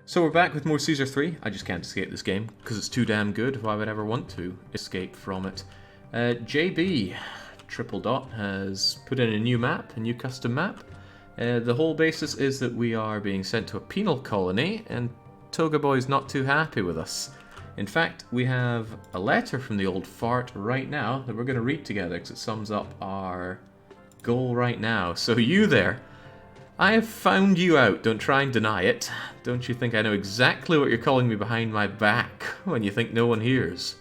So we're back with more Caesar 3. I just can't escape this game, because it's too damn good. Why would I ever want to escape from it? JB, triple dot, has put in a new map, a new custom map. The whole basis is that we are being sent to a penal colony, and Toga Boy's not too happy with us. In fact, we have a letter from the old fart right now that we're going to read together, because it sums up our goal right now. So you there, I have found you out. Don't try and deny it. Don't you think I know exactly what you're calling me behind my back when you think no one hears?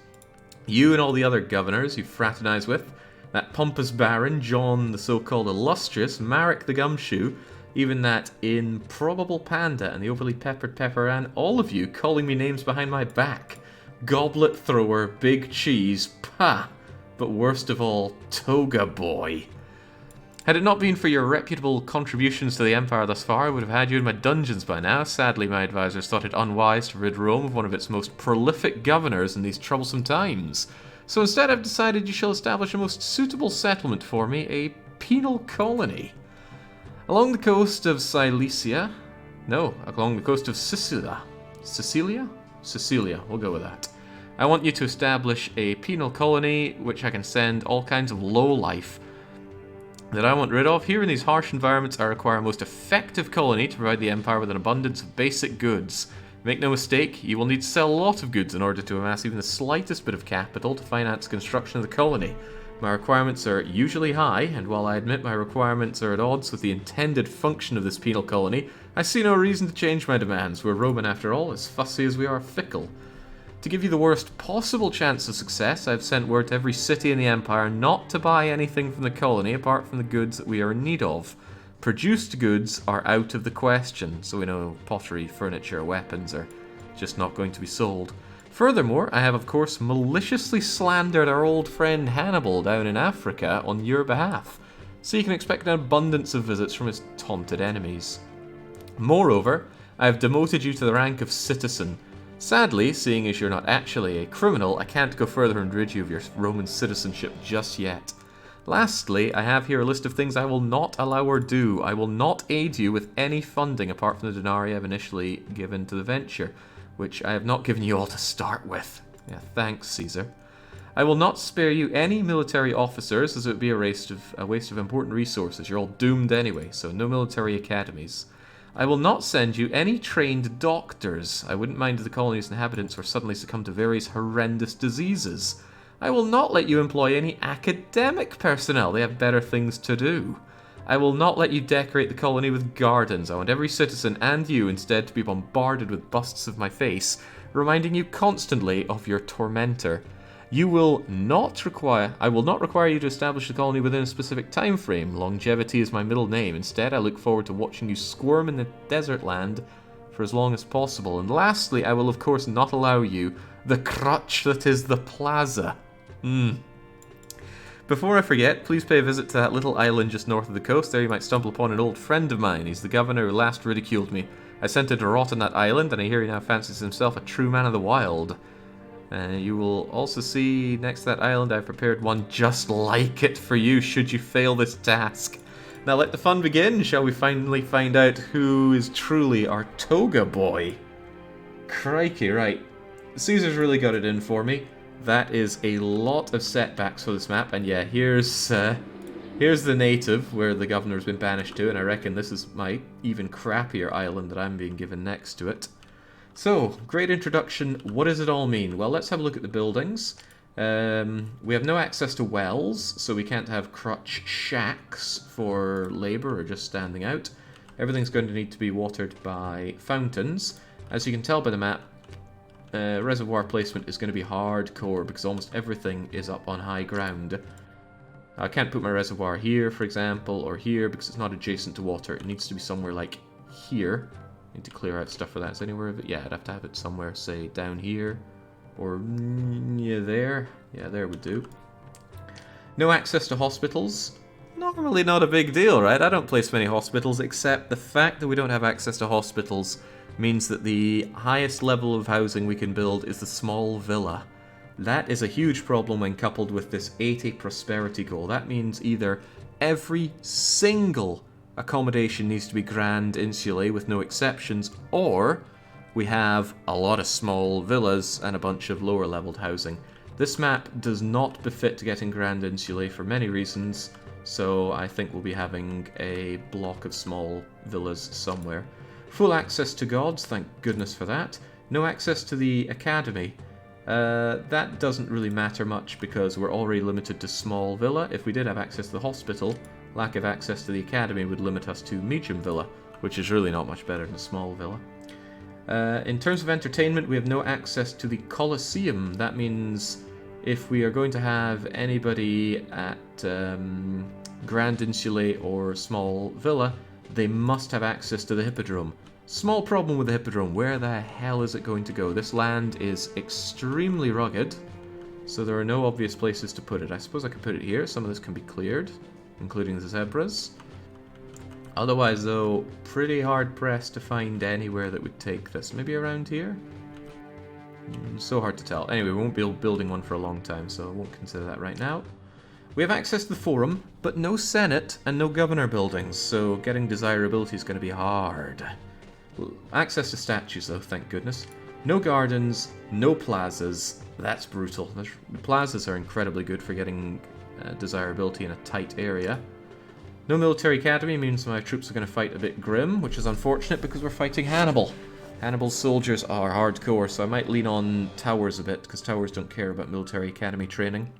You and all the other governors you fraternize with, that pompous baron, John the so-called illustrious, Marek the Gumshoe, even that improbable panda and the overly peppered pepperan, all of you calling me names behind my back. Goblet thrower, big cheese, pah! But worst of all, Toga Boy. Had it not been for your reputable contributions to the Empire thus far, I would have had you in my dungeons by now. Sadly, my advisors thought it unwise to rid Rome of one of its most prolific governors in these troublesome times. So instead I've decided you shall establish a most suitable settlement for me, a penal colony. Along the coast of Silesia... No, along the coast of Sicilia. Sicilia? Sicilia, we'll go with that. I want you to establish a penal colony, which I can send all kinds of lowlife that I want rid of. Here in these harsh environments, I require a most effective colony to provide the Empire with an abundance of basic goods. Make no mistake, you will need to sell a lot of goods in order to amass even the slightest bit of capital to finance construction of the colony. My requirements are usually high, and while I admit my requirements are at odds with the intended function of this penal colony, I see no reason to change my demands. We're Roman after all, as fussy as we are fickle. To give you the worst possible chance of success, I've sent word to every city in the Empire not to buy anything from the colony apart from the goods that we are in need of. Produced goods are out of the question, so we know pottery, furniture, weapons are just not going to be sold. Furthermore, I have of course maliciously slandered our old friend Hannibal down in Africa on your behalf, so you can expect an abundance of visits from his taunted enemies. Moreover, I have demoted you to the rank of citizen. Sadly, seeing as you're not actually a criminal, I can't go further and rid you of your Roman citizenship just yet. Lastly, I have here a list of things I will not allow or do. I will not aid you with any funding apart from the denarii I've initially given to the venture, which I have not given you all to start with. Yeah, thanks, Caesar. I will not spare you any military officers, as it would be a waste of important resources. You're all doomed anyway, so no military academies. I will not send you any trained doctors. I wouldn't mind if the colony's inhabitants were suddenly succumb to various horrendous diseases. I will not let you employ any academic personnel. They have better things to do. I will not let you decorate the colony with gardens. I want every citizen and you instead to be bombarded with busts of my face, reminding you constantly of your tormentor. I will not require you to establish the colony within a specific time frame. Longevity is my middle name. Instead, I look forward to watching you squirm in the desert land for as long as possible. And lastly, I will of course not allow you the crutch that is the plaza. Before I forget, please pay a visit to that little island just north of the coast. There you might stumble upon an old friend of mine. He's the governor who last ridiculed me. I sent him to rot on that island, and I hear he now fancies himself a true man of the wild. You will also see next to that island I've prepared one just like it for you should you fail this task. Now let the fun begin. Shall we finally find out who is truly our Toga Boy? Crikey, right. Caesar's really got it in for me. That is a lot of setbacks for this map, and yeah, here's the native where the governor's been banished to, and I reckon this is my even crappier island that I'm being given next to it. So, great introduction. What does it all mean? Well, let's have a look at the buildings. We have no access to wells, so we can't have crutch shacks for labour or just standing out. Everything's going to need to be watered by fountains. As you can tell by the map, reservoir placement is going to be hardcore because almost everything is up on high ground. I can't put my reservoir here, for example, or here because it's not adjacent to water. It needs to be somewhere like here. Need to clear out stuff for that. Is anywhere of it? Yeah, I'd have to have it somewhere, say, down here. Or near there. Yeah, there would do. No access to hospitals. Normally not a big deal, right? I don't place many hospitals, except the fact that we don't have access to hospitals means that the highest level of housing we can build is the small villa. That is a huge problem when coupled with this 80 prosperity goal. That means either every single accommodation needs to be grand insulae with no exceptions, or we have a lot of small villas and a bunch of lower leveled housing. This map does not befit getting Grand Insulae for many reasons, so I think we'll be having a block of small villas somewhere. Full access to gods, thank goodness for that. No access to the academy. That doesn't really matter much because we're already limited to small villa. If we did have access to the hospital, lack of access to the academy would limit us to medium villa, which is really not much better than a small villa. In terms of entertainment, we have no access to the Colosseum. That means if we are going to have anybody at Grand Insulae or Small Villa, they must have access to the Hippodrome. Small problem with the Hippodrome. Where the hell is it going to go? This land is extremely rugged, so there are no obvious places to put it. I suppose I could put it here. Some of this can be cleared, including the zebras. Otherwise, though, pretty hard-pressed to find anywhere that would take this. Maybe around here? So hard to tell. Anyway, we won't be building one for a long time, so I won't consider that right now. We have access to the Forum, but no Senate and no Governor buildings, so getting desirability is going to be hard. Access to statues, though, thank goodness. No gardens, no plazas. That's brutal. The plazas are incredibly good for getting desirability in a tight area. No military academy means my troops are going to fight a bit grim, which is unfortunate because we're fighting Hannibal. Hannibal's soldiers are hardcore, so I might lean on towers a bit, because towers don't care about military academy training.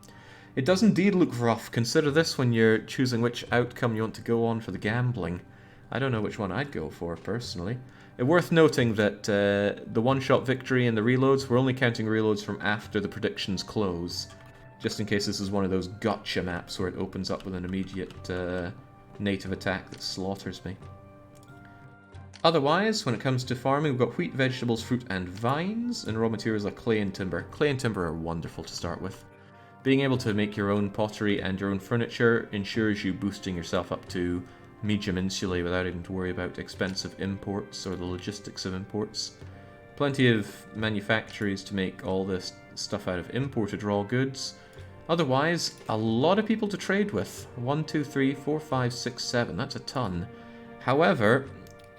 It does indeed look rough. Consider this when you're choosing which outcome you want to go on for the gambling. I don't know which one I'd go for, personally. It's worth noting that the one-shot victory and the reloads, we're only counting reloads from after the predictions close. Just in case this is one of those gotcha maps where it opens up with an immediate native attack that slaughters me. Otherwise, when it comes to farming, we've got wheat, vegetables, fruit, and vines, and raw materials like clay and timber. Clay and timber are wonderful to start with. Being able to make your own pottery and your own furniture ensures you boosting yourself up to medium insulae without having to worry about expensive imports or the logistics of imports. Plenty of manufactories to make all this stuff out of imported raw goods. Otherwise, a lot of people to trade with. 1, 2, 3, 4, 5, 6, 7. That's a ton. However,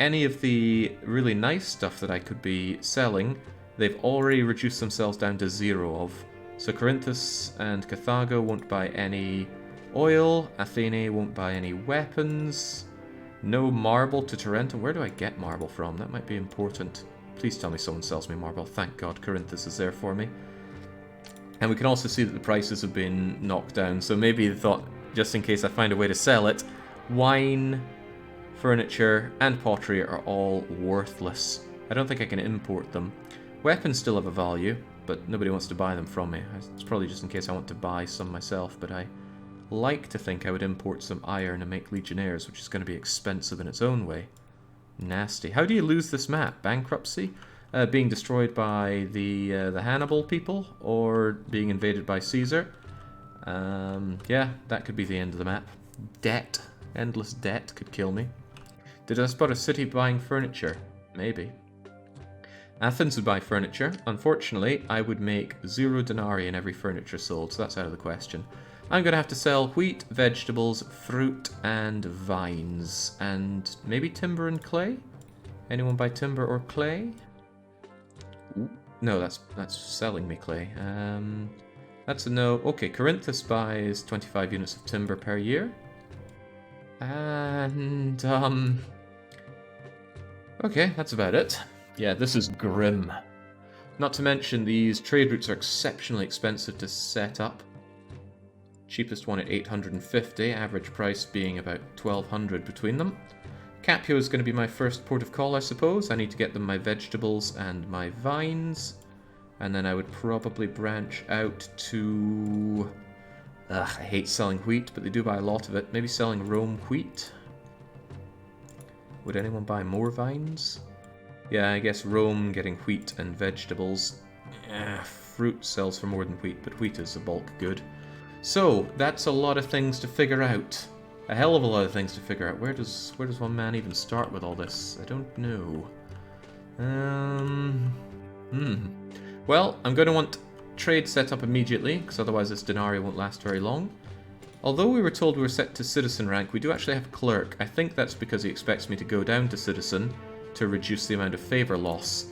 any of the really nice stuff that I could be selling, they've already reduced themselves down to 0 of. So Corinthus and Carthago won't buy any oil, Athene won't buy any weapons, no marble to Tarentum. Where do I get marble from? That might be important. Please tell me someone sells me marble. Thank God Corinthus is there for me. And we can also see that the prices have been knocked down, so maybe they thought, just in case I find a way to sell it, wine, furniture, and pottery are all worthless. I don't think I can import them. Weapons still have a value, but nobody wants to buy them from me. It's probably just in case I want to buy some myself, but I like to think I would import some iron and make legionnaires, which is going to be expensive in its own way. Nasty. How do you lose this map? Bankruptcy? Being destroyed by the Hannibal people, or being invaded by Caesar? Yeah, that could be the end of the map. Debt. Endless debt could kill me. Did I spot a city buying furniture? Maybe. Athens would buy furniture. Unfortunately, I would make 0 denarii in every furniture sold, so that's out of the question. I'm going to have to sell wheat, vegetables, fruit, and vines. And maybe timber and clay? Anyone buy timber or clay? Ooh. No, that's selling me clay. That's a no. Okay, Corinthus buys 25 units of timber per year. And, okay, that's about it. Yeah, this is grim. Not to mention, these trade routes are exceptionally expensive to set up. Cheapest one at 850, average price being about 1200 between them. Capio is going to be my first port of call, I suppose. I need to get them my vegetables and my vines. And then I would probably branch out to... I hate selling wheat, but they do buy a lot of it. Maybe selling Rome wheat? Would anyone buy more vines? Yeah, I guess Rome getting wheat and vegetables. Fruit sells for more than wheat, but wheat is a bulk good. So, that's a lot of things to figure out. A hell of a lot of things to figure out. Where does one man even start with all this? I don't know. Well, I'm going to want trade set up immediately, because otherwise this denarii won't last very long. Although we were told we were set to citizen rank, we do actually have clerk. I think that's because he expects me to go down to citizen to reduce the amount of favour loss.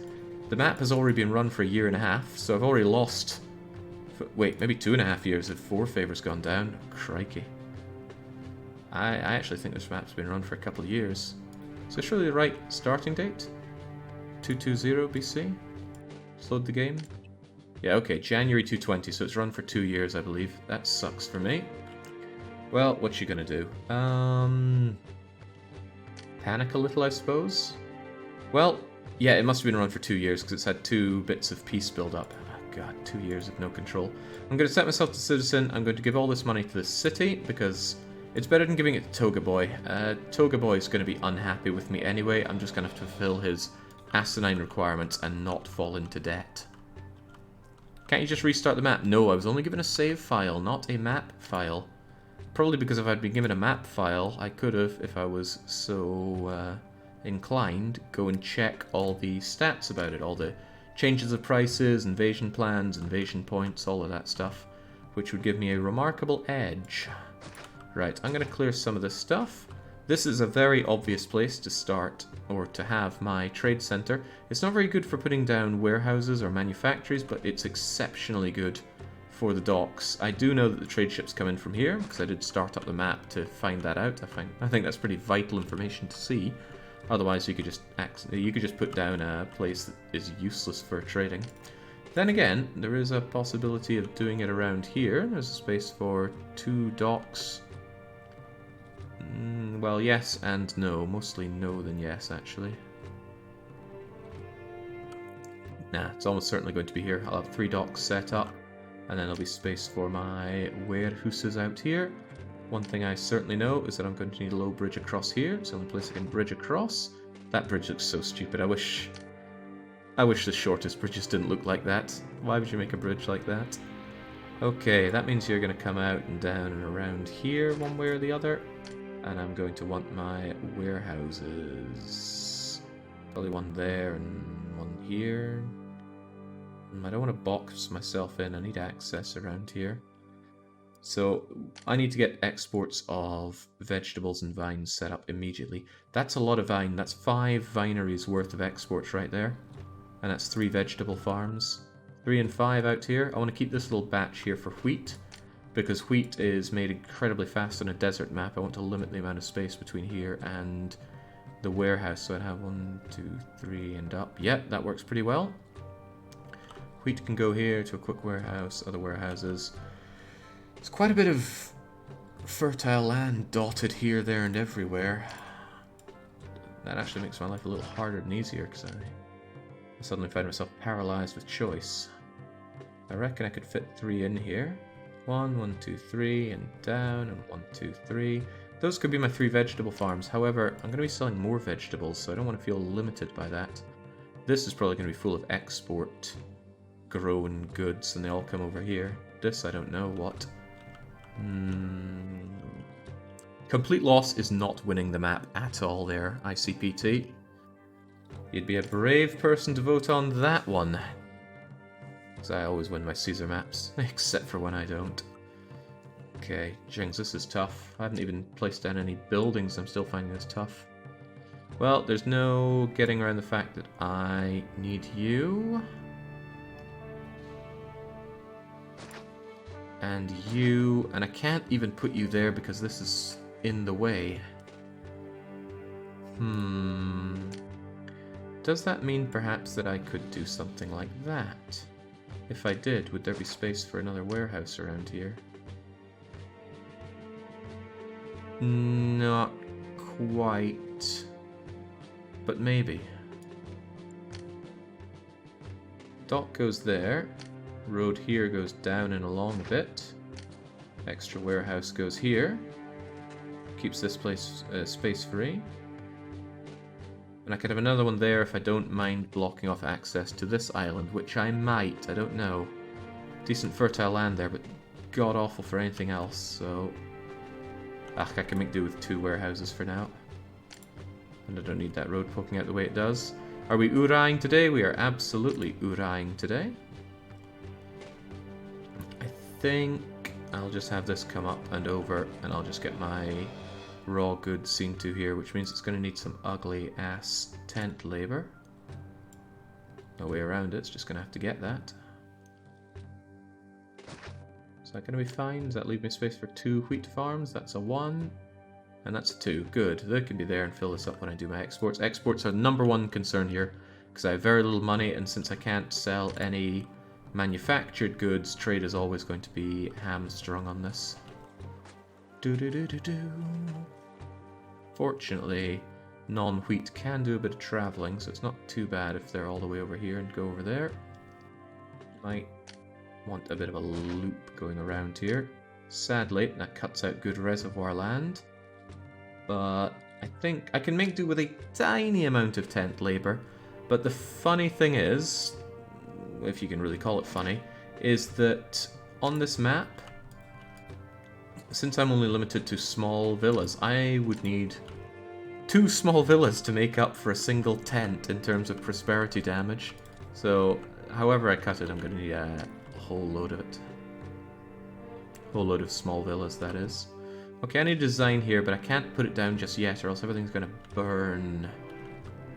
The map has already been run for a year and a half, so I've already lost... Wait, maybe 2.5 years if 4 favors gone down. Crikey. I actually think this map's been run for a couple of years. Is this really the right starting date? 220 BC? Let's load the game. Yeah, okay, January 220, so it's run for 2 years, I believe. That sucks for me. Well, what you gonna do? Panic a little, I suppose? Well, yeah, it must have been run for 2 years, because it's had 2 bits of peace build up. Oh god, 2 years of no control. I'm going to set myself to citizen. I'm going to give all this money to the city, because it's better than giving it to Toga Boy. Toga Boy is going to be unhappy with me anyway. I'm just going to have to fulfill his asinine requirements and not fall into debt. Can't you just restart the map? No, I was only given a save file, not a map file. Probably because if I'd been given a map file, I could have, if I was so inclined, go and check all the stats about it, all the changes of prices, invasion plans, invasion points, all of that stuff, which would give me a remarkable edge. Right, I'm going to clear some of this stuff. This is a very obvious place to start, or to have my trade center. It's not very good for putting down warehouses or manufactories, but it's exceptionally good for the docks. I do know that the trade ships come in from here, because I did start up the map to find that out. I think that's pretty vital information to see. Otherwise, you could just put down a place that is useless for trading. Then again, there is a possibility of doing it around here. There's a space for 2 docks. Well, yes and no. Mostly no than yes, actually. Nah, it's almost certainly going to be here. I'll have 3 docks set up, and then there'll be space for my warehouses out here. One thing I certainly know is that I'm going to need a low bridge across here. It's the only place I can bridge across. That bridge looks so stupid. I wish the shortest bridges didn't look like that. Why would you make a bridge like that? Okay, that means you're going to come out and down and around here one way or the other. And I'm going to want my warehouses. Probably one there and one here. I don't want to box myself in. I need access around here. So I need to get exports of vegetables and vines set up immediately. That's a lot of vine. That's 5 vineries worth of exports right there. And that's 3 vegetable farms. 3 and 5 out here. I want to keep this little batch here for wheat, because wheat is made incredibly fast on a desert map. I want to limit the amount of space between here and the warehouse. So I'd have 1, 2, 3 and up. Yep, that works pretty well. Wheat can go here to a quick warehouse, other warehouses. There's quite a bit of fertile land dotted here, there, and everywhere. That actually makes my life a little harder than easier, because I suddenly find myself paralyzed with choice. I reckon I could fit 3 in here. 1, 1, 2, 3, and down, and 1, 2, 3. Those could be my 3 vegetable farms. However, I'm going to be selling more vegetables, so I don't want to feel limited by that. This is probably going to be full of export grown goods, and they all come over here. This, I don't know what. Complete loss is not winning the map at all there, ICPT. You'd be a brave person to vote on that one. Because I always win my Caesar maps, except for when I don't. Okay, Jings, this is tough. I haven't even placed down any buildings, I'm still finding this tough. Well, there's no getting around the fact that I need you. And you, and I can't even put you there because this is in the way. Does that mean perhaps that I could do something like that? If I did, would there be space for another warehouse around here? Not quite, but maybe. Dock goes there. Road here goes down and along a bit. Extra warehouse goes here. Keeps this place space free. And I could have another one there if I don't mind blocking off access to this island, which I might, I don't know. Decent fertile land there, but god-awful for anything else, so... I can make do with 2 warehouses for now. And I don't need that road poking out the way it does. Are we Uraying today? We are absolutely Uraying today. I think I'll just have this come up and over, and I'll just get my raw goods seen to here, which means it's going to need some ugly ass tent labor. No way around it, it's just going to have to get that. Is that going to be fine? Does that leave me space for 2 wheat farms? That's a 1. And that's a 2. Good. They can be there and fill this up when I do my exports. Exports are #1 concern here, because I have very little money, and since I can't sell any manufactured goods, trade is always going to be hamstrung on this. Fortunately, non-wheat can do a bit of traveling, so it's not too bad if they're all the way over here and go over there. Might want a bit of a loop going around here. Sadly, that cuts out good reservoir land. But I think I can make do with a tiny amount of tent labor. But the funny thing is, if you can really call it funny, is that on this map, since I'm only limited to small villas, I would need 2 small villas to make up for a single tent in terms of prosperity damage. So, however I cut it, I'm going to need a whole load of it. A whole load of small villas, that is. Okay, I need a design here, but I can't put it down just yet, or else everything's going to burn.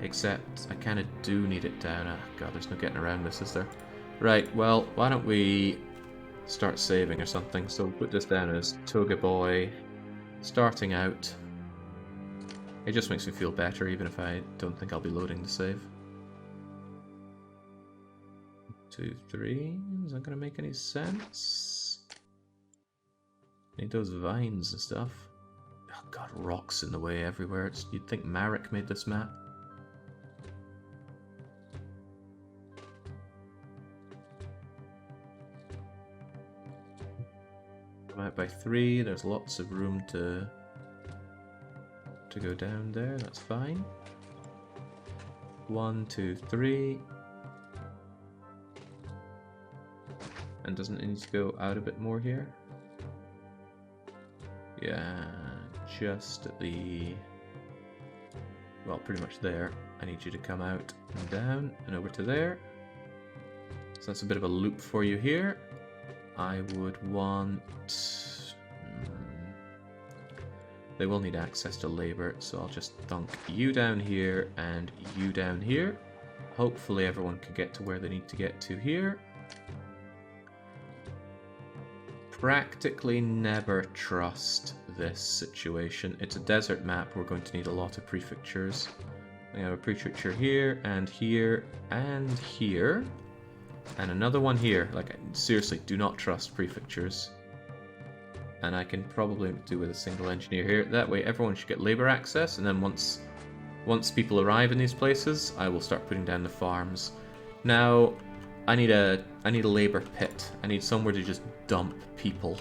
Except, I kind of do need it down. Ah, God, there's no getting around this, is there? Right, well, why don't we start saving or something? So put this down as Toga Boy starting out. It just makes me feel better, even if I don't think I'll be loading the save. 2, 3. Is that going to make any sense? Need those vines and stuff. Oh God, rocks in the way everywhere. You'd think Marek made this map. Come out by 3. There's lots of room to go down there. That's fine. 1, 2, 3. And doesn't it need to go out a bit more here? Yeah, just at the... well, pretty much there. I need you to come out and down and over to there. So that's a bit of a loop for you here. I would want... they will need access to labor, so I'll just thunk you down here and you down here. Hopefully everyone can get to where they need to get to here. Practically never trust this situation. It's a desert map. We're going to need a lot of prefectures. I have a prefecture here and here and here. And another one here. Like, seriously, do not trust prefectures. And I can probably do with a single engineer here. That way everyone should get labor access, and then once people arrive in these places, I will start putting down the farms. Now, I need a labor pit. I need somewhere to just dump people.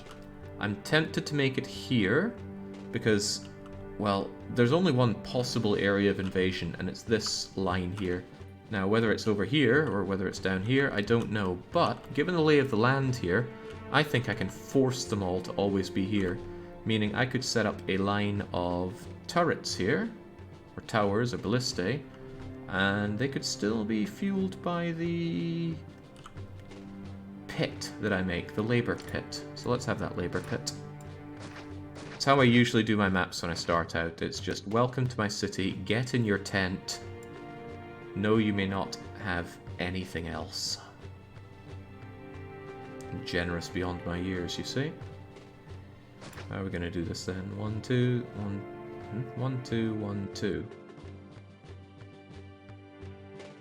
I'm tempted to make it here, because, well, there's only one possible area of invasion, and it's this line here. Now, whether it's over here, or whether it's down here, I don't know, but given the lay of the land here, I think I can force them all to always be here, meaning I could set up a line of turrets here, or towers, or ballistae, and they could still be fueled by the pit that I make, the labor pit. So let's have that labor pit. It's how I usually do my maps when I start out. It's just, welcome to my city, get in your tent. No, you may not have anything else. I'm generous beyond my years, you see. How are we going to do this then? 1, 2, 1, 2, 1, 2.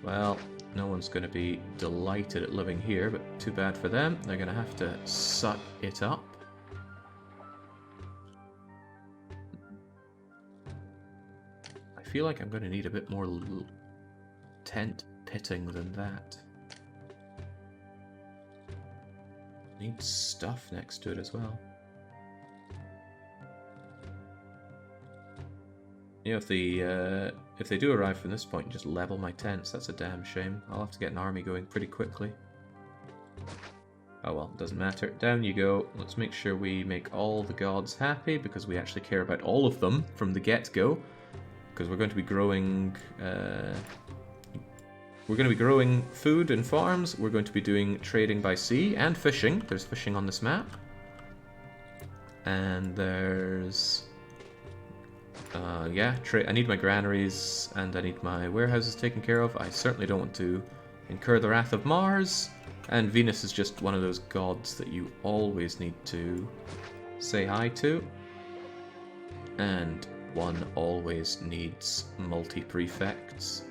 Well, no one's going to be delighted at living here, but too bad for them. They're going to have to suck it up. I feel like I'm going to need a bit more tent pitting than that. Need stuff next to it as well. You know, if they do arrive from this point and just level my tents, that's a damn shame. I'll have to get an army going pretty quickly. Oh well, doesn't matter. Down you go. Let's make sure we make all the gods happy, because we actually care about all of them from the get-go. Because we're going to be growing... we're going to be growing food and farms. We're going to be doing trading by sea and fishing. There's fishing on this map. And there's... yeah, I need my granaries and I need my warehouses taken care of. I certainly don't want to incur the wrath of Mars, and Venus is just one of those gods that you always need to say hi to. And one always needs multi-prefects.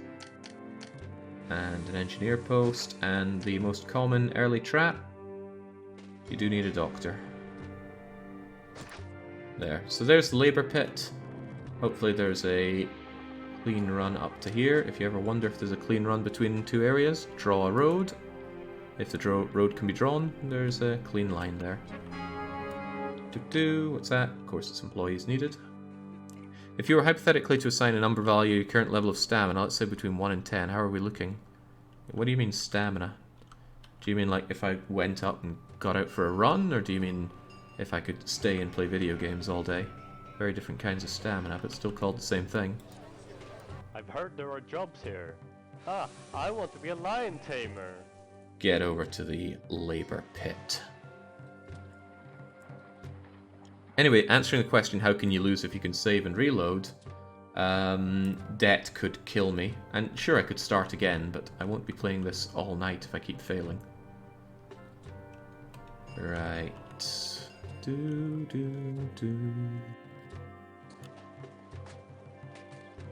And an engineer post, and the most common early trap, you do need a doctor. There. So there's the labour pit. Hopefully there's a clean run up to here. If you ever wonder if there's a clean run between two areas, draw a road. If the road can be drawn, there's a clean line there. What's that? Of course it's employees needed. If you were hypothetically to assign a number value your current level of stamina, let's say between 1 and 10, how are we looking? What do you mean stamina? Do you mean like if I went up and got out for a run, or do you mean if I could stay and play video games all day? Very different kinds of stamina, but still called the same thing. I've heard there are jobs here. Ah, I want to be a lion tamer. Get over to the labour pit. Anyway, answering the question, how can you lose if you can save and reload? Debt could kill me. And sure, I could start again, but I won't be playing this all night if I keep failing. Right. It's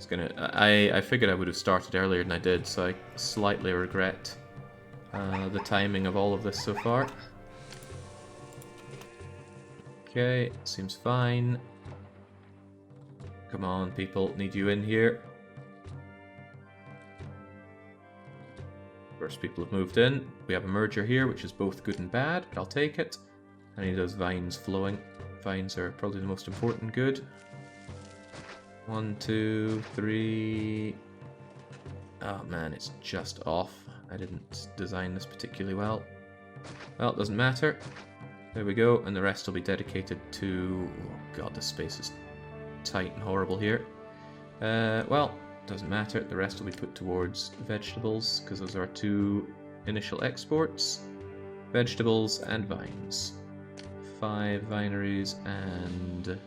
gonna. I figured I would have started earlier than I did, so I slightly regret the timing of all of this so far. Okay, seems fine. Come on, people, need you in here. First people have moved in. We have a merger here, which is both good and bad, but I'll take it. I need those vines flowing. Vines are probably the most important good. 1, 2, 3... Oh man, it's just off. I didn't design this particularly well. Well, it doesn't matter. There we go, and the rest will be dedicated to... Oh god, the space is tight and horrible here. Well, doesn't matter. The rest will be put towards vegetables, because those are our 2 initial exports. Vegetables and vines. 5 vineries and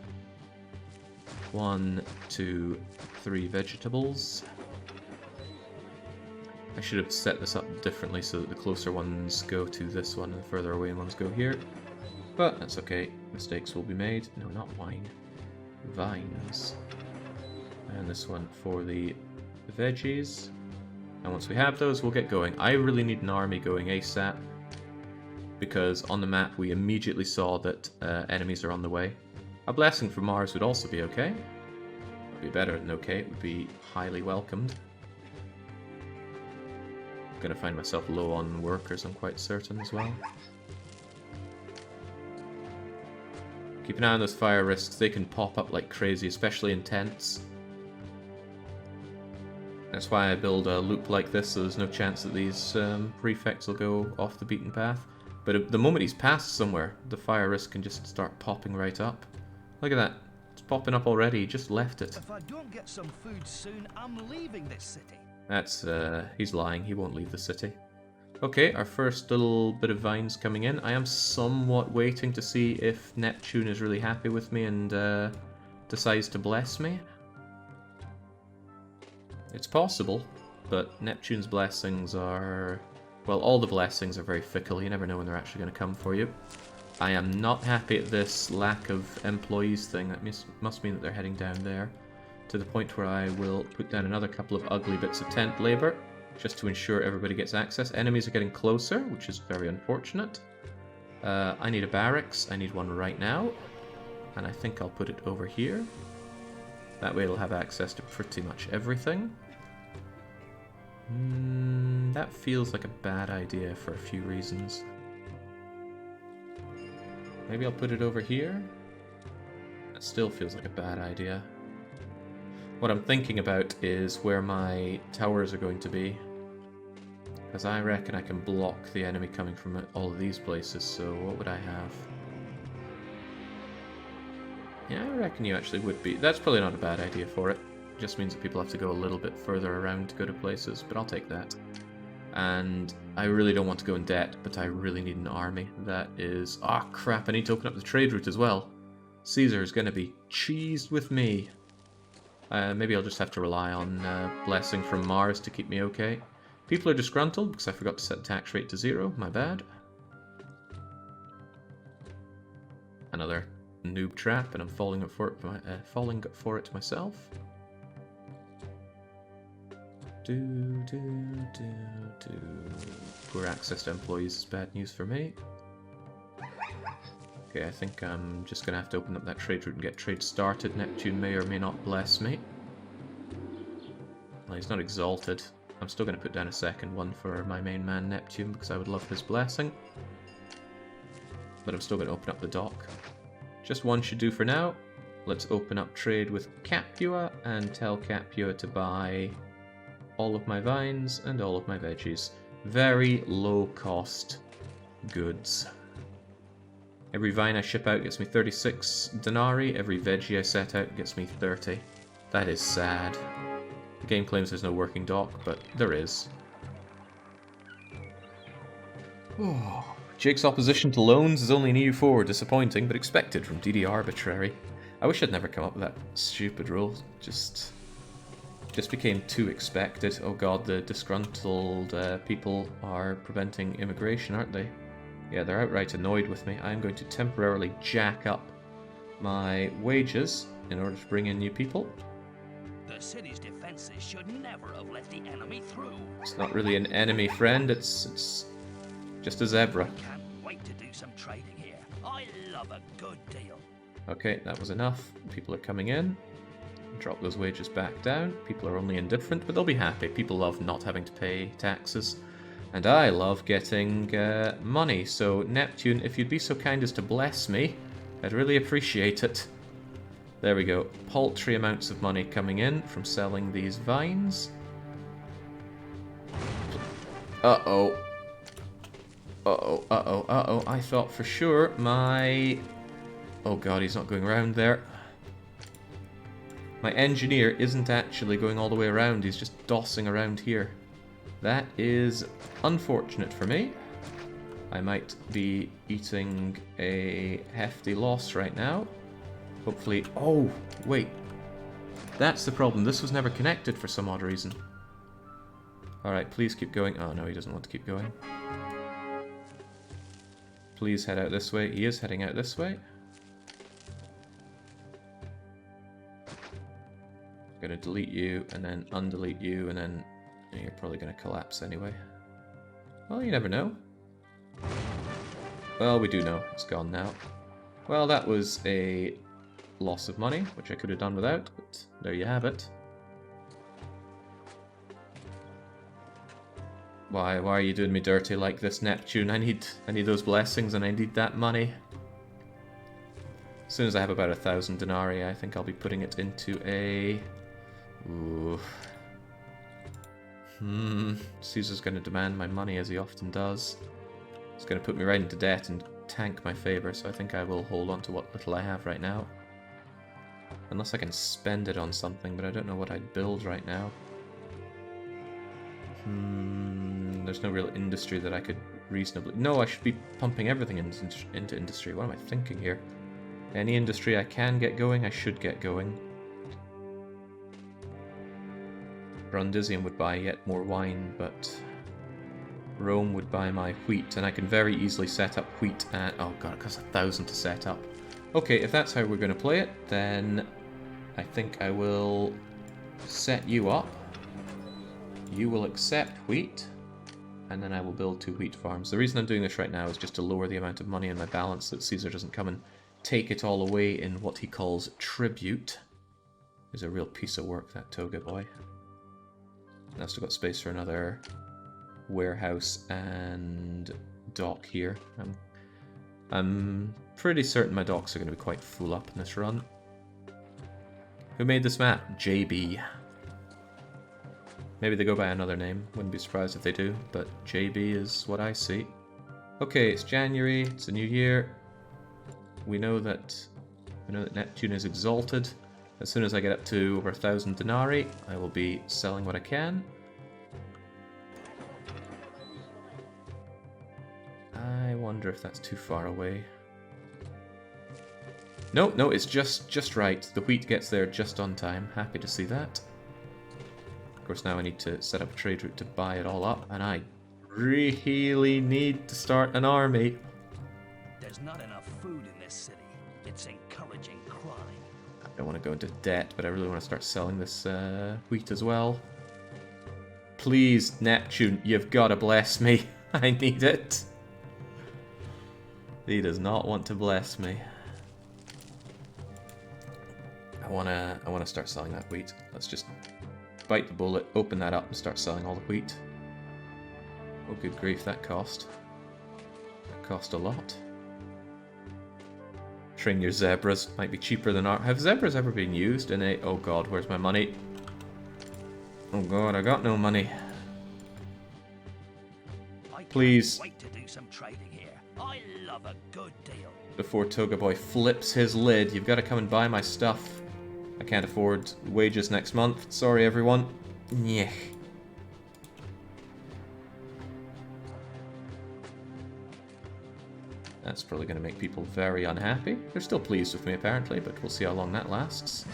1, 2, 3 vegetables. I should have set this up differently so that the closer ones go to this one and the further away ones go here. But that's okay. Mistakes will be made. No, not wine. Vines. And this one for the veggies. And once we have those, we'll get going. I really need an army going ASAP, because on the map we immediately saw that enemies are on the way. A blessing from Mars would also be okay. It would be better than okay. It would be highly welcomed. I'm going to find myself low on workers, I'm quite certain as well. Keep an eye on those fire risks. They can pop up like crazy, especially in tents. That's why I build a loop like this, so there's no chance that these prefects will go off the beaten path. But the moment he's passed somewhere, the fire risk can just start popping right up. Look at that. It's popping up already. He just left it. If I don't get some food soon, I'm leaving this city. That's, he's lying. He won't leave the city. Okay, our first little bit of vines coming in. I am somewhat waiting to see if Neptune is really happy with me and decides to bless me. It's possible, but Neptune's blessings are... Well, all the blessings are very fickle. You never know when they're actually going to come for you. I am not happy at this lack of employees thing. That must mean that they're heading down there, to the point where I will put down another couple of ugly bits of tent labor, just to ensure everybody gets access. Enemies are getting closer, which is very unfortunate. I need a barracks. I need one right now. And I think I'll put it over here. That way it'll have access to pretty much everything. That feels like a bad idea for a few reasons. Maybe I'll put it over here. That still feels like a bad idea. What I'm thinking about is where my towers are going to be, because I reckon I can block the enemy coming from all of these places, so what would I have? Yeah, I reckon you actually would be. That's probably not a bad idea for it. It just means that people have to go a little bit further around to go to places, but I'll take that. And I really don't want to go in debt, but I really need an army. That is... Ah, crap, I need to open up the trade route as well. Caesar is going to be cheesed with me. Maybe I'll just have to rely on blessing from Mars to keep me okay. People are disgruntled because I forgot to set the tax rate to 0. My bad. Another noob trap, and I'm falling for it myself. Poor access to employees is bad news for me. Okay, I think I'm just gonna have to open up that trade route and get trade started. Neptune may or may not bless me. Well, he's not exalted. I'm still gonna put down a second one for my main man Neptune because I would love his blessing. But I'm still gonna open up the dock. Just one should do for now. Let's open up trade with Capua and tell Capua to buy all of my vines and all of my veggies. Very low cost goods. Every vine I ship out gets me 36 denarii, every veggie I set out gets me 30. That is sad. The game claims there's no working dock, but there is. Jake's opposition to loans is only an EU4, disappointing, but expected from DD Arbitrary. I wish I'd never come up with that stupid rule, just became too expected. Oh god, the disgruntled people are preventing immigration, aren't they? Yeah, they're outright annoyed with me. I'm going to temporarily jack up my wages in order to bring in new people. The city's defenses should never have let the enemy through. It's not really an enemy, friend. It's just a zebra. Can't wait to do some trading here. I love a good deal. Okay, that was enough. People are coming in. Drop those wages back down. People are only indifferent, but they'll be happy. People love not having to pay taxes. And I love getting money. So, Neptune, if you'd be so kind as to bless me, I'd really appreciate it. There we go. Paltry amounts of money coming in from selling these vines. Uh-oh. Uh-oh, uh-oh, uh-oh. I thought for sure my... Oh god, he's not going around there. My engineer isn't actually going all the way around, he's just dossing around here. That is unfortunate for me. I might be eating a hefty loss right now. Hopefully... Oh, wait. That's the problem. This was never connected for some odd reason. Alright, please keep going. Oh, no, he doesn't want to keep going. Please head out this way. He is heading out this way. I'm going to delete you, and then undelete you, and then you're probably going to collapse anyway. Well, you never know. Well, we do know. It's gone now. Well, that was a loss of money, which I could have done without, but there you have it. Why are you doing me dirty like this, Neptune? I need those blessings, and I need that money. As soon as I have about 1,000 denarii, I think I'll be putting it into a... Ooh. Caesar's going to demand my money, as he often does. He's going to put me right into debt and tank my favor, so I think I will hold on to what little I have right now. Unless I can spend it on something, but I don't know what I'd build right now. There's no real industry that I could reasonably... No, I should be pumping everything into industry. What am I thinking here? Any industry I can get going, I should get going. Brundisium would buy yet more wine, but Rome would buy my wheat, and I can very easily set up wheat at... Oh god, it costs 1,000 to set up. Okay, if that's how we're going to play it, then I think I will set you up. You will accept wheat, and then I will build 2 wheat farms. The reason I'm doing this right now is just to lower the amount of money in my balance, so that Caesar doesn't come and take it all away in what he calls tribute. Is a real piece of work, that Toga boy. And I've still got space for another warehouse and dock here. I'm pretty certain my docks are going to be quite full up in this run. Who made this map? JB. Maybe they go by another name. Wouldn't be surprised if they do, but JB is what I see. Okay, it's January. It's a new year. We know that Neptune is exalted. As soon as I get up to over 1,000 denarii, I will be selling what I can. I wonder if that's too far away. No, it's just right. The wheat gets there just on time. Happy to see that. Of course, now I need to set up a trade route to buy it all up, and I really need to start an army. There's not enough food in this city. It's encouraging crime. I don't want to go into debt, but I really want to start selling this wheat as well. Please, Neptune, you've got to bless me. I need it. He does not want to bless me. I wanna start selling that wheat. Let's just bite the bullet, open that up, and start selling all the wheat. Oh, good grief, that cost. That cost a lot. Train your zebras. Might be cheaper than our... Have zebras ever been used in a... Oh god, where's my money? Oh god, I got no money. Please. Wait to do some trading here. I love a good deal. Before Toga Boy flips his lid, you've got to come and buy my stuff. I can't afford wages next month. Sorry, everyone. Yeah. That's probably going to make people very unhappy. They're still pleased with me, apparently, but we'll see how long that lasts.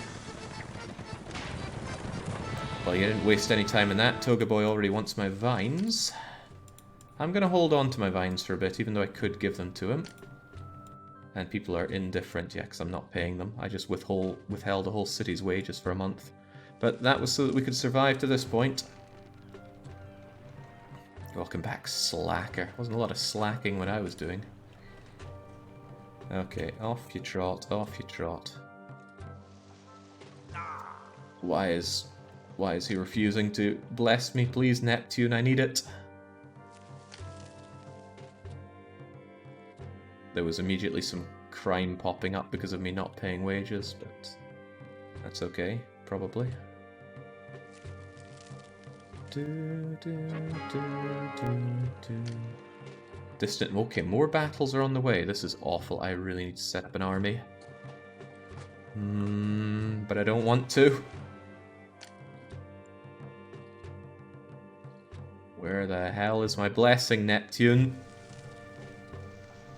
Well, you didn't waste any time in that. Toga Boy already wants my vines. I'm going to hold on to my vines for a bit, even though I could give them to him. And people are indifferent, yeah, because I'm not paying them. I just withheld a whole city's wages for a month. But that was so that we could survive to this point. Welcome back, slacker. Wasn't a lot of slacking when I was doing. Okay, off you trot, off you trot. Why is he refusing to bless me? Please, Neptune, I need it. There was immediately some crime popping up because of me not paying wages, but that's okay, probably. Distant. Okay, more battles are on the way. This is awful. I really need to set up an army. But I don't want to. Where the hell is my blessing, Neptune?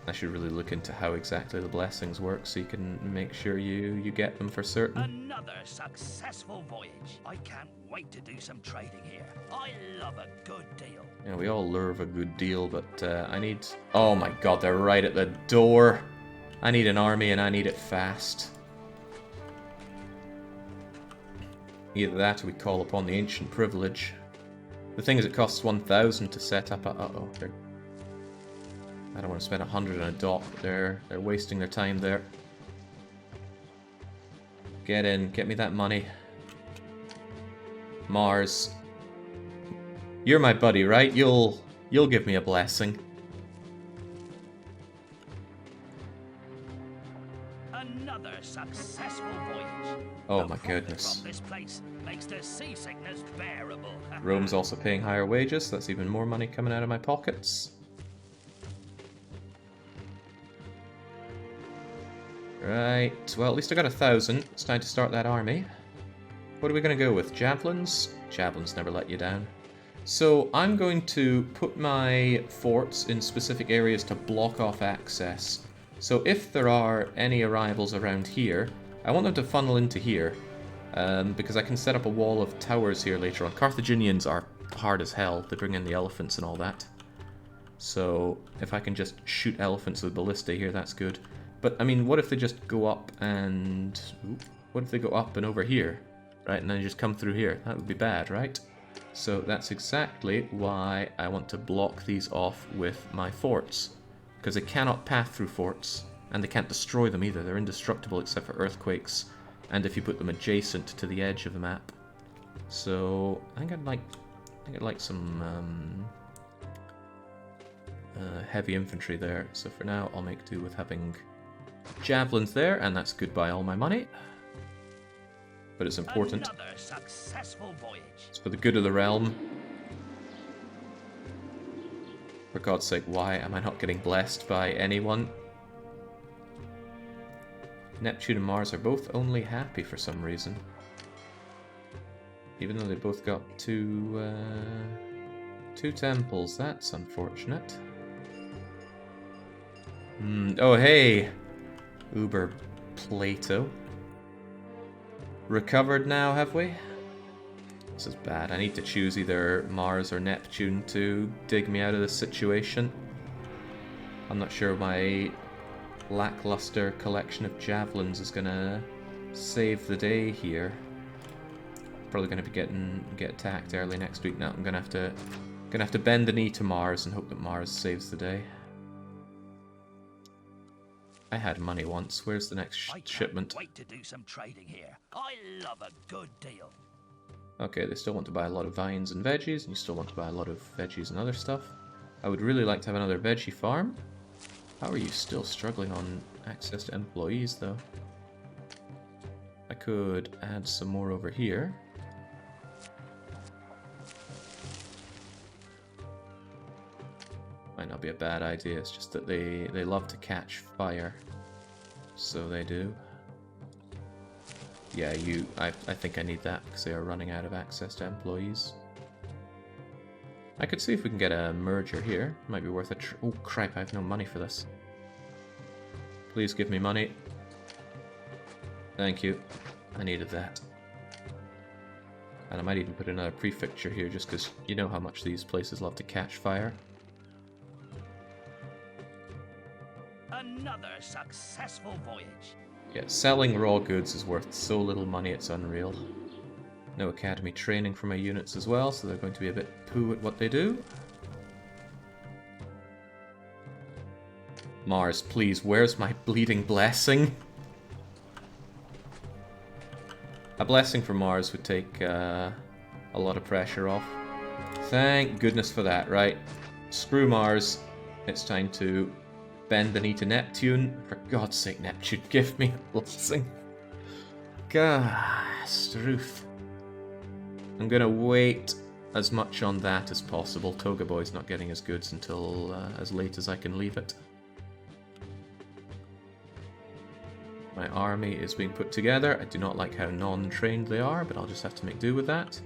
I should really look into how exactly the blessings work so you can make sure you get them for certain. Another successful voyage. I can't wait to do some trading here. I love a good deal. Yeah, we all love a good deal, but I need... Oh my god, they're right at the door. I need an army and I need it fast. Either that or we call upon the ancient privilege. The thing is, it costs 1,000 to set up a... Uh-oh, I don't want to spend 100 on a dock. They're wasting their time there. Get in, get me that money. Mars. You're my buddy, right? You'll give me a blessing. Another successful voyage. Oh my goodness. From this place makes the seasickness bearable. Rome's also paying higher wages. That's even more money coming out of my pockets. Right, well, at least I got 1,000. It's time to start that army. What are we going to go with? Javelins? Javelins never let you down. So I'm going to put my forts in specific areas to block off access. So if there are any arrivals around here, I want them to funnel into here. Because I can set up a wall of towers here later on. Carthaginians are hard as hell. They bring in the elephants and all that. So if I can just shoot elephants with ballista here, that's good. But, I mean, what if they just go up and... What if they go up and over here? Right, and then just come through here? That would be bad, right? So that's exactly why I want to block these off with my forts. Because they cannot pass through forts, and they can't destroy them either. They're indestructible except for earthquakes, and if you put them adjacent to the edge of the map. So, I think I'd like some heavy infantry there. So for now, I'll make do with having... javelins there, and that's goodbye all my money. But it's important. Another successful voyage. It's for the good of the realm. For God's sake, why am I not getting blessed by anyone? Neptune and Mars are both only happy for some reason. Even though they both got two temples. That's unfortunate. Oh, hey! Uber Plato. Recovered now, have we? This is bad. I need to choose either Mars or Neptune to dig me out of this situation. I'm not sure my lackluster collection of javelins is gonna save the day here. Probably gonna be get attacked early next week now. I'm gonna have to bend the knee to Mars and hope that Mars saves the day. I had money once. Where's the next shipment? Wait to do some trading here. I love a good deal. Okay, they still want to buy a lot of vines and veggies, and you still want to buy a lot of veggies and other stuff. I would really like to have another veggie farm. How are you still struggling on access to employees, though? I could add some more over here. Might not be a bad idea, it's just that they love to catch fire. So they do. Yeah, I think I need that because they are running out of access to employees. I could see if we can get a merger here. Might be worth a oh crap, I have no money for this. Please give me money. Thank you. I needed that. And I might even put another prefecture here just because you know how much these places love to catch fire. Another successful voyage. Yeah, selling raw goods is worth so little money it's unreal. No academy training for my units as well, so they're going to be a bit poo at what they do. Mars, please, where's my bleeding blessing? A blessing for Mars would take a lot of pressure off. Thank goodness for that, right? Screw Mars. It's time to bend the knee to Neptune. For God's sake, Neptune, give me a blessing. Gastruth. I'm gonna wait as much on that as possible. Toga Boy's not getting his goods until as late as I can leave it. My army is being put together. I do not like how non-trained they are, but I'll just have to make do with that.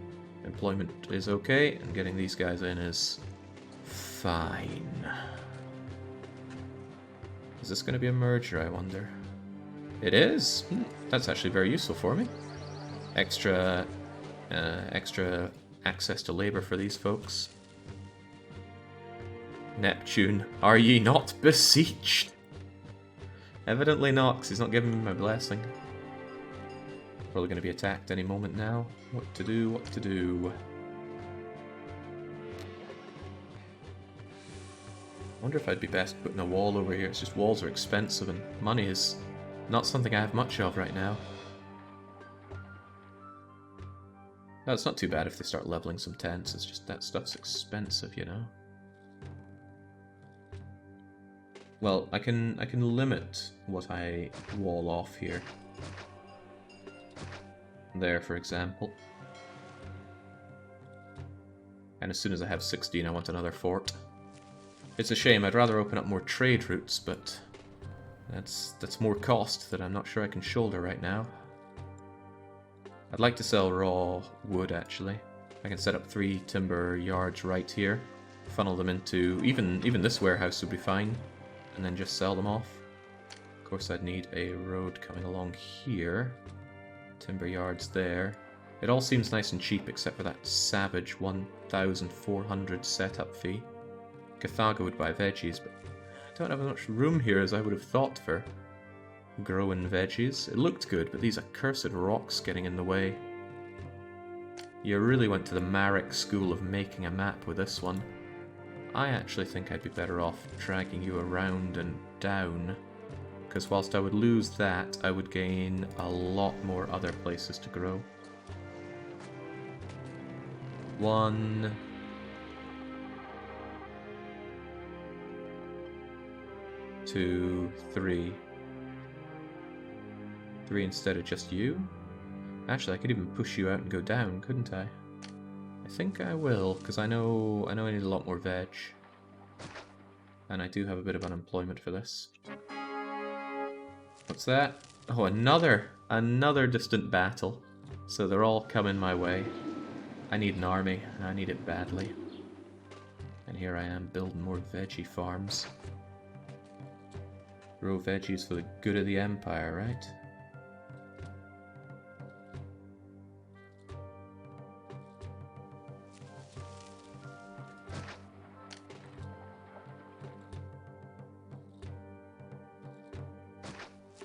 Employment is okay, and getting these guys in is fine. Is this going to be a merger, I wonder? It is! That's actually very useful for me. Extra access to labor for these folks. Neptune, are ye not beseeched? Evidently not, because he's not giving me my blessing. Probably going to be attacked any moment now. What to do, what to do. I wonder if I'd be best putting a wall over here. It's just walls are expensive and money is not something I have much of right now. No, it's not too bad if they start leveling some tents. It's just that stuff's expensive, you know. Well, I can limit what I wall off here. There, for example. And as soon as I have 16, I want another fort. It's a shame, I'd rather open up more trade routes, but that's more cost that I'm not sure I can shoulder right now. I'd like to sell raw wood, actually. I can set up 3 timber yards right here, funnel them into... Even this warehouse would be fine, and then just sell them off. Of course, I'd need a road coming along here. Timber yards there. It all seems nice and cheap, except for that savage 1,400 setup fee. Carthago would buy veggies, but I don't have as much room here as I would have thought for growing veggies. It looked good, but these accursed rocks getting in the way. You really went to the Marek school of making a map with this one. I actually think I'd be better off dragging you around and down, because whilst I would lose that, I would gain a lot more other places to grow. 1... 2, 3. 3 instead of just you? Actually, I could even push you out and go down, couldn't I? I think I will, because I know I need a lot more veg. And I do have a bit of unemployment for this. What's that? Oh, another distant battle. So they're all coming my way. I need an army, and I need it badly. And here I am building more veggie farms. Grow veggies for the good of the Empire, right?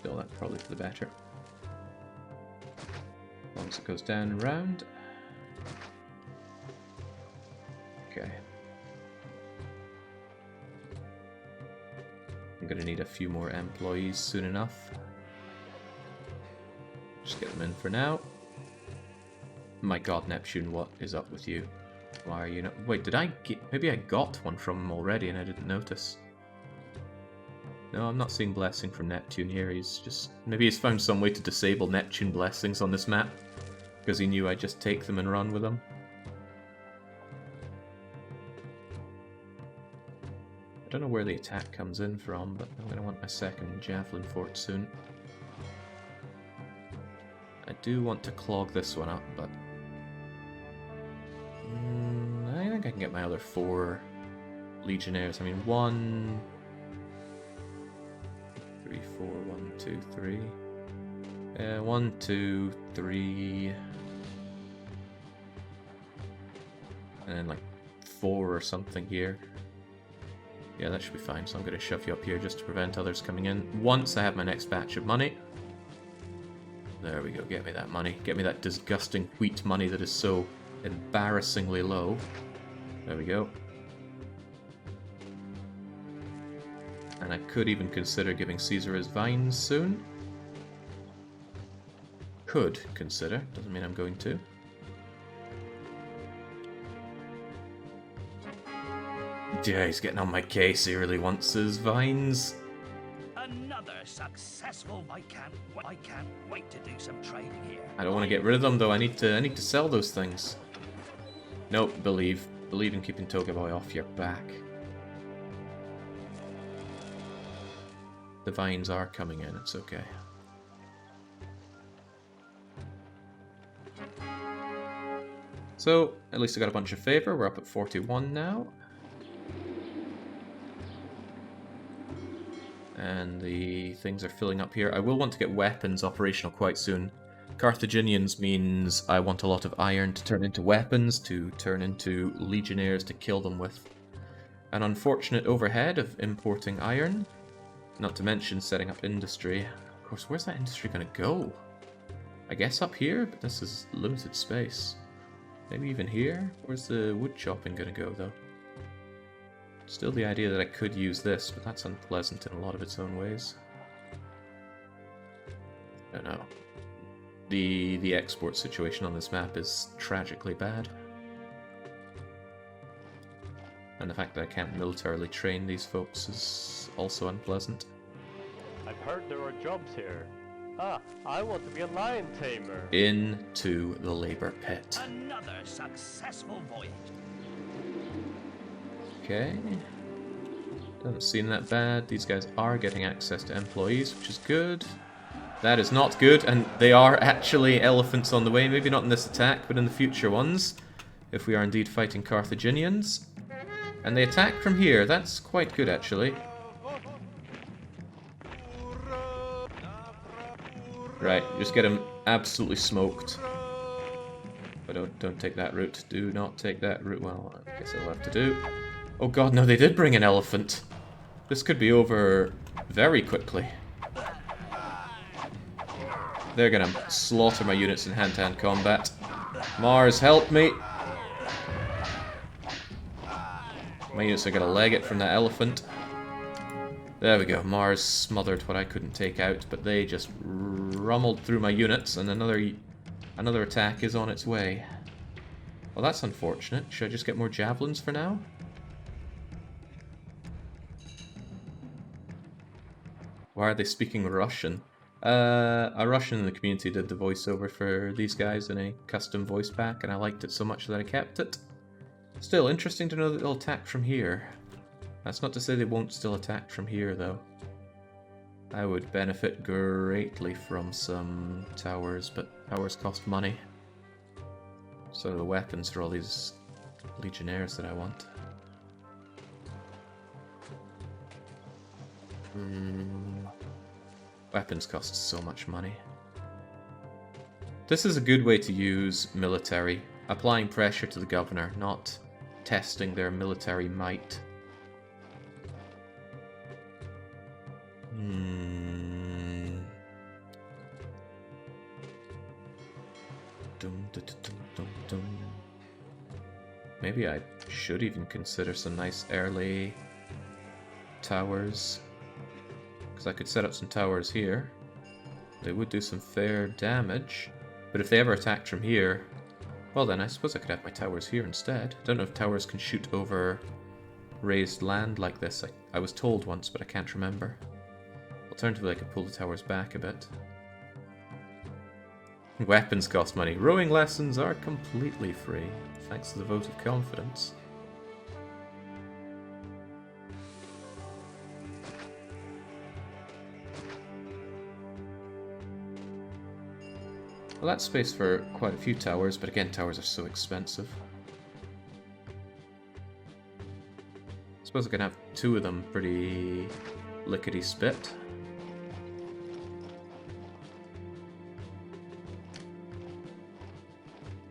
Still, that's probably for the better. As long as it goes down and round. Okay. I'm gonna need a few more employees soon enough. Just get them in for now. My god, Neptune, what is up with you? Why are you not... Wait, did I get... Maybe I got one from him already and I didn't notice. No, I'm not seeing Blessing from Neptune here. He's just... Maybe he's found some way to disable Neptune Blessings on this map. Because he knew I'd just take them and run with them. I don't know where the attack comes in from, but I'm going to want my second Javelin Fort soon. I do want to clog this one up, but... I think I can get my other 4 Legionnaires. I mean, 1... 3, 4, 1, 2, 3... 1, 2, 3... And then like 4 or something here. Yeah, that should be fine, so I'm going to shove you up here just to prevent others coming in. Once I have my next batch of money. There we go, get me that money. Get me that disgusting wheat money that is so embarrassingly low. There we go. And I could even consider giving Caesar his vines soon. Could consider, doesn't mean I'm going to. Yeah, he's getting on my case. He really wants his vines. Another successful. I can't wait to do some trading here. I don't want to get rid of them though. I need to sell those things. Nope, believe in keeping Toga Boy off your back. The vines are coming in. It's okay. So at least I got a bunch of favor. We're up at 41 now. And the things are filling up here. I will want to get weapons operational quite soon. Carthaginians means I want a lot of iron to turn into weapons, to turn into legionnaires to kill them with. An unfortunate overhead of importing iron, not to mention setting up industry. Of course, where's that industry going to go? I guess up here, but this is limited space. Maybe even here? Where's the wood chopping going to go, though? Still the idea that I could use this, but that's unpleasant in a lot of its own ways. I don't know. The export situation on this map is tragically bad. And the fact that I can't militarily train these folks is also unpleasant. I've heard there are jobs here. Ah, I want to be a lion tamer. Into the labor pit. Another successful voyage. Okay. Doesn't seem that bad. These guys are getting access to employees, which is good. That is not good, and they are actually elephants on the way. Maybe not in this attack, but in the future ones. If we are indeed fighting Carthaginians. And they attack from here. That's quite good, actually. Right, just get him absolutely smoked. But don't take that route. Do not take that route. Well, I guess I'll have to do. Oh god, no, they did bring an elephant. This could be over very quickly. They're gonna slaughter my units in hand-to-hand combat. Mars, help me! My units are gonna leg it from that elephant. There we go, Mars smothered what I couldn't take out, but they just rumbled through my units, and another attack is on its way. Well, that's unfortunate. Should I just get more javelins for now? Why are they speaking Russian? A Russian in the community did the voiceover for these guys in a custom voice pack, and I liked it so much that I kept it. Still, interesting to know that they'll attack from here. That's not to say they won't still attack from here, though. I would benefit greatly from some towers, but towers cost money. So do the weapons for all these legionnaires that I want. Weapons cost so much money. This is a good way to use military. Applying pressure to the governor, not testing their military might. Dum, dum, dum, dum, dum. Maybe I should even consider some nice early towers. Because I could set up some towers here. They would do some fair damage. But if they ever attacked from here, well then I suppose I could have my towers here instead. I don't know if towers can shoot over raised land like this. I was told once, but I can't remember. Alternatively, I could pull the towers back a bit. Weapons cost money. Rowing lessons are completely free, thanks to the vote of confidence. Well, that's space for quite a few towers, but again, towers are so expensive. I suppose I can have two of them pretty lickety-spit.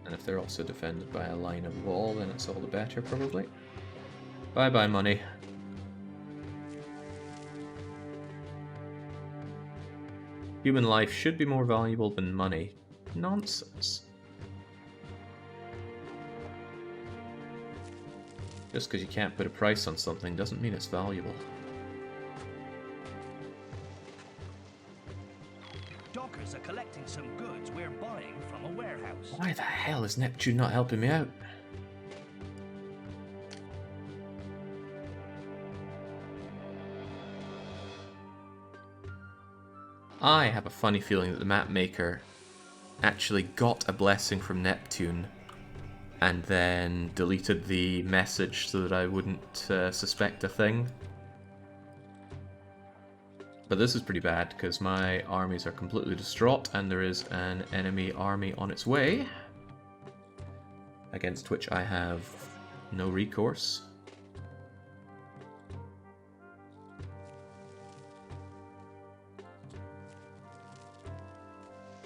And if they're also defended by a line of wall, then it's all the better, probably. Bye-bye, money. Human life should be more valuable than money. Nonsense. Just because you can't put a price on something doesn't mean it's valuable. Dockers are collecting some goods we're buying from a warehouse. Why the hell is Neptune not helping me out? I have a funny feeling that the map maker actually got a blessing from Neptune and then deleted the message so that I wouldn't suspect a thing. But this is pretty bad because my armies are completely distraught and there is an enemy army on its way against which I have no recourse.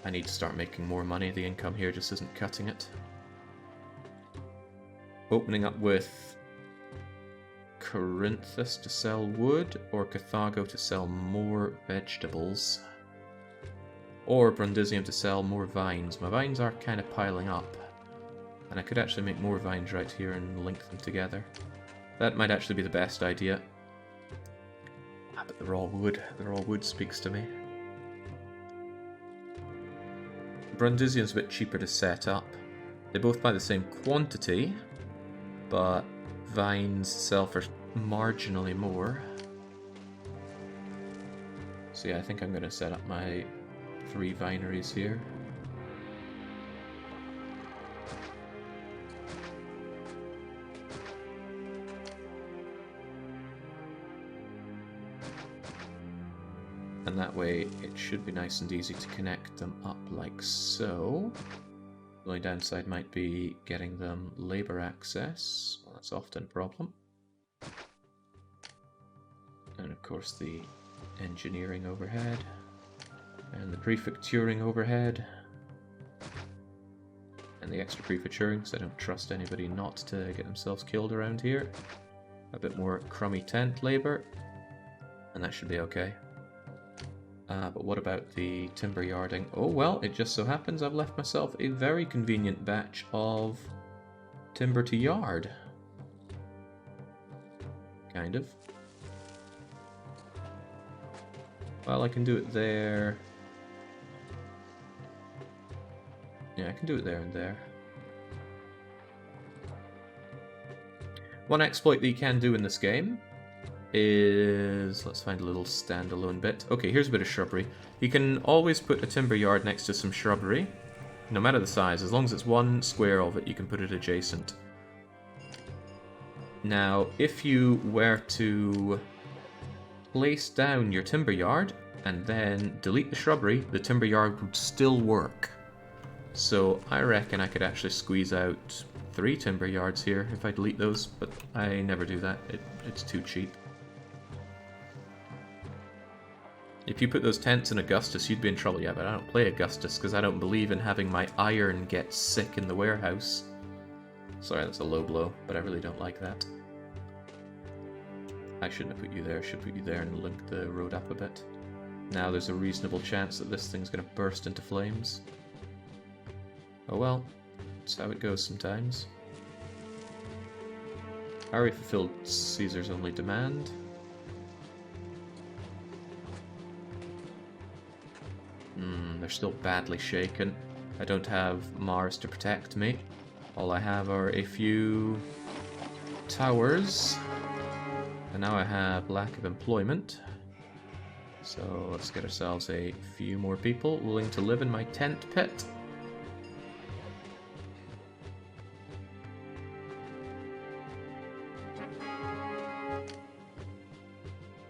I need to start making more money. The income here just isn't cutting it. Opening up with Corinthus to sell wood, or Carthago to sell more vegetables, or Brundisium to sell more vines. My vines are kind of piling up, and I could actually make more vines right here and link them together. That might actually be the best idea. Ah, but the raw wood. The raw wood speaks to me. Brundisium's a bit cheaper to set up. They both buy the same quantity, but vines sell for marginally more. So yeah, I think I'm going to set up my 3 vineries here. And that way it should be nice and easy to connect them up like so. The only downside might be getting them labor access. Well, that's often a problem. And of course the engineering overhead. And the prefecturing overhead. And the extra prefecturing, because I don't trust anybody not to get themselves killed around here. A bit more crummy tent labor. And that should be okay. But what about the timber yarding? Oh well, it just so happens I've left myself a very convenient batch of timber to yard. Kind of. Well, I can do it there. Yeah, I can do it there and there. One exploit that you can do in this game is, let's find a little standalone bit. Okay, here's a bit of shrubbery. You can always put a timber yard next to some shrubbery, no matter the size. As long as it's one square of it, you can put it adjacent. Now, if you were to place down your timber yard and then delete the shrubbery, the timber yard would still work. So I reckon I could actually squeeze out 3 timber yards here if I delete those, but I never do that. It's too cheap. If you put those tents in Augustus, you'd be in trouble. Yeah, but I don't play Augustus because I don't believe in having my iron get sick in the warehouse. Sorry, that's a low blow, but I really don't like that. I shouldn't have put you there. I should put you there and link the road up a bit. Now there's a reasonable chance that this thing's going to burst into flames. Oh well, that's how it goes sometimes. Harry fulfilled Caesar's only demand. They're still badly shaken. I don't have Mars to protect me. All I have are a few towers. And now I have lack of employment. So let's get ourselves a few more people willing to live in my tent pit.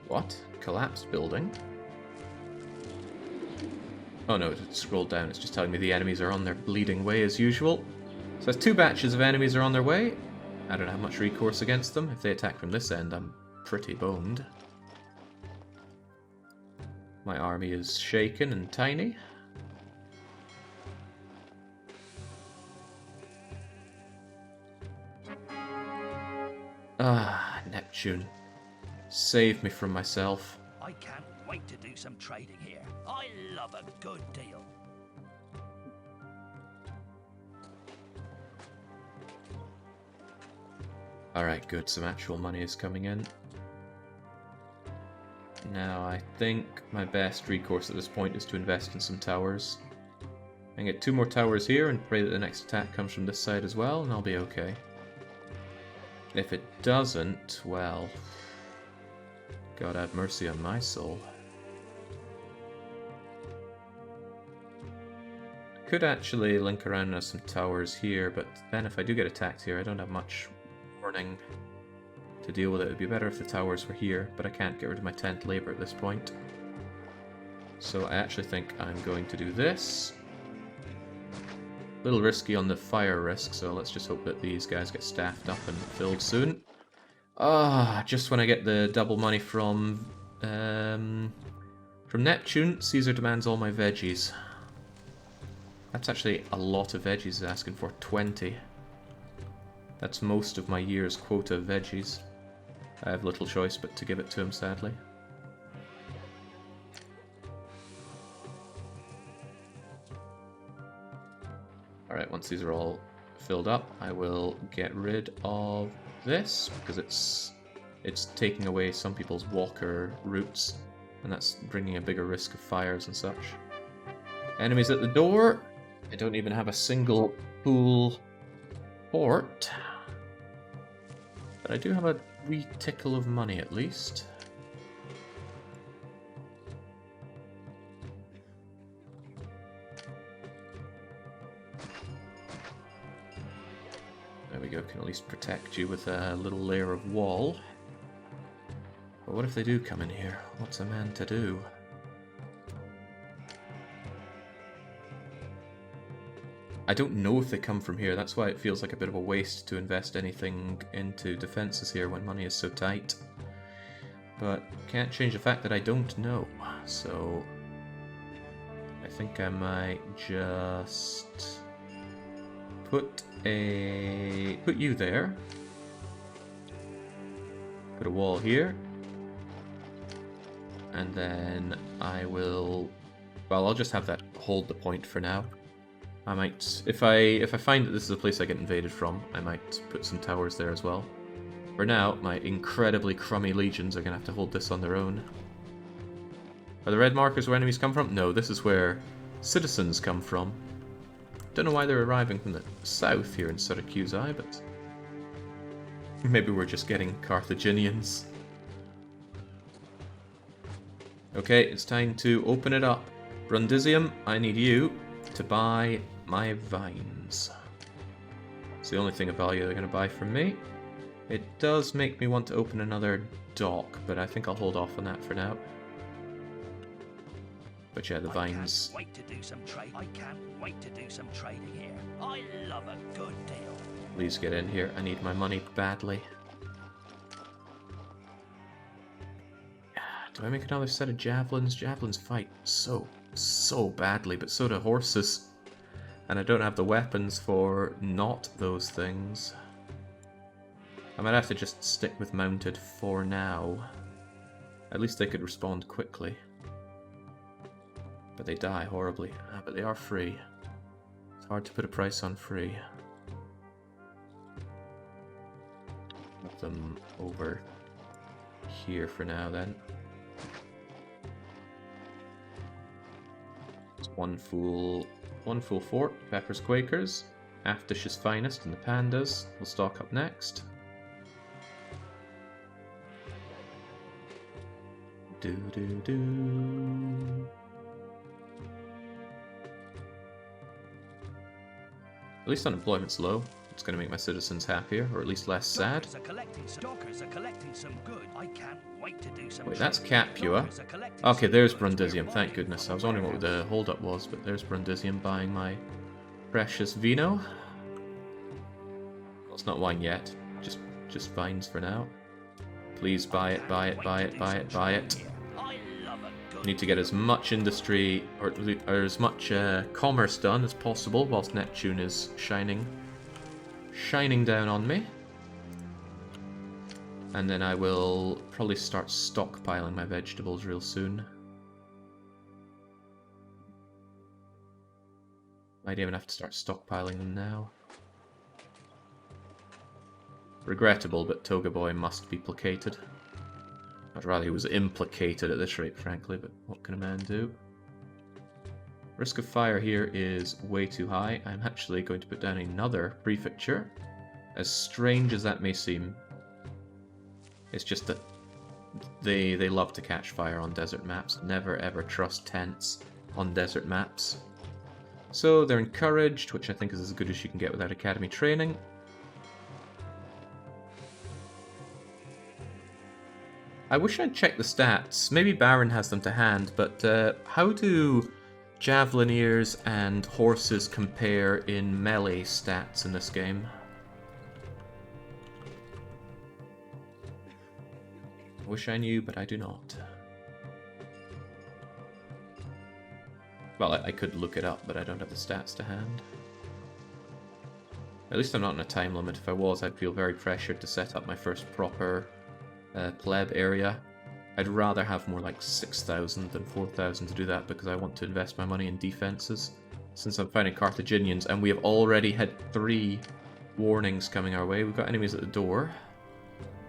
What? Collapsed building? Oh no, it scrolled down. It's just telling me the enemies are on their bleeding way as usual. So there's 2 batches of enemies are on their way. I don't have much recourse against them. If they attack from this end, I'm pretty boned. My army is shaken and tiny. Ah, Neptune. Save me from myself. I can't wait to do some trading here. I love a good deal. Alright, good. Some actual money is coming in. Now, I think my best recourse at this point is to invest in some towers. I can get 2 more towers here and pray that the next attack comes from this side as well, and I'll be okay. If it doesn't, well... God have mercy on my soul. Could actually link around with some towers here, but then if I do get attacked here, I don't have much warning to deal with it. It would be better if the towers were here, but I can't get rid of my tent labor at this point. So I actually think I'm going to do this. A little risky on the fire risk, so let's just hope that these guys get staffed up and filled soon. Ah, just when I get the double money from Neptune, Caesar demands all my veggies. That's actually a lot of veggies he's asking for, 20. That's most of my year's quota of veggies. I have little choice but to give it to him, sadly. Alright, once these are all filled up, I will get rid of this, because it's taking away some people's walker routes, and that's bringing a bigger risk of fires and such. Enemies at the door. I don't even have a single full port, but I do have a wee tickle of money at least. There we go, can at least protect you with a little layer of wall. But what if they do come in here? What's a man to do? I don't know if they come from here, that's why it feels like a bit of a waste to invest anything into defenses here when money is so tight. But can't change the fact that I don't know, so I think I might just put you there. Put a wall here. And then I will... Well, I'll just have that hold the point for now. I might... If I find that this is a place I get invaded from, I might put some towers there as well. For now, my incredibly crummy legions are going to have to hold this on their own. Are the red markers where enemies come from? No, this is where citizens come from. Don't know why they're arriving from the south here in Syracusae, but maybe we're just getting Carthaginians. Okay, it's time to open it up. Brundisium, I need you to buy my vines. It's the only thing of value they're going to buy from me. It does make me want to open another dock, but I think I'll hold off on that for now. But yeah, the vines. I can't wait to do some trading here. I love a good deal. Please get in here. I need my money badly. Do I make another set of javelins? Javelins fight so badly, but so do horses. And I don't have the weapons for not those things. I might have to just stick with mounted for now. At least they could respond quickly. But they die horribly. Ah, but they are free. Hard to put a price on free. Put them over here for now then. It's one full fort, Pepper's Quakers, Aftish's Finest and the Pandas will stock up next. Do. At least unemployment's low. It's going to make my citizens happier, or at least less sad. Dockers are collecting some good. I can't wait to do some. Wait, that's Capua. Okay, there's Brundisium, thank goodness. I was wondering what the holdup was, but there's Brundisium buying my precious vino. Well, it's not wine yet, just vines for now. Please buy it, buy it, buy it, buy it, buy it. Need to get as much industry or as much commerce done as possible whilst Neptune is shining down on me. And then I will probably start stockpiling my vegetables real soon. Might even have to start stockpiling them now. Regrettable, but Toga Boy must be placated. I'd rather he was implicated at this rate, frankly, but what can a man do? Risk of fire here is way too high. I'm actually going to put down another prefecture. As strange as that may seem, it's just that they love to catch fire on desert maps. Never ever trust tents on desert maps. So they're encouraged, which I think is as good as you can get without academy training. I wish I'd checked the stats. Maybe Baron has them to hand, but how do Javelineers and horses compare in melee stats in this game? I wish I knew, but I do not. Well, I could look it up, but I don't have the stats to hand. At least I'm not on a time limit. If I was, I'd feel very pressured to set up my first proper pleb area. I'd rather have more like 6,000 than 4,000 to do that because I want to invest my money in defenses. Since I'm fighting Carthaginians, and we have already had 3 warnings coming our way. We've got enemies at the door.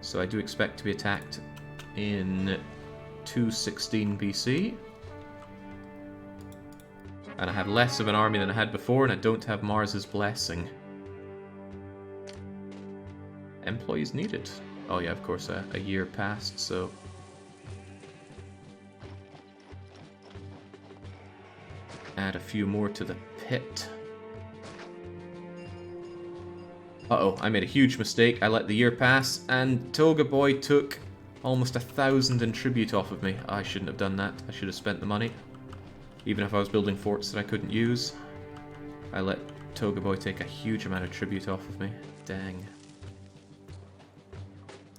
So I do expect to be attacked in 216 BC. And I have less of an army than I had before, and I don't have Mars's blessing. Employees needed. Oh yeah, of course, a year passed, so... Add a few more to the pit. Uh-oh, I made a huge mistake. I let the year pass, and Toga Boy took almost 1,000 in tribute off of me. I shouldn't have done that. I should have spent the money. Even if I was building forts that I couldn't use. I let Toga Boy take a huge amount of tribute off of me. Dang.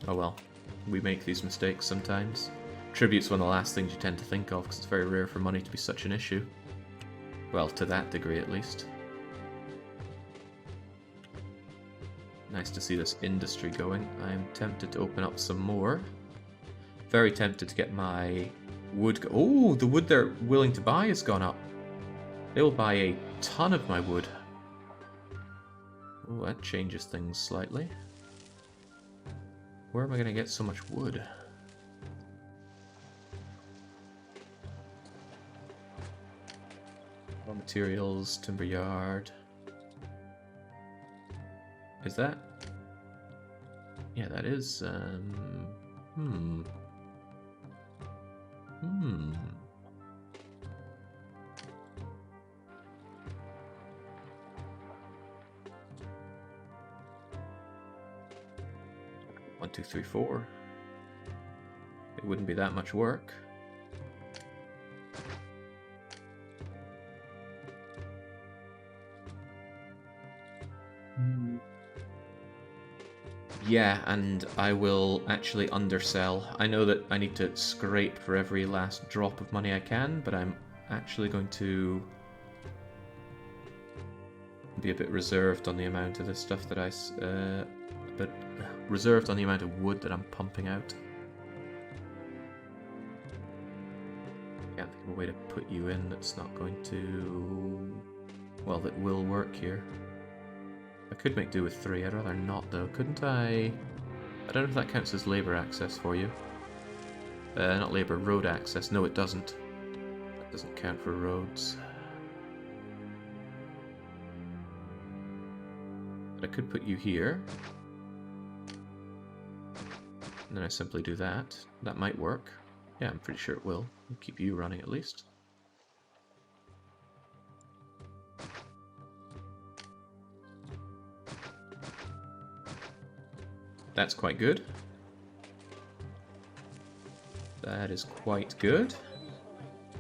Oh well, we make these mistakes sometimes. Tribute's one of the last things you tend to think of, because it's very rare for money to be such an issue. Well, to that degree at least. Nice to see this industry going. I'm tempted to open up some more. Very tempted to get my wood... Oh, the wood they're willing to buy has gone up. They will buy a ton of my wood. Oh, that changes things slightly. Where am I going to get so much wood? Raw materials, timber yard. Is that? Yeah, that is, 1, 2, 3, 4. It wouldn't be that much work. Yeah, and I will actually undersell. I know that I need to scrape for every last drop of money I can, but I'm actually going to be a bit reserved on the amount of this stuff that reserved on the amount of wood that I'm pumping out. Can't think of a way to put you in that's not going to... well, that will work here. I could make do with 3, I'd rather not though, couldn't I? I don't know if that counts as labour access for you. Not labour, road access. No, it doesn't. That doesn't count for roads. But I could put you here. And then I simply do that. That might work. Yeah, I'm pretty sure it will. We'll keep you running at least. That's quite good. That is quite good.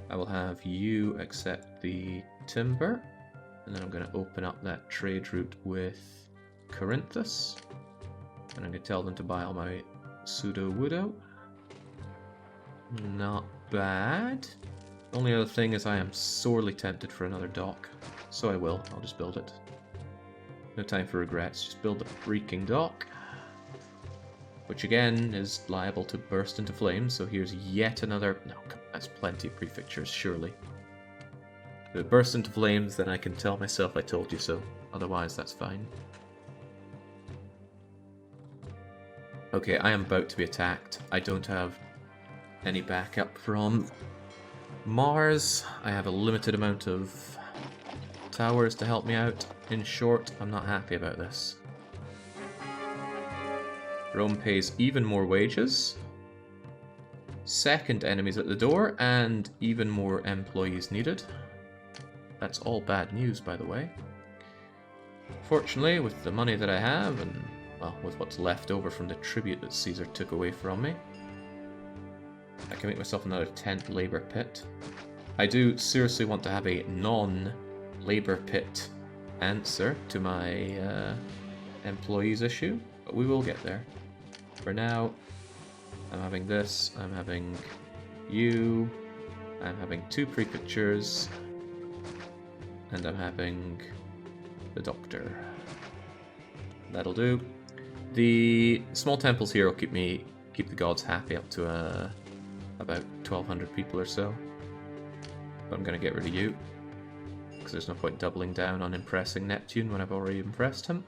I will have you accept the timber. And then I'm going to open up that trade route with Corinthus. And I'm going to tell them to buy all my pseudo-wood out. Not bad. Only other thing is I am sorely tempted for another dock. So I will. I'll just build it. No time for regrets. Just build the freaking dock. Which again is liable to burst into flames. So here's yet another... No, that's plenty of prefectures, surely. If it bursts into flames, then I can tell myself I told you so. Otherwise, that's fine. Okay, I am about to be attacked. I don't have any backup from Mars. I have a limited amount of towers to help me out. In short, I'm not happy about this. Rome pays even more wages. Second enemies at the door, and even more employees needed. That's all bad news, by the way. Fortunately, with the money that I have, and, well, with what's left over from the tribute that Caesar took away from me, I can make myself another 10th labor pit. I do seriously want to have a non-labor pit answer to my employees issue, but we will get there. For now, I'm having this, I'm having you, I'm having 2 prefectures, and I'm having the doctor. That'll do. The small temples here will keep the gods happy up to about 1,200 people or so. But I'm going to get rid of you, because there's no point doubling down on impressing Neptune when I've already impressed him.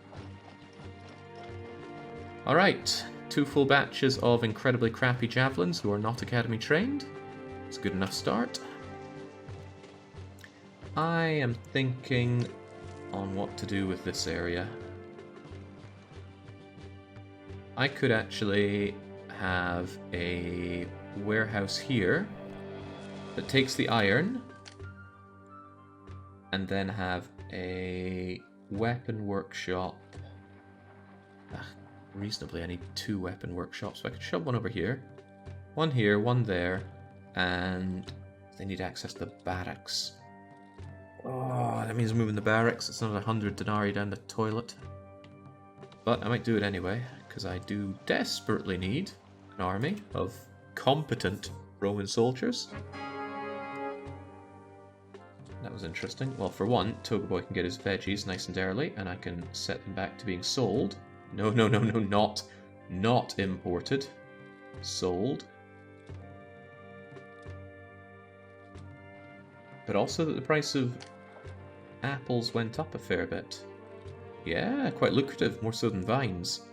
Alright, 2 full batches of incredibly crappy javelins who are not academy trained. It's a good enough start. I am thinking on what to do with this area. I could actually have a warehouse here that takes the iron, and then have a weapon workshop. Reasonably, I need 2 weapon workshops, so I could shove one over here, one there, and they need access to the barracks. Oh, that means moving the barracks. It's another 100 denarii down the toilet. But I might do it anyway, because I do desperately need an army of competent Roman soldiers. That was interesting. Well, for one, Toga Boy can get his veggies nice and early, and I can set them back to being sold. No, not imported. Sold. But also that the price of apples went up a fair bit. Yeah, quite lucrative, more so than vines.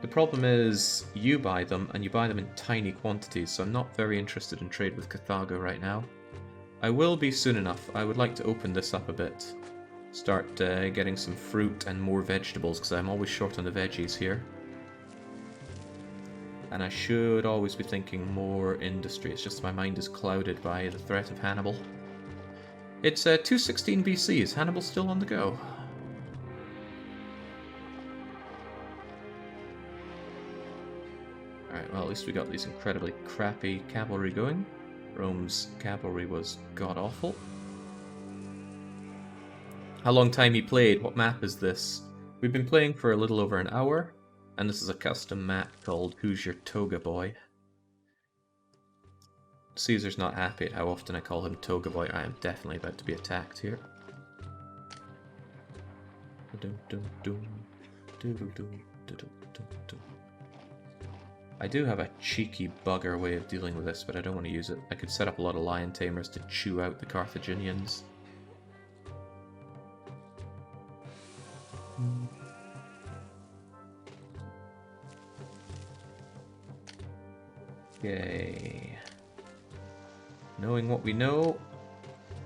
The problem is, you buy them, and you buy them in tiny quantities, so I'm not very interested in trade with Carthago right now. I will be soon enough. I would like to open this up a bit. Start getting some fruit and more vegetables, because I'm always short on the veggies here. And I should always be thinking more industry. It's just my mind is clouded by the threat of Hannibal. It's 216 BC. Is Hannibal still on the go? Alright, well, at least we got these incredibly crappy cavalry going. Rome's cavalry was god-awful. How long time he played? What map is this? We've been playing for a little over an hour, and this is a custom map called Who's Your Toga Boy? Caesar's not happy at how often I call him Toga Boy. I am definitely about to be attacked here. I do have a cheeky bugger way of dealing with this, but I don't want to use it. I could set up a lot of lion tamers to chew out the Carthaginians. Okay. Knowing what we know,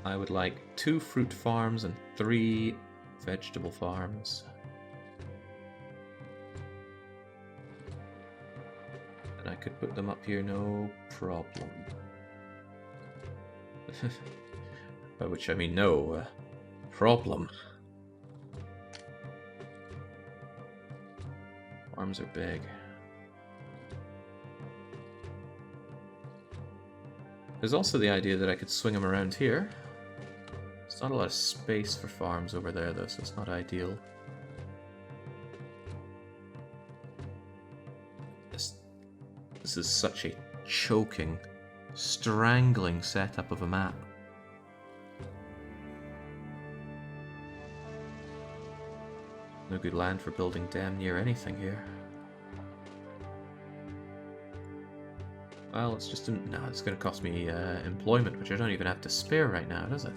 I would like 2 fruit farms and 3 vegetable farms. And I could put them up here, no problem. By which I mean no problem. Farms are big. There's also the idea that I could swing them around here. There's not a lot of space for farms over there though, so it's not ideal. This is such a choking, strangling setup of a map. No good land for building damn near anything here. Well, it's just... no, it's going to cost me employment, which I don't even have to spare right now, does it?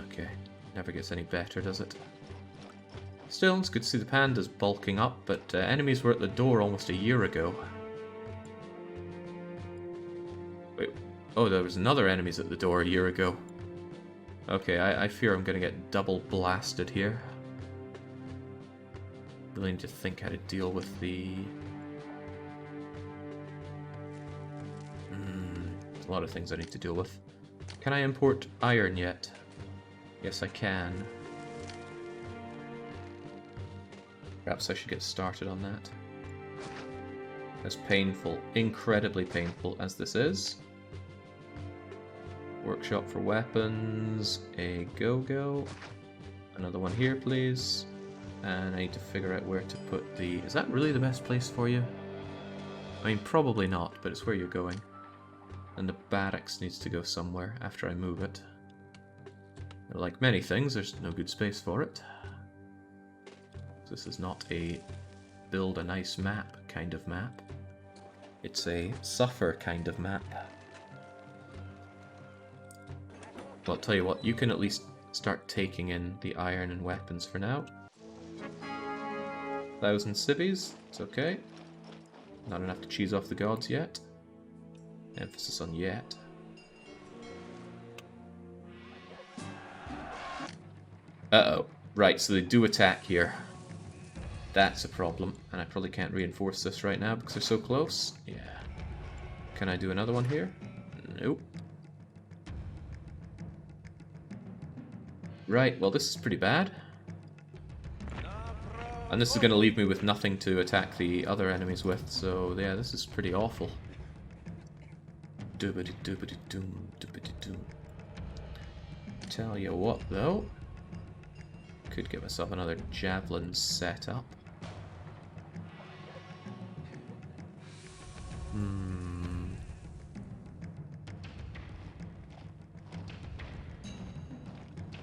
Okay. Never gets any better, does it? Still, it's good to see the pandas bulking up, but enemies were at the door almost a year ago. Wait. Oh, there was another enemies at the door a year ago. Okay, I fear I'm going to get double blasted here. Really need to think how to deal with the... a lot of things I need to deal with. Can I import iron yet? Yes, I can. Perhaps I should get started on that. As painful, incredibly painful as this is. Workshop for weapons, a go-go. Another one here, please. And I need to figure out where to put the... Is that really the best place for you? I mean, probably not, but it's where you're going. And the barracks needs to go somewhere after I move it. Like many things, there's no good space for it. This is not a build a nice map kind of map. It's a suffer kind of map. Well, I'll tell you what, you can at least start taking in the iron and weapons for now. 1,000 civvies, it's okay. Not enough to cheese off the gods yet. Emphasis on yet. Uh-oh. Right, so they do attack here. That's a problem. And I probably can't reinforce this right now because they're so close. Yeah. Can I do another one here? Nope. Right, well this is pretty bad. And this is going to leave me with nothing to attack the other enemies with, so yeah, this is pretty awful. Doobity doobity doom, doobity doom. Tell you what though, could get myself another javelin set up.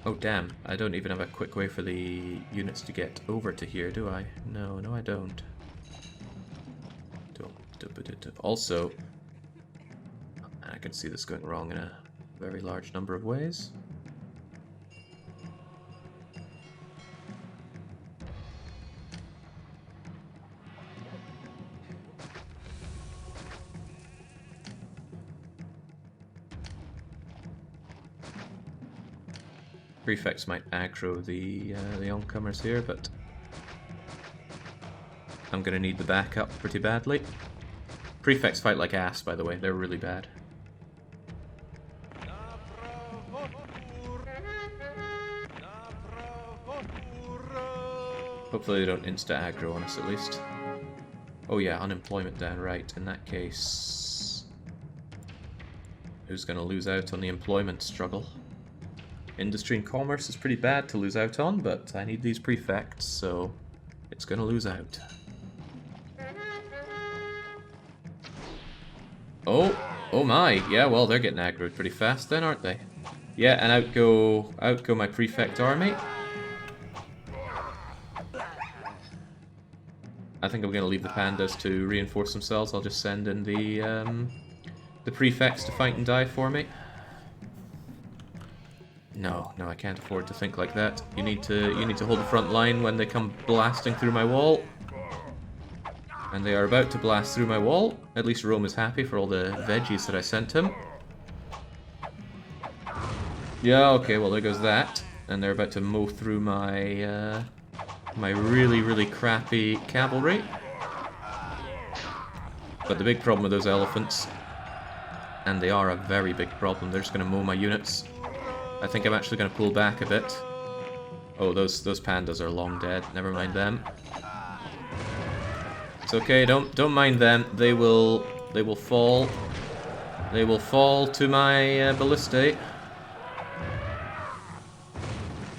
Oh damn, I don't even have a quick way for the units to get over to here, do I? No, I don't. Also, I can see this going wrong in a very large number of ways. Prefects might aggro the oncomers here, but I'm gonna need the backup pretty badly. Prefects fight like ass, by the way. They're really bad. Hopefully they don't insta-aggro on us at least. Oh yeah, unemployment down, right. In that case... who's gonna lose out on the employment struggle? Industry and commerce is pretty bad to lose out on, but I need these prefects, so it's gonna lose out. Oh my, yeah, well they're getting aggroed pretty fast then, aren't they? Yeah, and out go my prefect army. I think I'm gonna leave the pandas to reinforce themselves. I'll just send in the prefects to fight and die for me. No, no, I can't afford to think like that. You need to hold the front line when they come blasting through my wall. And they are about to blast through my wall. At least Rome is happy for all the veggies that I sent him. Yeah, okay, well there goes that. And they're about to mow through my my really, really crappy cavalry. But the big problem with those elephants, and they are a very big problem, they're just going to mow my units. I think I'm actually going to pull back a bit. Oh, those pandas are long dead. Never mind them. It's okay. Don't mind them. They will fall. They will fall to my ballistae.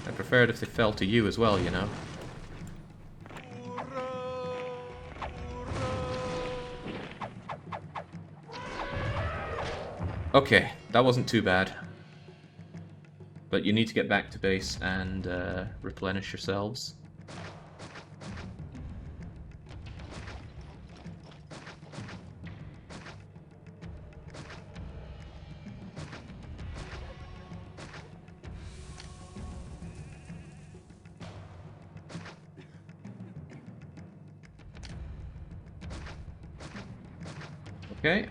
I prefer it if they fell to you as well, you know. Okay, that wasn't too bad. But you need to get back to base and replenish yourselves. Okay.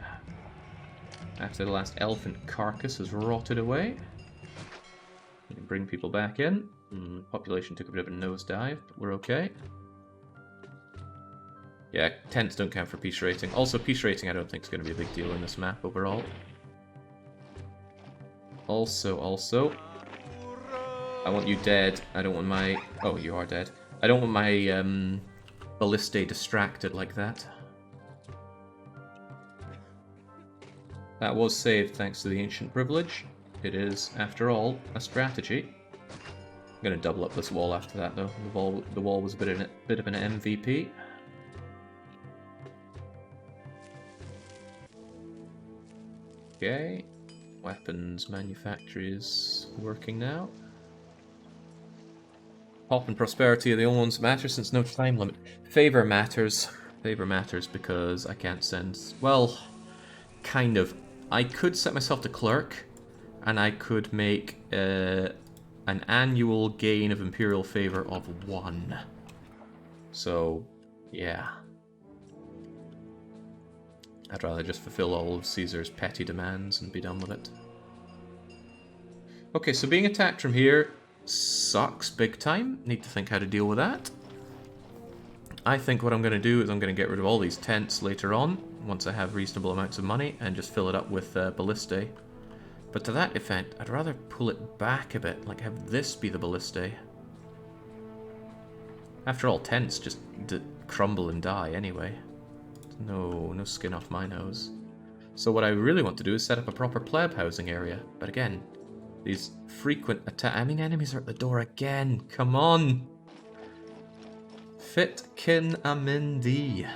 After the last elephant carcass has rotted away, you can bring people back in. Population took a bit of a nosedive, but we're okay. Yeah, tents don't count for peace rating. Also, peace rating I don't think is going to be a big deal in this map overall. Also, I want you dead. I don't want my... Oh, you are dead. I don't want my ballistae distracted like that. That was saved thanks to the ancient privilege. It is, after all, a strategy. I'm going to double up this wall after that, though. The wall was a bit of an MVP. Okay. Weapons manufactory is working now. Pop and prosperity are the only ones that matter since no time limit. Favor matters. Favor matters because I can't send... Well, kind of. I could set myself to clerk, and I could make an annual gain of imperial favor of 1. So, yeah. I'd rather just fulfill all of Caesar's petty demands and be done with it. Okay, so being attacked from here sucks big time. Need to think how to deal with that. I think what I'm going to do is I'm going to get rid of all these tents later on, once I have reasonable amounts of money, and just fill it up with ballistae. But to that effect, I'd rather pull it back a bit, like have this be the ballistae. After all, tents just crumble and die anyway. No skin off my nose. So what I really want to do is set up a proper pleb housing area. But again, these frequent attacks... I mean, enemies are at the door again. Come on! Fit kin amindi.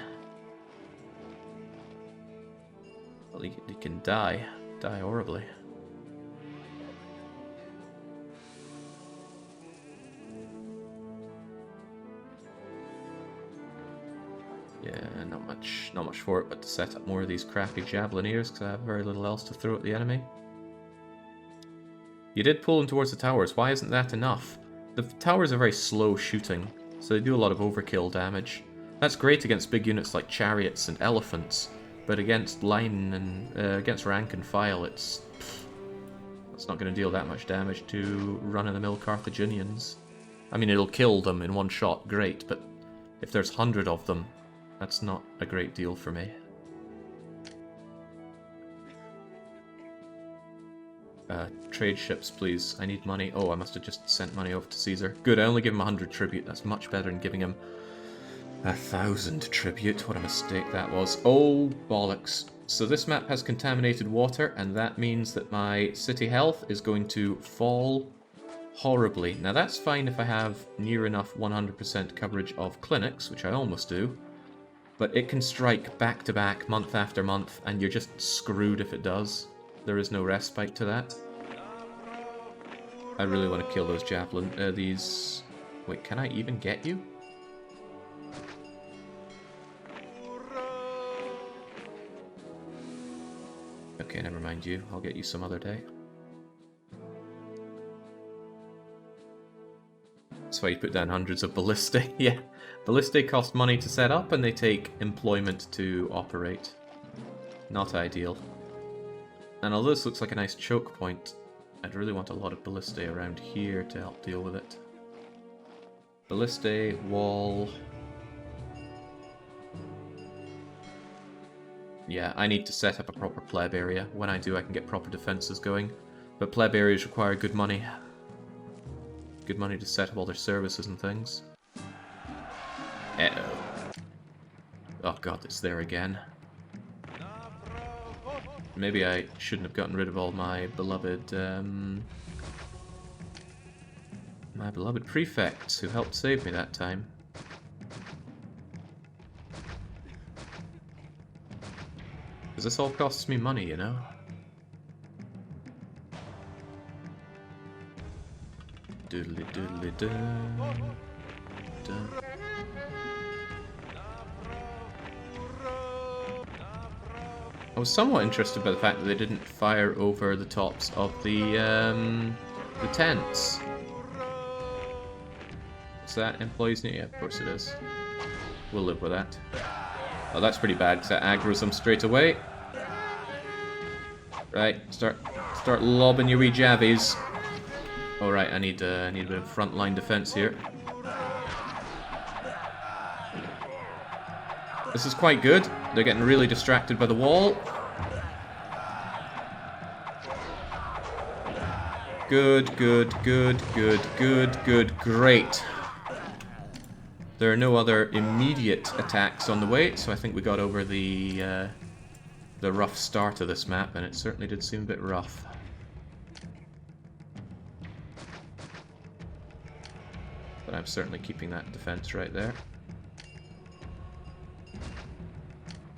Well, he can die. Die horribly. Yeah, not much for it but to set up more of these crappy javeliniers because I have very little else to throw at the enemy. You did pull them towards the towers. Why isn't that enough? The towers are very slow shooting, so they do a lot of overkill damage. That's great against big units like chariots and elephants, but against line and against rank and file, it's not going to deal that much damage to run-of-the-mill Carthaginians. I mean, it'll kill them in one shot, great, but if there's 100 of them, that's not a great deal for me. Trade ships, please. I need money. Oh, I must have just sent money over to Caesar. Good, I only give him 100 tribute. That's much better than giving him 1,000 tribute. What a mistake that was. Oh, bollocks. So this map has contaminated water, and that means that my city health is going to fall horribly. Now that's fine if I have near enough 100% coverage of clinics, which I almost do. But it can strike back to back, month after month, and you're just screwed if it does. There is no respite to that. I really want to kill those javelin... these... Wait, can I even get you? Okay, never mind you. I'll get you some other day. That's why you put down hundreds of ballistae. Yeah, ballistae cost money to set up, and they take employment to operate. Not ideal. And although this looks like a nice choke point, I'd really want a lot of ballistae around here to help deal with it. Ballistae, wall... Yeah, I need to set up a proper pleb area. When I do, I can get proper defenses going. But pleb areas require good money. Good money to set up all their services and things. Uh-oh. Oh god, it's there again. Maybe I shouldn't have gotten rid of all my beloved prefects who helped save me that time. Because this all costs me money, you know? Doodly doodly doo. I was somewhat interested by the fact that they didn't fire over the tops of the tents. Is that employees near? Yeah, of course it is. We'll live with that. Oh, that's pretty bad, because that aggroes them straight away. Right, start lobbing your wee jabbies. Alright, I need a bit of frontline defense here. This is quite good. They're getting really distracted by the wall. Good, good, good, good, good, good, great. There are no other immediate attacks on the way, so I think we got over the rough start of this map, and it certainly did seem a bit rough. But I'm certainly keeping that defense right there.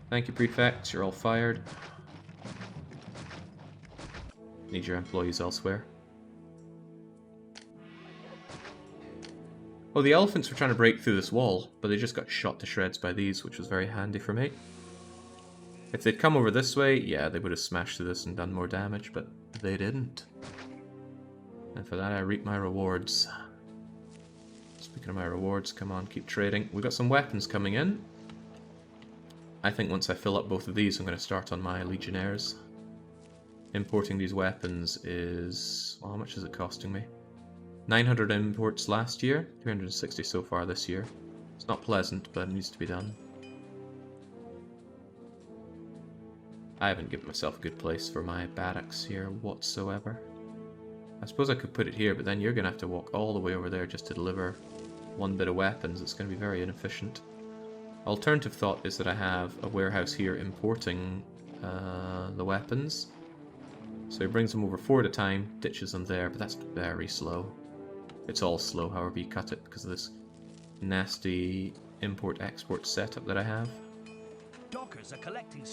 Thank you, prefects. You're all fired. Need your employees elsewhere. Oh, the elephants were trying to break through this wall, but they just got shot to shreds by these, which was very handy for me. If they'd come over this way, yeah, they would have smashed through this and done more damage, but they didn't. And for that I reap my rewards. Speaking of my rewards, come on, keep trading. We've got some weapons coming in. I think once I fill up both of these, I'm going to start on my legionnaires. Importing these weapons is... well, how much is it costing me? 900 imports last year, 360 so far this year. It's not pleasant, but it needs to be done. I haven't given myself a good place for my barracks here whatsoever. I suppose I could put it here, but then you're going to have to walk all the way over there just to deliver one bit of weapons. It's going to be very inefficient. Alternative thought is that I have a warehouse here importing the weapons. So he brings them over 4 at a time, ditches them there, but that's very slow. It's all slow however you cut it because of this nasty import-export setup that I have. Dockers are collecting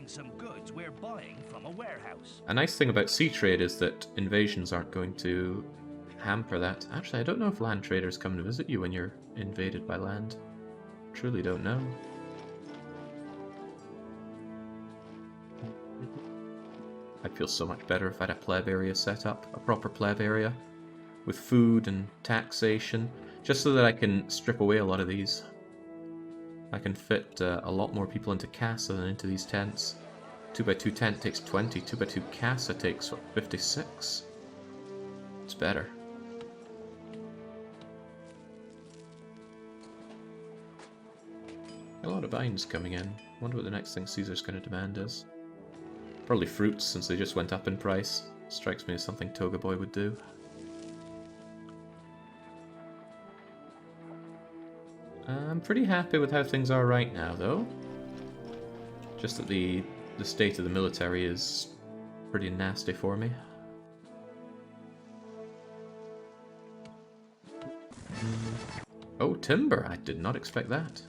some goods we're buying from a warehouse. A nice thing about sea trade is that invasions aren't going to hamper that. Actually, I don't know if land traders come to visit you when you're invaded by land. Truly don't know. I'd feel so much better if I had a pleb area set up, a proper pleb area, with food and taxation, just so that I can strip away a lot of these. I can fit a lot more people into Casa than into these tents. 2x2 tent takes 20, 2x2 Casa takes, what, 56? It's better. A lot of vines coming in. Wonder what the next thing Caesar's going to demand is. Probably fruits, since they just went up in price. Strikes me as something Toga Boy would do. I'm pretty happy with how things are right now, though. Just that the state of the military is pretty nasty for me. Oh, timber! I did not expect that.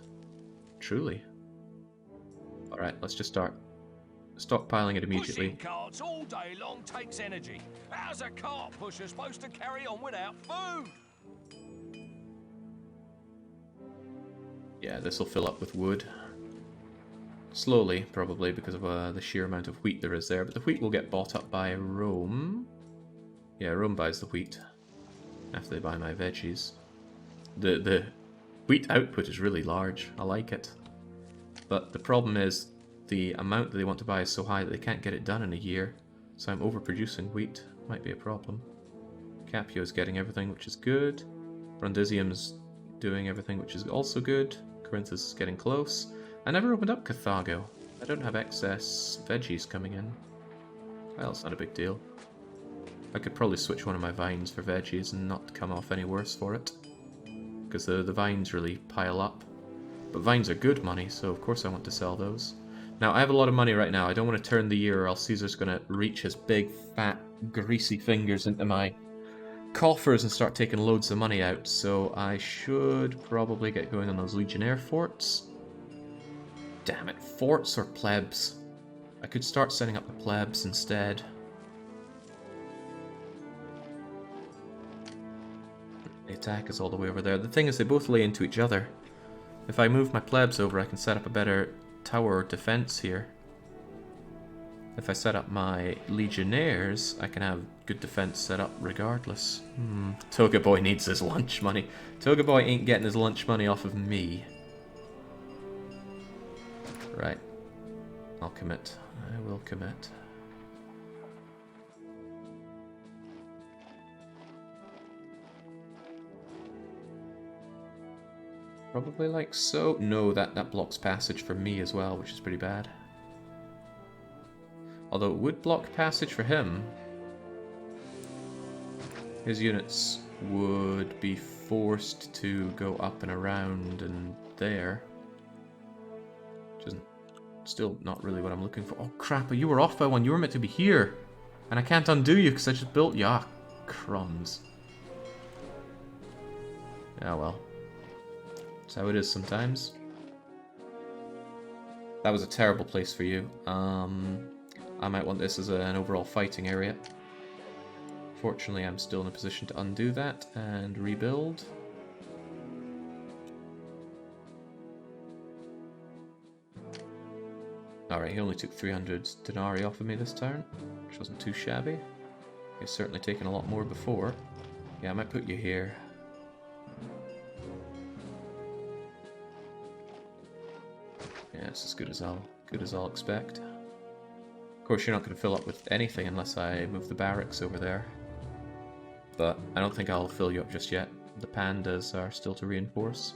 Truly. Alright, let's just start stockpiling it immediately. Pushing carts all day long takes energy. How's a cart pusher supposed to carry on without food? Yeah, this will fill up with wood. Slowly, probably, because of the sheer amount of wheat there is there. But the wheat will get bought up by Rome. Yeah, Rome buys the wheat. after they buy my veggies. The wheat output is really large. I like it. But the problem is the amount that they want to buy is so high that they can't get it done in a year. So I'm overproducing wheat. Might be a problem. Capio's getting everything, which is good. Brundisium's doing everything, which is also good. Corinthus is getting close. I never opened up Carthago. I don't have excess veggies coming in. Well, it's not a big deal. I could probably switch one of my vines for veggies and not come off any worse for it. Because the vines really pile up. But vines are good money, so of course I want to sell those. Now, I have a lot of money right now. I don't want to turn the year or else Caesar's going to reach his big, fat, greasy fingers into my coffers and start taking loads of money out. So I should probably get going on those Legionnaire forts. Damn it, forts or plebs? I could start setting up the plebs instead. The attack is all the way over there. The thing is, they both lay into each other. If I move my plebs over, I can set up a better tower defense here. If I set up my legionnaires, I can have good defense set up regardless. Toga Boy needs his lunch money. Toga Boy ain't getting his lunch money off of me. Right. I'll commit. I will commit. Probably like so. No, that blocks passage for me as well, which is pretty bad. Although it would block passage for him. His units would be forced to go up and around and there. Which isn't still not really what I'm looking for. Oh crap, you were off by one. You were meant to be here. And I can't undo you because I just built you. Ah, crumbs. Yeah, well. That's how it is sometimes. That was a terrible place for you. I might want this as an overall fighting area. Fortunately, I'm still in a position to undo that and rebuild. Alright, he only took 300 denarii off of me this turn, which wasn't too shabby. He's certainly taken a lot more before. Yeah, I might put you here. Yeah, it's as good as I'll expect. Of course, you're not going to fill up with anything unless I move the barracks over there. But I don't think I'll fill you up just yet. The pandas are still to reinforce.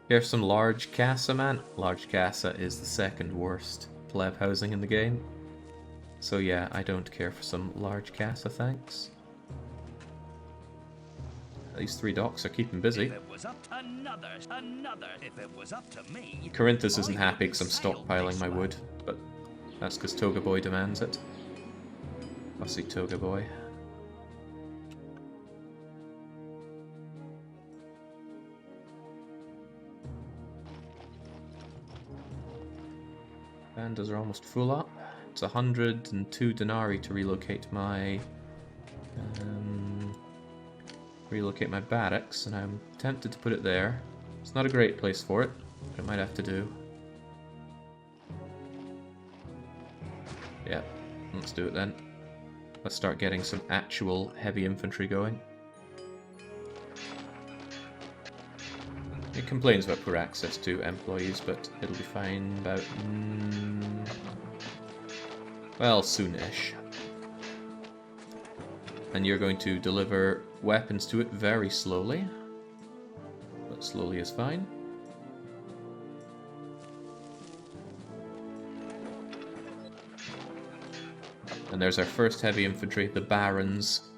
Here's some large casa, man. Large casa is the second worst pleb housing in the game. So yeah, I don't care for some large casa, thanks. These 3 docks are keeping busy. If it was up to if it was up to me, Corinthus isn't happy because I'm stockpiling my wood, but that's because Toga Boy demands it. Fussy Toga Boy. Pandas are almost full up. It's 102 denarii to relocate my barracks, and I'm tempted to put it there. It's not a great place for it, but it might have to do. Yeah, let's do it then. Let's start getting some actual heavy infantry going. It complains about poor access to employees, but it'll be fine about... well, soon-ish. And you're going to deliver weapons to it very slowly. But slowly is fine. And there's our first heavy infantry, the Barons.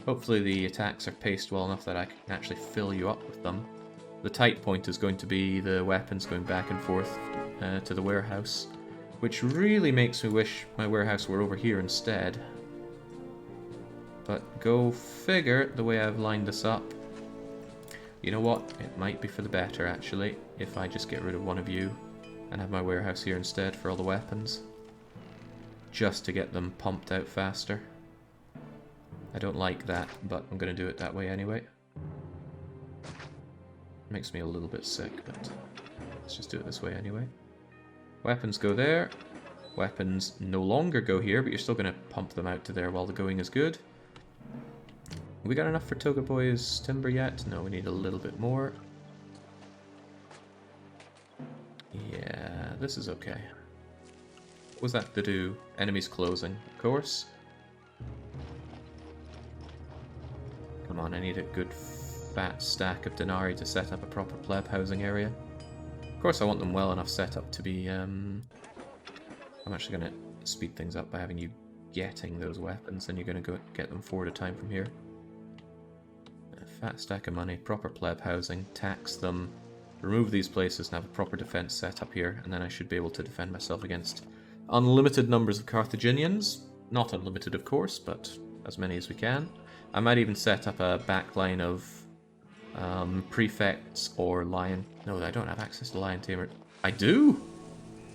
Hopefully the attacks are paced well enough that I can actually fill you up with them. The tight point is going to be the weapons going back and forth to the warehouse, which really makes me wish my warehouse were over here instead. But go figure, the way I've lined this up. You know what? It might be for the better, actually, if I just get rid of one of you and have my warehouse here instead for all the weapons. Just to get them pumped out faster. I don't like that, but I'm going to do it that way anyway. Makes me a little bit sick, but let's just do it this way anyway. Weapons go there. Weapons no longer go here, but you're still going to pump them out to there while the going is good. Have we got enough for Toga Boy's timber yet? No, we need a little bit more. Yeah, this is okay. What was that to do? Enemies closing, of course. Come on, I need a good fat stack of denarii to set up a proper pleb housing area. Of course, I want them well enough set up to be... I'm actually going to speed things up by having you getting those weapons, and you're going to go get them 4 at a time from here. A fat stack of money, proper pleb housing, tax them, remove these places and have a proper defense set up here, and then I should be able to defend myself against unlimited numbers of Carthaginians. Not unlimited, of course, but as many as we can. I might even set up a backline of prefects or lion... No, I don't have access to lion tamer. I do!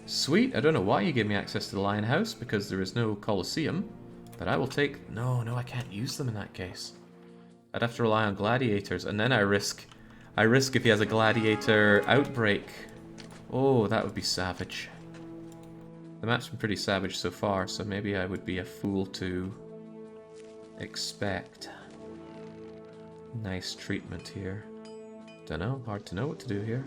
Sweet, I don't know why you gave me access to the lion house, because there is no Colosseum. But I will take... No, I can't use them in that case. I'd have to rely on gladiators, and then I risk if he has a gladiator outbreak. Oh, that would be savage. The map's been pretty savage so far, so maybe I would be a fool to expect nice treatment here. Dunno, hard to know what to do here.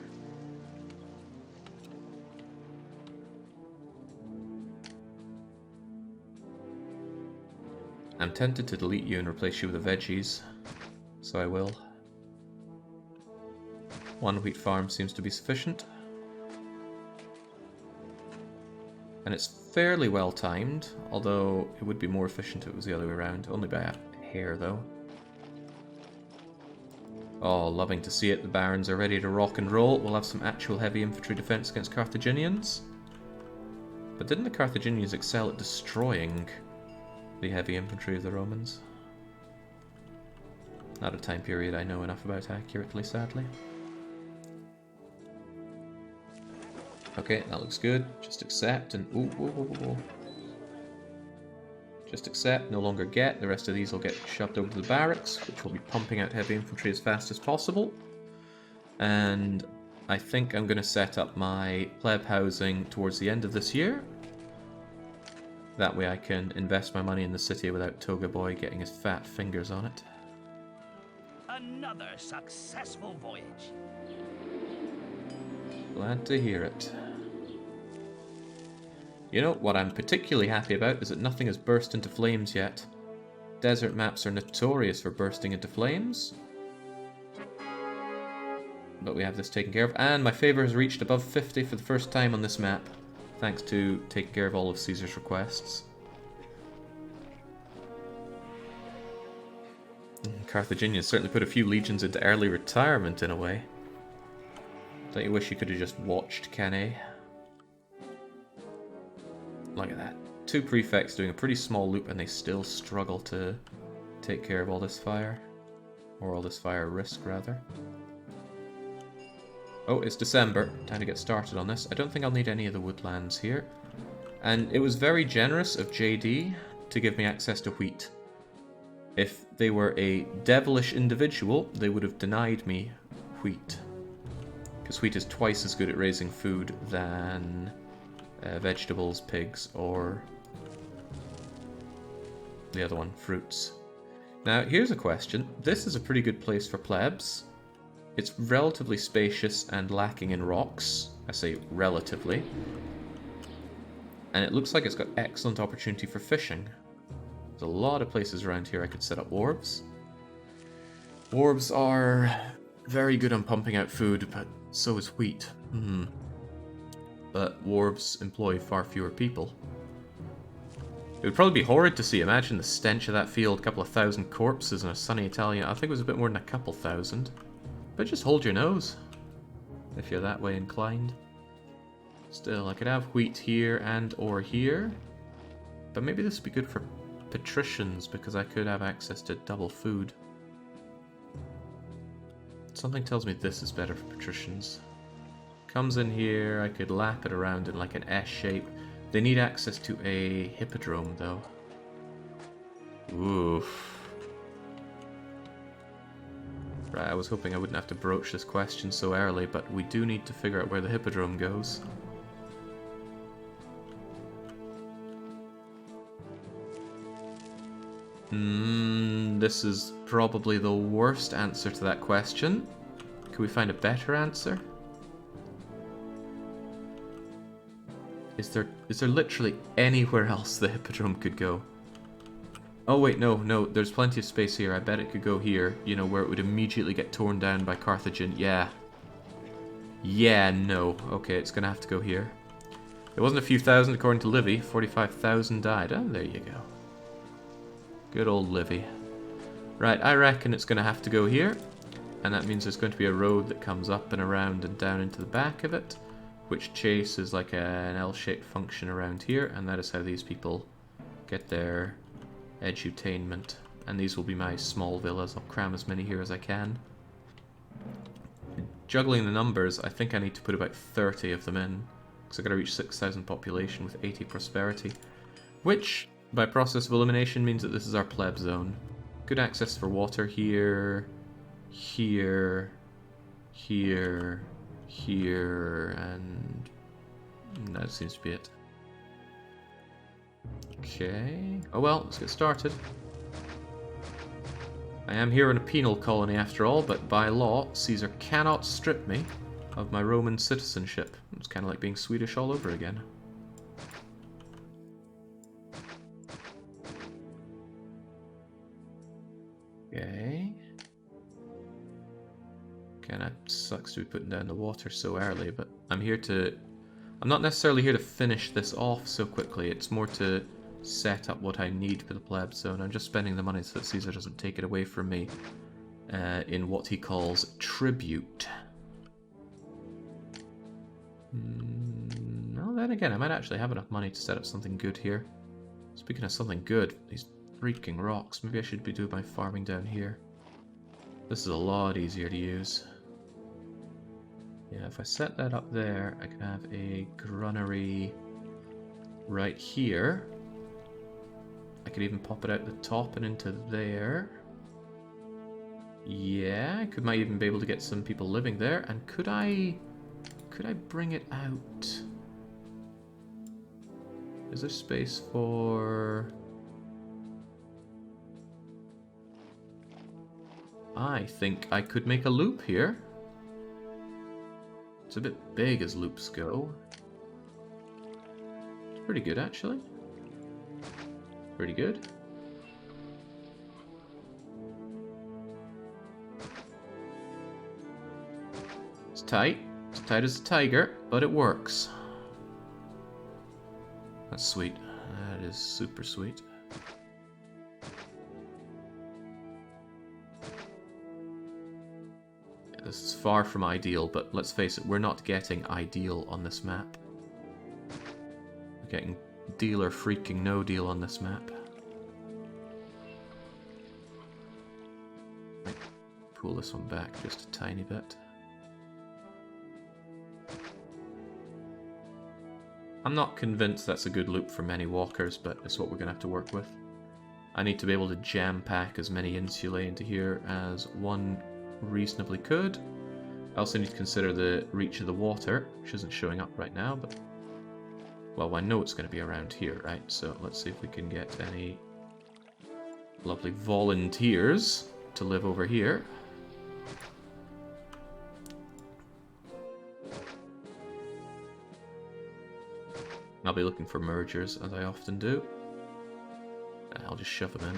I'm tempted to delete you and replace you with the veggies, so I will. 1 wheat farm seems to be sufficient. And it's fairly well timed, although it would be more efficient if it was the other way around, only by a hair though. Oh, loving to see it. The barons are ready to rock and roll. We'll have some actual heavy infantry defense against Carthaginians. But didn't the Carthaginians excel at destroying the heavy infantry of the Romans? Not a time period I know enough about accurately, sadly. Okay, that looks good. Just accept and... Ooh. Just accept, no longer get. The rest of these will get shoved over to the barracks, which will be pumping out heavy infantry as fast as possible. And I think I'm going to set up my pleb housing towards the end of this year. That way I can invest my money in the city without Toga Boy getting his fat fingers on it. Another successful voyage. Glad to hear it. You know, what I'm particularly happy about is that nothing has burst into flames yet. Desert maps are notorious for bursting into flames. But we have this taken care of. And my favour has reached above 50 for the first time on this map, thanks to taking care of all of Caesar's requests. Carthaginians certainly put a few legions into early retirement in a way. Don't you wish you could have just watched Cannae? Look at that. 2 prefects doing a pretty small loop and they still struggle to take care of all this fire. Or all this fire risk, rather. Oh, it's December. Time to get started on this. I don't think I'll need any of the woodlands here. And it was very generous of JD to give me access to wheat. If they were a devilish individual, they would have denied me wheat. Because wheat is twice as good at raising food than vegetables, pigs, or the other one, fruits. Now, here's a question. This is a pretty good place for plebs. It's relatively spacious and lacking in rocks. I say relatively. And it looks like it's got excellent opportunity for fishing. There's a lot of places around here I could set up wharves. Wharves are very good on pumping out food, but so is wheat. But wharves employ far fewer people. It would probably be horrid to see. Imagine the stench of that field, a couple of thousand corpses in a sunny Italian. I think it was a bit more than a couple thousand. But just hold your nose, if you're that way inclined. Still, I could have wheat here and or here. But maybe this would be good for patricians, because I could have access to double food. Something tells me this is better for patricians. Comes in here, I could lap it around in like an S shape. They need access to a hippodrome though. Oof. Right, I was hoping I wouldn't have to broach this question so early, but we do need to figure out where the hippodrome goes. This is probably the worst answer to that question. Can we find a better answer? Is there literally anywhere else the Hippodrome could go? Oh wait, no, there's plenty of space here. I bet it could go here, you know, where it would immediately get torn down by Carthagin. Yeah. Yeah, no. Okay, it's gonna have to go here. It wasn't a few thousand according to Livy. 45,000 died. Oh, there you go. Good old Livy. Right, I reckon it's gonna have to go here. And that means there's going to be a road that comes up and around and down into the back of it, which chases like an L-shaped function around here, and that is how these people get their edutainment. And these will be my small villas. I'll cram as many here as I can. Juggling the numbers, I think I need to put about 30 of them in, because I've got to reach 6,000 population with 80 prosperity, which, by process of elimination, means that this is our pleb zone. Good access for water here, here, here, here, and that seems to be it. Okay. Oh well, let's get started. I am here in a penal colony after all, but by law, Caesar cannot strip me of my Roman citizenship. It's kind of like being Swedish all over again. Okay. Kinda sucks to be putting down the water so early, but I'm not necessarily here to finish this off so quickly. It's more to set up what I need for the pleb zone. I'm just spending the money so that Caesar doesn't take it away from me in what he calls tribute. Well, then again, I might actually have enough money to set up something good here. Speaking of something good, these freaking rocks. Maybe I should be doing my farming down here. This is a lot easier to use. Yeah, if I set that up there, I can have a granary right here. I could even pop it out the top and into there. Yeah, I might even be able to get some people living there. And could I bring it out? Is there space for... I think I could make a loop here. It's a bit big as loops go. It's pretty good, actually. Pretty good. It's tight. It's tight as a tiger, but it works. That's sweet. That is super sweet. Yeah, this is far from ideal, but let's face it, we're not getting ideal on this map. We're getting deal or freaking no deal on this map. Might pull this one back just a tiny bit. I'm not convinced that's a good loop for many walkers, but it's what we're going to have to work with. I need to be able to jam-pack as many insulae into here as one reasonably could. I also need to consider the reach of the water, which isn't showing up right now, but... well, I know it's going to be around here, right? So let's see if we can get any lovely volunteers to live over here. I'll be looking for mergers, as I often do. I'll just shove them in.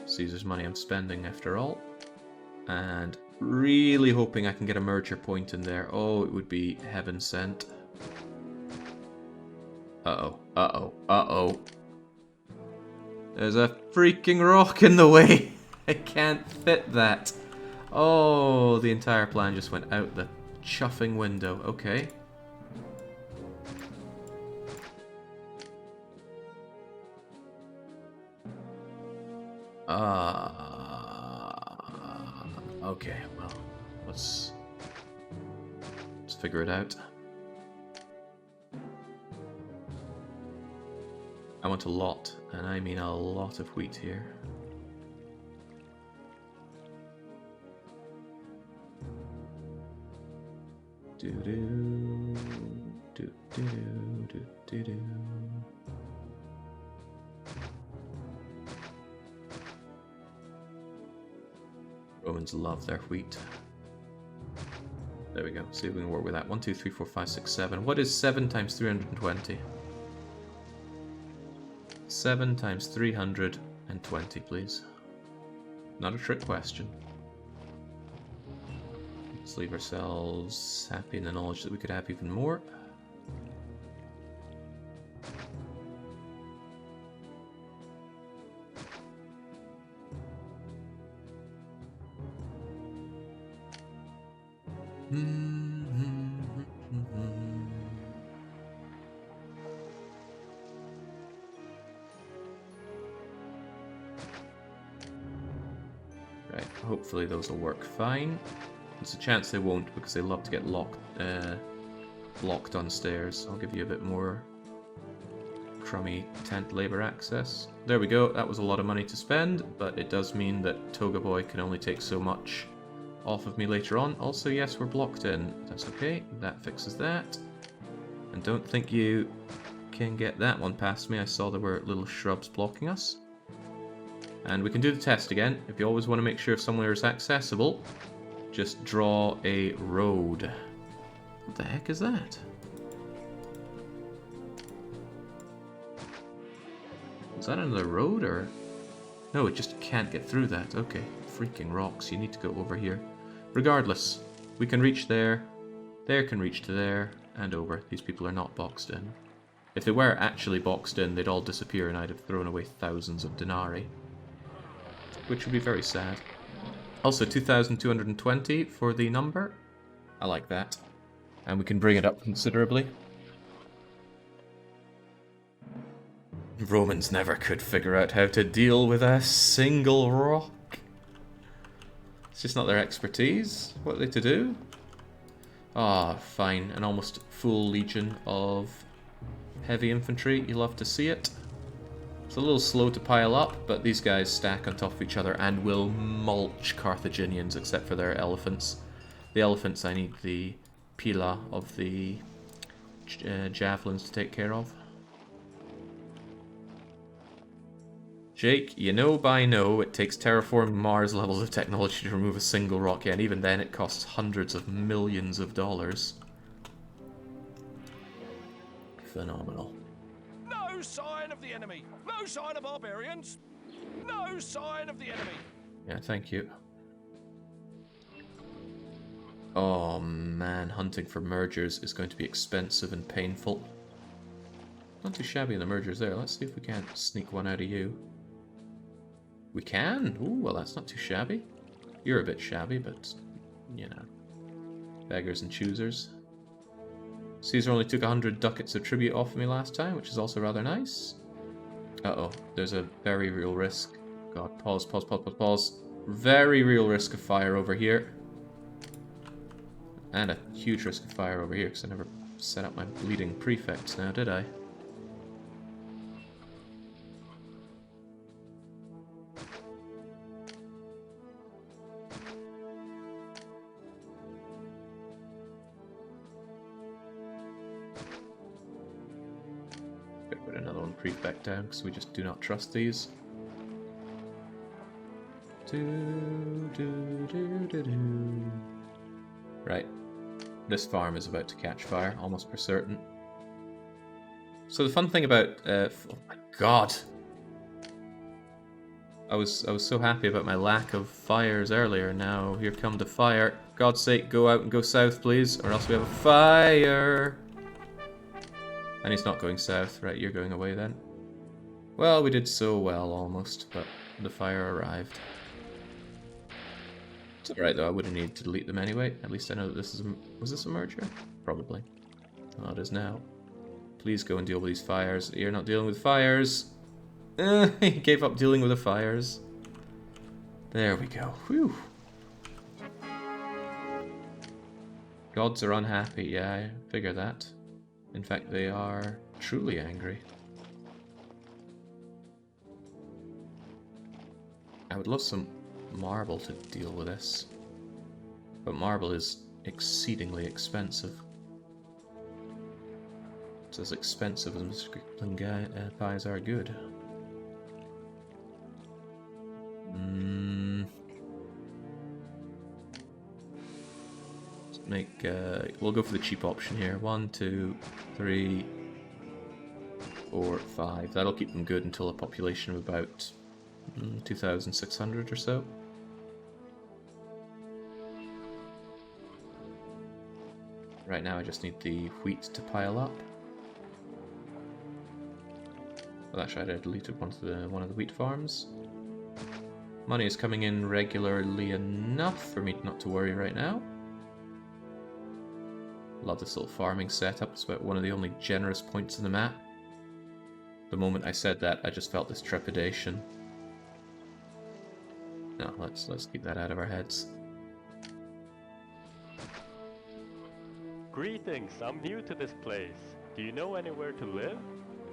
Caesar's money I'm spending, after all. And really hoping I can get a merger point in there. Oh, it would be heaven sent. Uh-oh, uh-oh, uh-oh. There's a freaking rock in the way. I can't fit that. Oh, the entire plan just went out the chuffing window. Okay. Okay, well, let's figure it out. I want a lot, and I mean a lot of wheat here. Do-do, do-do, do-do. Romans love their wheat. There we go. See if we can work with that. 1, 2, 3, 4, 5, 6, 7. What is 7 times 320? 7 times 320, please. Not a trick question. Let's leave ourselves happy in the knowledge that we could have even more. Right, hopefully those will work fine. There's a chance they won't because they love to get locked on stairs. I'll give you a bit more crummy tent labor access. There we go, that was a lot of money to spend, but it does mean that Toga Boy can only take so much off of me later on. Also, yes, we're blocked in. That's okay, that fixes that. And don't think you can get that one past me. I saw there were little shrubs blocking us. And we can do the test again. If you always want to make sure if somewhere is accessible, just draw a road. What the heck is that? Is that another road, or...? No, it just can't get through that. Okay, freaking rocks. You need to go over here. Regardless, we can reach there. There can reach to there, and over. These people are not boxed in. If they were actually boxed in, they'd all disappear and I'd have thrown away thousands of denarii. Which would be very sad. Also, 2,220 for the number. I like that. And we can bring it up considerably. Romans never could figure out how to deal with a single rock. It's just not their expertise. What are they to do? Ah, fine. An almost full legion of heavy infantry. You love to see it. It's a little slow to pile up, but these guys stack on top of each other and will mulch Carthaginians, except for their elephants. The elephants, I need the pila of the javelins to take care of. Jake, you know by now it takes terraforming Mars levels of technology to remove a single rock, and even then it costs hundreds of millions of dollars. Phenomenal. No sign of the enemy. No sign of barbarians. No sign of the enemy. Yeah, thank you. Oh man, hunting for mergers is going to be expensive and painful. Not too shabby in the mergers there. Let's see if we can't sneak one out of you. We can? Ooh, well that's not too shabby. You're a bit shabby, but, you know. Beggars and choosers. Caesar only took 100 ducats of tribute off of me last time, which is also rather nice. Uh-oh, there's a very real risk. God, pause, pause, pause, pause, pause. Very real risk of fire over here. And a huge risk of fire over here, because I never set up my bleeding prefects now, did I? Put another one prefect down, because we just do not trust these. Right. This farm is about to catch fire, almost for certain. So the fun thing about... oh my god! I was so happy about my lack of fires earlier, now here come the fire. God's sake, go out and go south, please, or else we have a fire! And he's not going south. Right, you're going away then. Well, we did so well, almost, but the fire arrived. It's alright though, I wouldn't need to delete them anyway. At least I know that this is a... Was this a merger? Probably. Oh, it is now. Please go and deal with these fires. You're not dealing with fires! He gave up dealing with the fires. There we go. Whew. Gods are unhappy, yeah, I figure that. In fact, they are truly angry. I would love some marble to deal with this. But marble is exceedingly expensive. It's as expensive as Mr. Crippling pies are good. make, we'll go for the cheap option here. 1, 2, 3, 4, 5. That'll keep them good until a population of about 2,600 or so. Right now I just need the wheat to pile up. Well, actually I deleted one of the wheat farms. Money is coming in regularly enough for me not to worry right now. Love this little farming setup. It's about one of the only generous points in the map. The moment I said that, I just felt this trepidation. No, let's keep that out of our heads. Greetings, I'm new to this place. Do you know anywhere to live?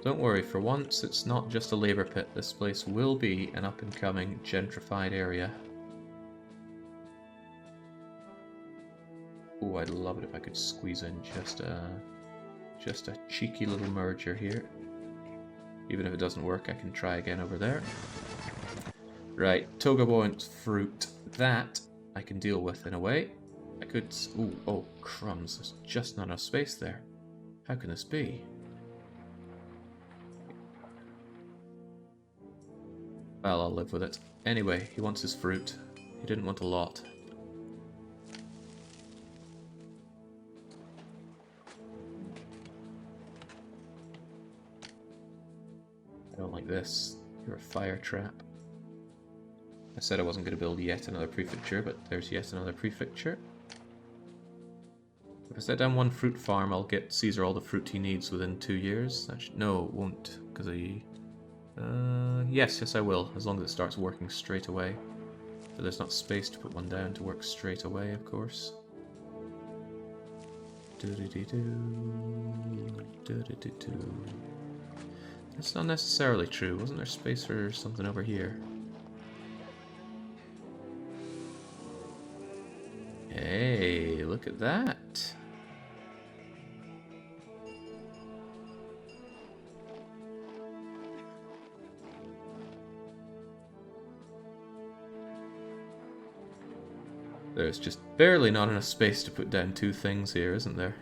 Don't worry, for once it's not just a labour pit. This place will be an up-and-coming, gentrified area. Oh, I'd love it if I could squeeze in just a cheeky little merger here. Even if it doesn't work, I can try again over there. Right, Toga wants fruit. That I can deal with in a way. I could... Ooh, oh, crumbs. There's just not enough space there. How can this be? Well, I'll live with it. Anyway, he wants his fruit. He didn't want a lot. I don't like this. You're a fire trap. I said I wasn't going to build yet another prefecture, but there's yet another prefecture. If I set down one fruit farm, I'll get Caesar all the fruit he needs within 2 years. Actually, no, it won't, because I... yes, I will, as long as it starts working straight away. But there's not space to put one down to work straight away, of course. That's not necessarily true. Wasn't there space for something over here? Hey, look at that! There's just barely not enough space to put down 2 things here, isn't there?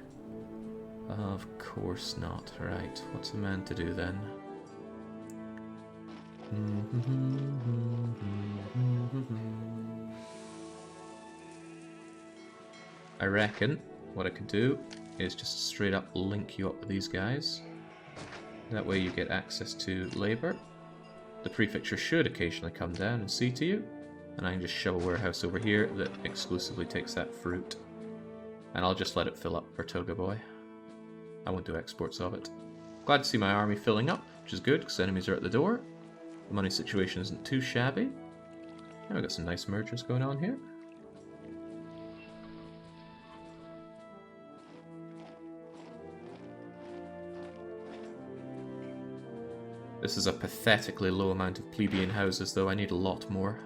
Of course not. Right, what's a man to do then? I reckon what I could do is just straight up link you up with these guys. That way you get access to labour. The prefecture should occasionally come down and see to you. And I can just shove a warehouse over here that exclusively takes that fruit. And I'll just let it fill up for Toga Boy. I won't do exports of it. Glad to see my army filling up, which is good because enemies are at the door. The money situation isn't too shabby. And we've got some nice mergers going on here. This is a pathetically low amount of plebeian houses, though I need a lot more.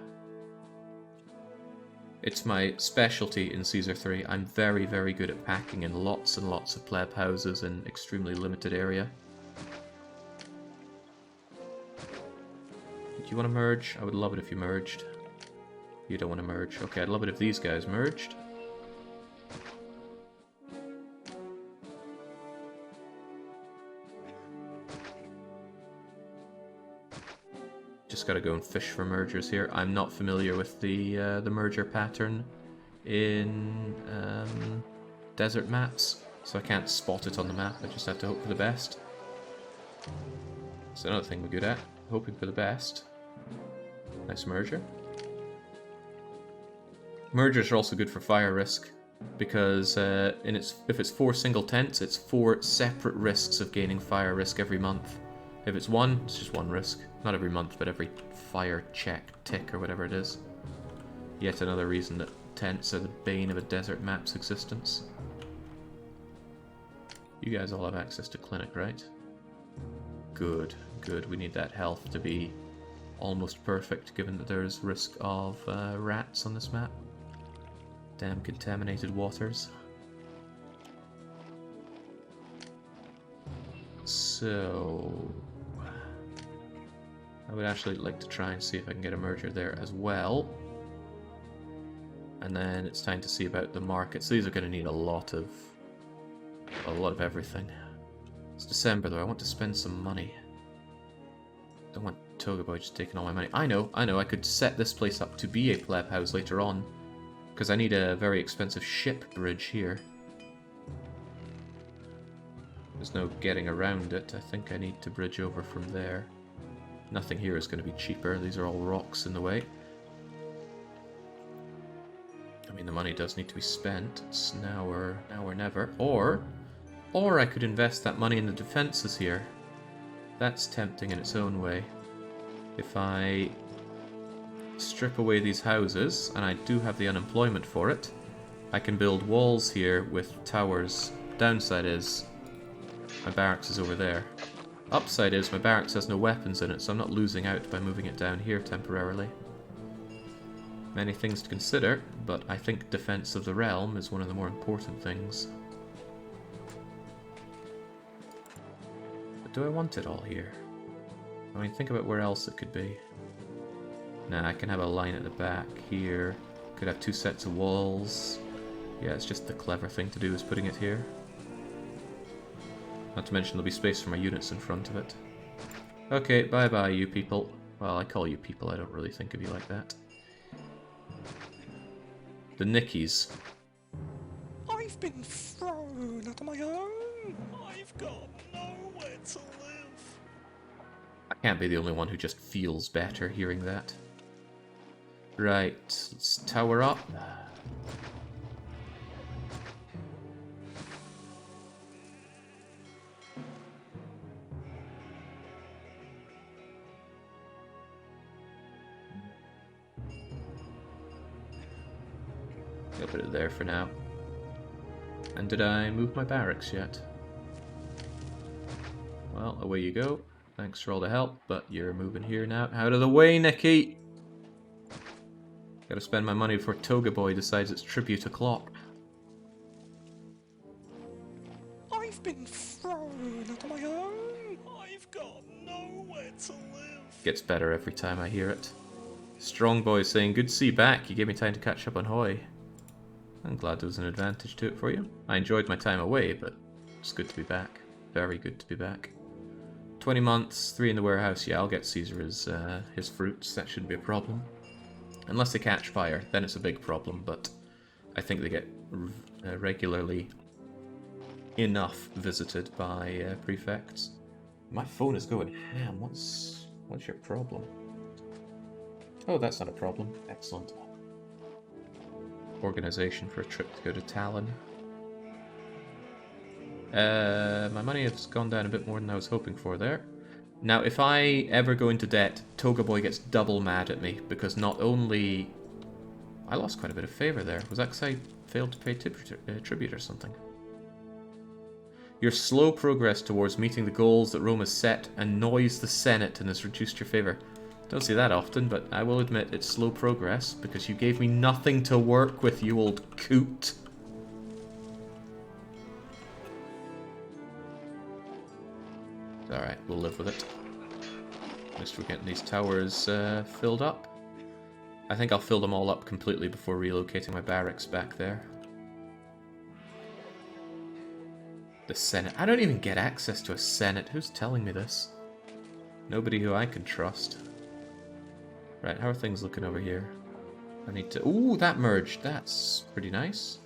It's my specialty in Caesar 3. I'm very, very good at packing in lots and lots of pleb houses in extremely limited area. Do you want to merge? I would love it if you merged. You don't want to merge. Okay, I'd love it if these guys merged. Just gotta go and fish for mergers here. I'm not familiar with the merger pattern in desert maps, so I can't spot it on the map. I just have to hope for the best. That's another thing we're good at, hoping for the best. Nice merger. Mergers are also good for fire risk, because if it's 4 single tents, it's 4 separate risks of gaining fire risk every month. If it's 1, it's just 1 risk. Not every month, but every fire check, tick, or whatever it is. Yet another reason that tents are the bane of a desert map's existence. You guys all have access to clinic, right? Good, good. We need that health to be almost perfect, given that there's risk of rats on this map. Damn contaminated waters. So... I would actually like to try and see if I can get a merger there as well. and then it's time to see about the markets. These are going to need a lot of everything. It's December though. I want to spend some money. Don't want Toga Boy just taking all my money. I know. I could set this place up to be a pleb house later on, because I need a very expensive ship bridge here. There's no getting around it. I think I need to bridge over from there. Nothing here is going to be cheaper. These are all rocks in the way. I mean, the money does need to be spent. It's now or never. Or I could invest that money in the defenses here. That's tempting in its own way. If I strip away these houses, and I do have the unemployment for it, I can build walls here with towers. Downside is my barracks is over there. Upside is my barracks has no weapons in it, so I'm not losing out by moving it down here temporarily. Many things to consider, but I think defense of the realm is one of the more important things. But do I want it all here? I mean, think about where else it could be. Nah, I can have a line at the back here. Could have 2 sets of walls. Yeah, it's just the clever thing to do is putting it here. Not to mention there'll be space for my units in front of it. Okay, bye-bye, you people. Well, I call you people, I don't really think of you like that. The Nickies. I've been thrown out of my home. I've got nowhere to live. I can't be the only one who just feels better hearing that. Right, let's tower up. I'll put it there for now. And did I move my barracks yet? Well, away you go. Thanks for all the help, but you're moving here now. Out of the way, Nicky! Gotta spend my money before Toga Boy decides it's tribute o'clock. I've been thrown out of my home. I've got nowhere to live. Gets better every time I hear it. Strong Boy saying, good to see you back. You gave me time to catch up on Hoy. I'm glad there was an advantage to it for you. I enjoyed my time away, but it's good to be back. Very good to be back. 20 months, 3 in the warehouse. Yeah, I'll get Caesar his fruits. That shouldn't be a problem. Unless they catch fire, then it's a big problem, but I think they get regularly enough visited by prefects. My phone is going ham. What's your problem? Oh, that's not a problem. Excellent. Organization for a trip to go to Talon. My money has gone down a bit more than I was hoping for there. Now, if I ever go into debt, Toga Boy gets double mad at me, because not only... I lost quite a bit of favor there. Was that because I failed to pay tribute or something? Your slow progress towards meeting the goals that Rome has set annoys the Senate and has reduced your favor. Don't see that often, but I will admit it's slow progress, because you gave me nothing to work with, you old coot. Alright, we'll live with it. At least we're getting these towers filled up. I think I'll fill them all up completely before relocating my barracks back there. The Senate. I don't even get access to a Senate. Who's telling me this? Nobody who I can trust. Right, how are things looking over here? I need to... Ooh, that merged. That's pretty nice.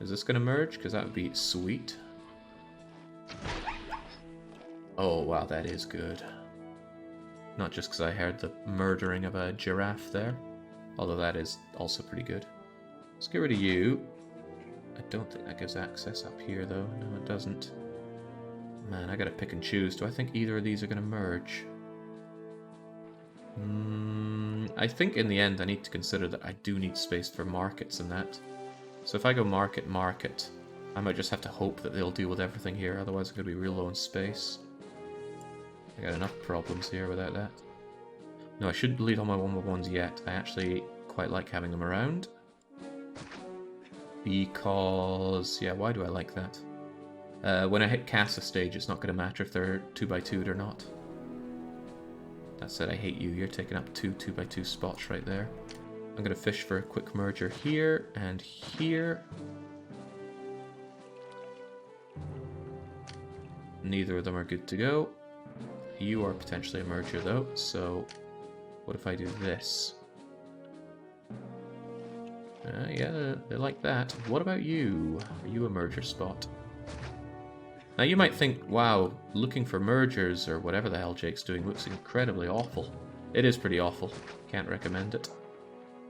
Is this going to merge? Because that would be sweet. Oh, wow, that is good. Not just because I heard the murdering of a giraffe there. Although that is also pretty good. Let's get rid of you. I don't think that gives access up here, though. No, it doesn't. Man, I gotta pick and choose. Do I think either of these are going to merge? I think in the end I need to consider that I do need space for markets and that. So if I go market, I might just have to hope that they'll deal with everything here, otherwise I'm going to be real low in space. I got enough problems here without that. No, I shouldn't delete all my 1x1s yet. I actually quite like having them around. Because... yeah, why do I like that? When I hit Casa stage, it's not going to matter if they're 2x2'd or not. That said, I hate you. You're taking up 2 2x2 spots right there. I'm going to fish for a quick merger here and here. Neither of them are good to go. You are potentially a merger though, so what if I do this? Yeah, they like that. What about you? Are you a merger spot? Now you might think, wow, looking for mergers or whatever the hell Jake's doing looks incredibly awful. It is pretty awful. Can't recommend it.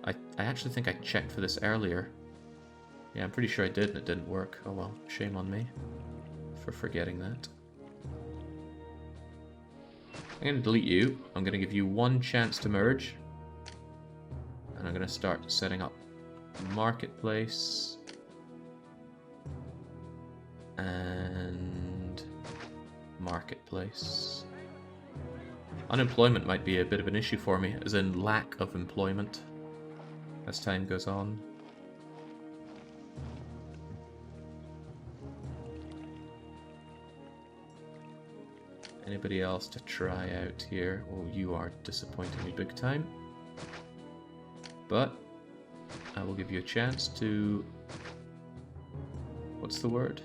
I actually think I checked for this earlier. Yeah, I'm pretty sure I did and it didn't work. Oh well, shame on me for forgetting that. I'm going to delete you. I'm going to give you one chance to merge. And I'm going to start setting up marketplace. And marketplace. Unemployment might be a bit of an issue for me, as in lack of employment as time goes on. Anybody else to try out here? Oh, you are disappointing me big time. But I will give you a chance to... What's the word?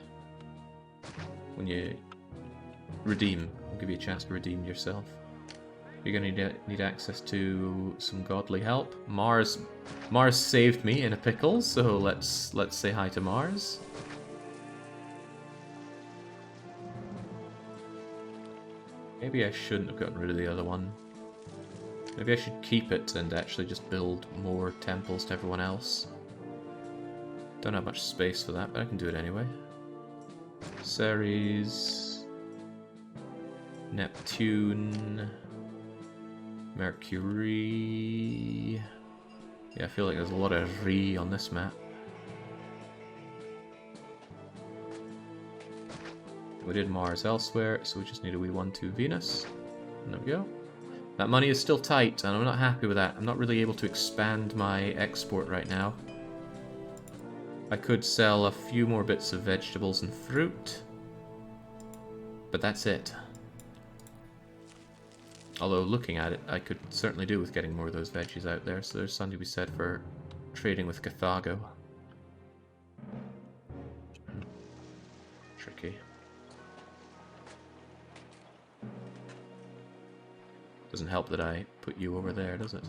When you redeem. I'll give you a chance to redeem yourself. You're going to need access to some godly help. Mars saved me in a pickle, so let's say hi to Mars. Maybe I shouldn't have gotten rid of the other one. Maybe I should keep it and actually just build more temples to everyone else. Don't have much space for that, but I can do it anyway. Ceres, Neptune, Mercury. Yeah, I feel like there's a lot of re on this map. We did Mars elsewhere, so we just need a wee 1-2 Venus. And there we go. That money is still tight, and I'm not happy with that. I'm not really able to expand my export right now. I could sell a few more bits of vegetables and fruit, but that's it. Although, looking at it, I could certainly do with getting more of those veggies out there, so there's something to be said for trading with Carthago. Tricky. Doesn't help that I put you over there, does it?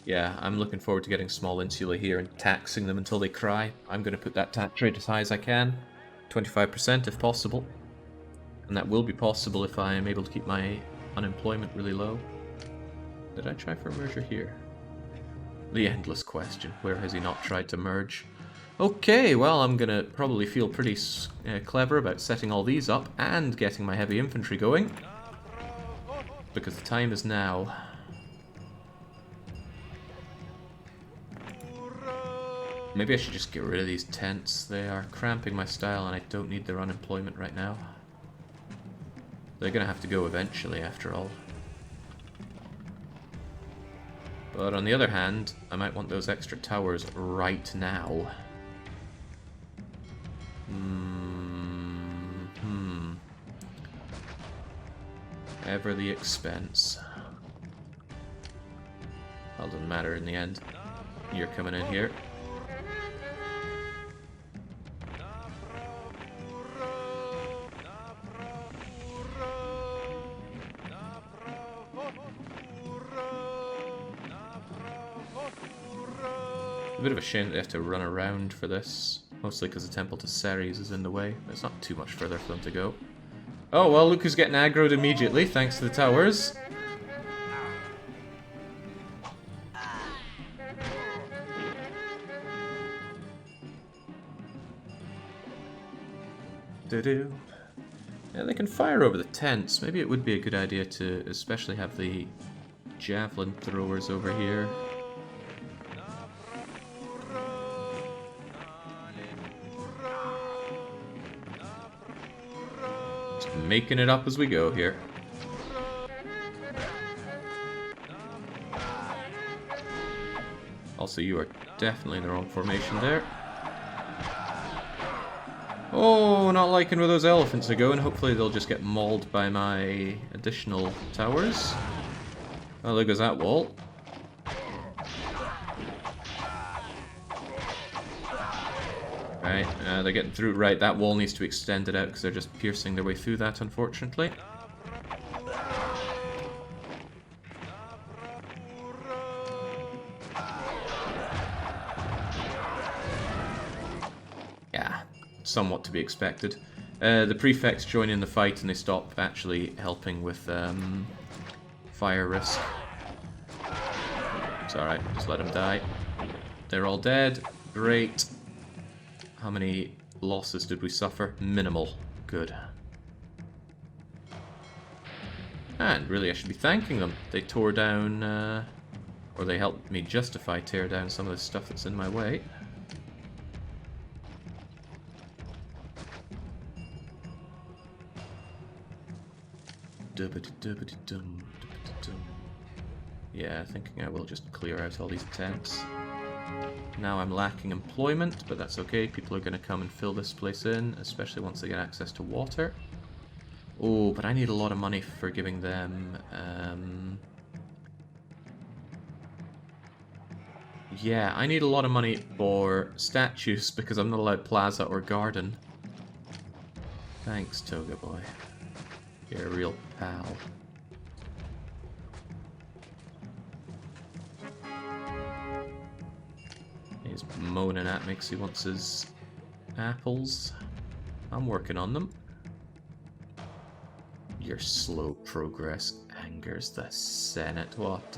Yeah, I'm looking forward to getting small insula here and taxing them until they cry. I'm going to put that tax rate as high as I can. 25% if possible. And that will be possible if I am able to keep my unemployment really low. Did I try for a merger here? The endless question. Where has he not tried to merge? Okay, well, I'm going to probably feel pretty clever about setting all these up and getting my heavy infantry going. Because the time is now. Maybe I should just get rid of these tents. They are cramping my style and I don't need their unemployment right now. They're going to have to go eventually, after all. But on the other hand, I might want those extra towers right now. Ever the expense. Well, doesn't matter in the end. You're coming in here. A bit of a shame that they have to run around for this. Mostly because the temple to Ceres is in the way. It's not too much further for them to go. Oh, well, look who's getting aggroed immediately, thanks to the towers. Do-do. Yeah, they can fire over the tents. Maybe it would be a good idea to especially have the javelin throwers over here. Making it up as we go here. Also, you are definitely in the wrong formation there. Oh, not liking where those elephants are going. Hopefully they'll just get mauled by my additional towers. Oh, there goes that wall. Right, they're getting through. Right, that wall needs to be extended out because they're just piercing their way through that, unfortunately. Yeah, somewhat to be expected. The prefects join in the fight and they stop actually helping with fire risk. It's alright, just let them die. They're all dead. Great. How many losses did we suffer? Minimal. Good. And really I should be thanking them. They tore down, or they helped me justify tear down some of the stuff that's in my way. Yeah, thinking I will just clear out all these tents. Now I'm lacking employment, but that's okay. People are going to come and fill this place in, especially once they get access to water. Oh, but I need a lot of money for giving them... Yeah, I need a lot of money for statues because I'm not allowed plaza or garden. Thanks, Toga boy. You're a real pal. He's moaning at me because he wants his apples. I'm working on them. Your slow progress angers the Senate. What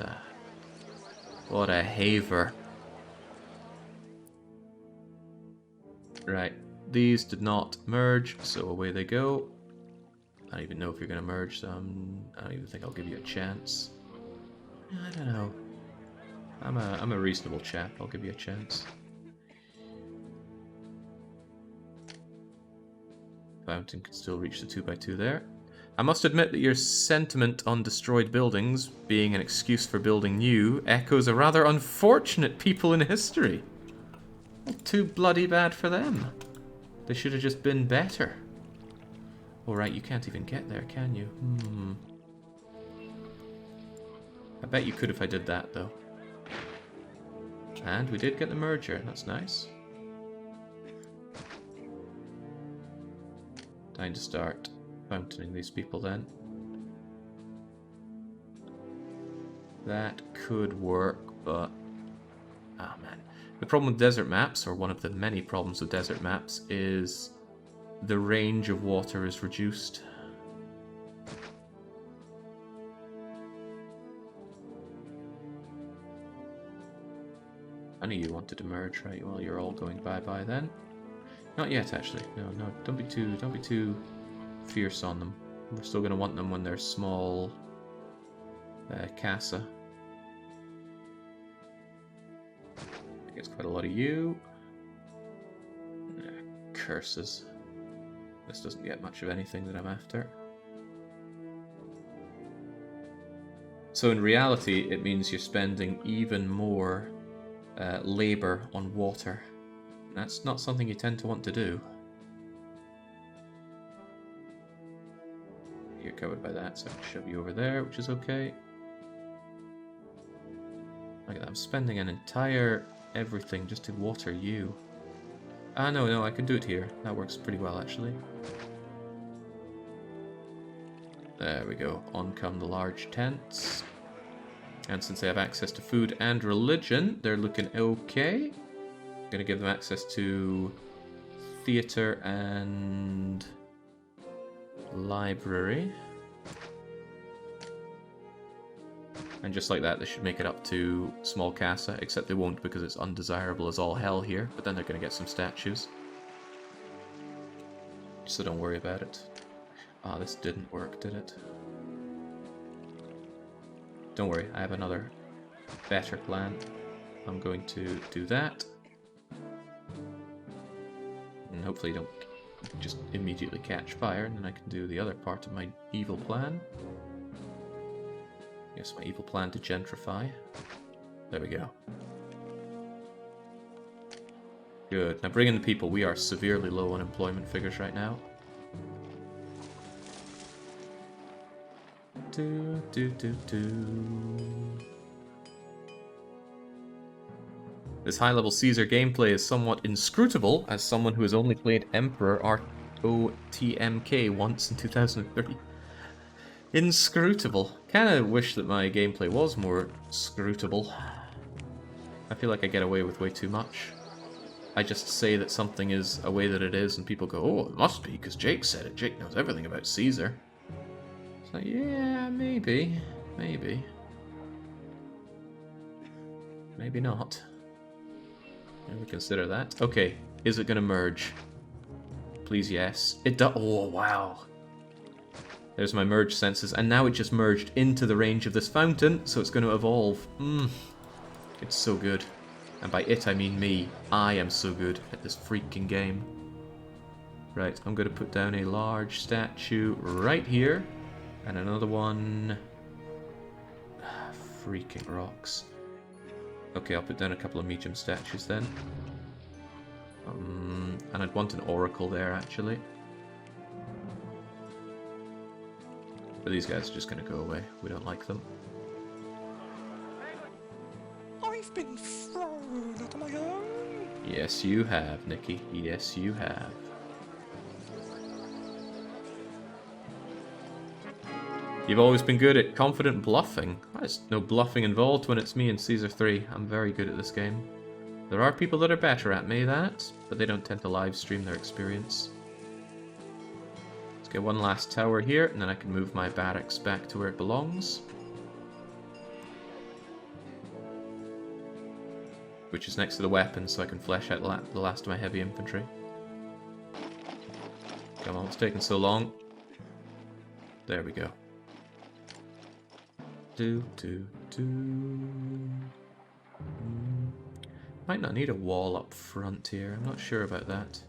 a haver. Right, these did not merge, so away they go. I don't even know if you're going to merge, so I don't even think I'll give you a chance. I don't know. I'm a reasonable chap, I'll give you a chance. Fountain can still reach the 2x2 there. I must admit that your sentiment on destroyed buildings being an excuse for building new echoes a rather unfortunate people in history. Too bloody bad for them. They should have just been better. Alright, you can't even get there, can you? I bet you could if I did that, though. And we did get the merger, that's nice. Time to start fountaining these people then. That could work, but... ah, man. The problem with desert maps, or one of the many problems with desert maps, is the range of water is reduced. I knew you wanted to merge, right? Well, you're all going bye-bye then. Not yet, actually. No, don't be too fierce on them. We're still going to want them when they're small casa. Gets quite a lot of you. Curses. This doesn't get much of anything that I'm after. So in reality, it means you're spending even more labor on water. That's not something you tend to want to do. You're covered by that, so I can shove you over there, which is okay. Look at that, I'm spending an entire everything just to water you. Ah, no, I can do it here. That works pretty well, actually. There we go. On come the large tents. And since they have access to food and religion, they're looking okay. I'm going to give them access to theatre and library. And just like that, they should make it up to small casa, except they won't because it's undesirable as all hell here. But then they're going to get some statues. So don't worry about it. Ah, this didn't work, did it? Don't worry, I have another better plan. I'm going to do that. And hopefully don't just immediately catch fire, and then I can do the other part of my evil plan. Yes, my evil plan to gentrify. There we go. Good. Now bring in the people. We are severely low on employment figures right now. This high-level Caesar gameplay is somewhat inscrutable as someone who has only played Emperor ROTMK once in 2003. Inscrutable. Kinda wish that my gameplay was more scrutable. I feel like I get away with way too much. I just say that something is a way that it is, and people go, oh, it must be, because Jake said it. Jake knows everything about Caesar. It's like, yeah, maybe. Maybe. Maybe not. Maybe consider that. Okay, is it going to merge? Please, yes. It does. Oh, wow. There's my merge senses, and now it just merged into the range of this fountain, so it's going to evolve. It's so good. And by it, I mean me. I am so good at this freaking game. Right, I'm going to put down a large statue right here. And another one... Freaking rocks. Okay, I'll put down a couple of medium statues then. And I'd want an oracle there, actually. But these guys are just going to go away. We don't like them. I've been thrown out of my home. Yes, you have, Nikki. Yes, you have. You've always been good at confident bluffing. There's no bluffing involved when it's me and Caesar 3. I'm very good at this game. There are people that are better at me, but they don't tend to live stream their experience. Let's get one last tower here, and then I can move my barracks back to where it belongs. Which is next to the weapons, so I can flesh out the last of my heavy infantry. Come on, it's taking so long. There we go. Might not need a wall up front here. I'm not sure about that.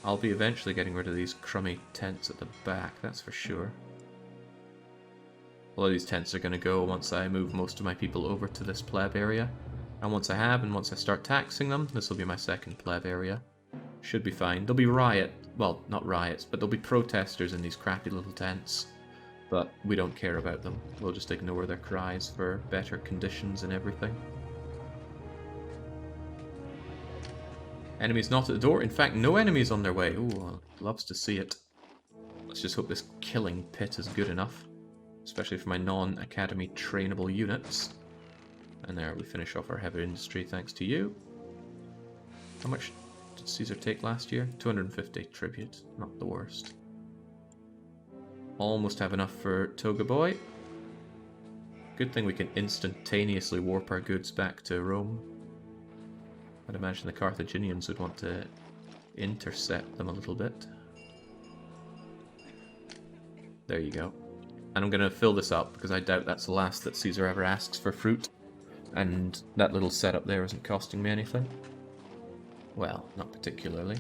I'll be eventually getting rid of these crummy tents at the back, that's for sure. Although these tents are going to go once I move most of my people over to this pleb area. And once I have, and once I start taxing them, this will be my second pleb area. Should be fine. There'll be well, not riots, but there'll be protesters in these crappy little tents. But we don't care about them. We'll just ignore their cries for better conditions and everything. Enemies not at the door. In fact, no enemies on their way. Ooh, loves to see it. Let's just hope this killing pit is good enough. Especially for my non-academy trainable units. And there, we finish off our heavy industry thanks to you. How much did Caesar take last year? 250 tribute. Not the worst. Almost have enough for Toga Boy. Good thing we can instantaneously warp our goods back to Rome. I'd imagine the Carthaginians would want to intercept them a little bit. There you go. And I'm going to fill this up because I doubt that's the last that Caesar ever asks for fruit. And that little setup there isn't costing me anything. Well, not particularly.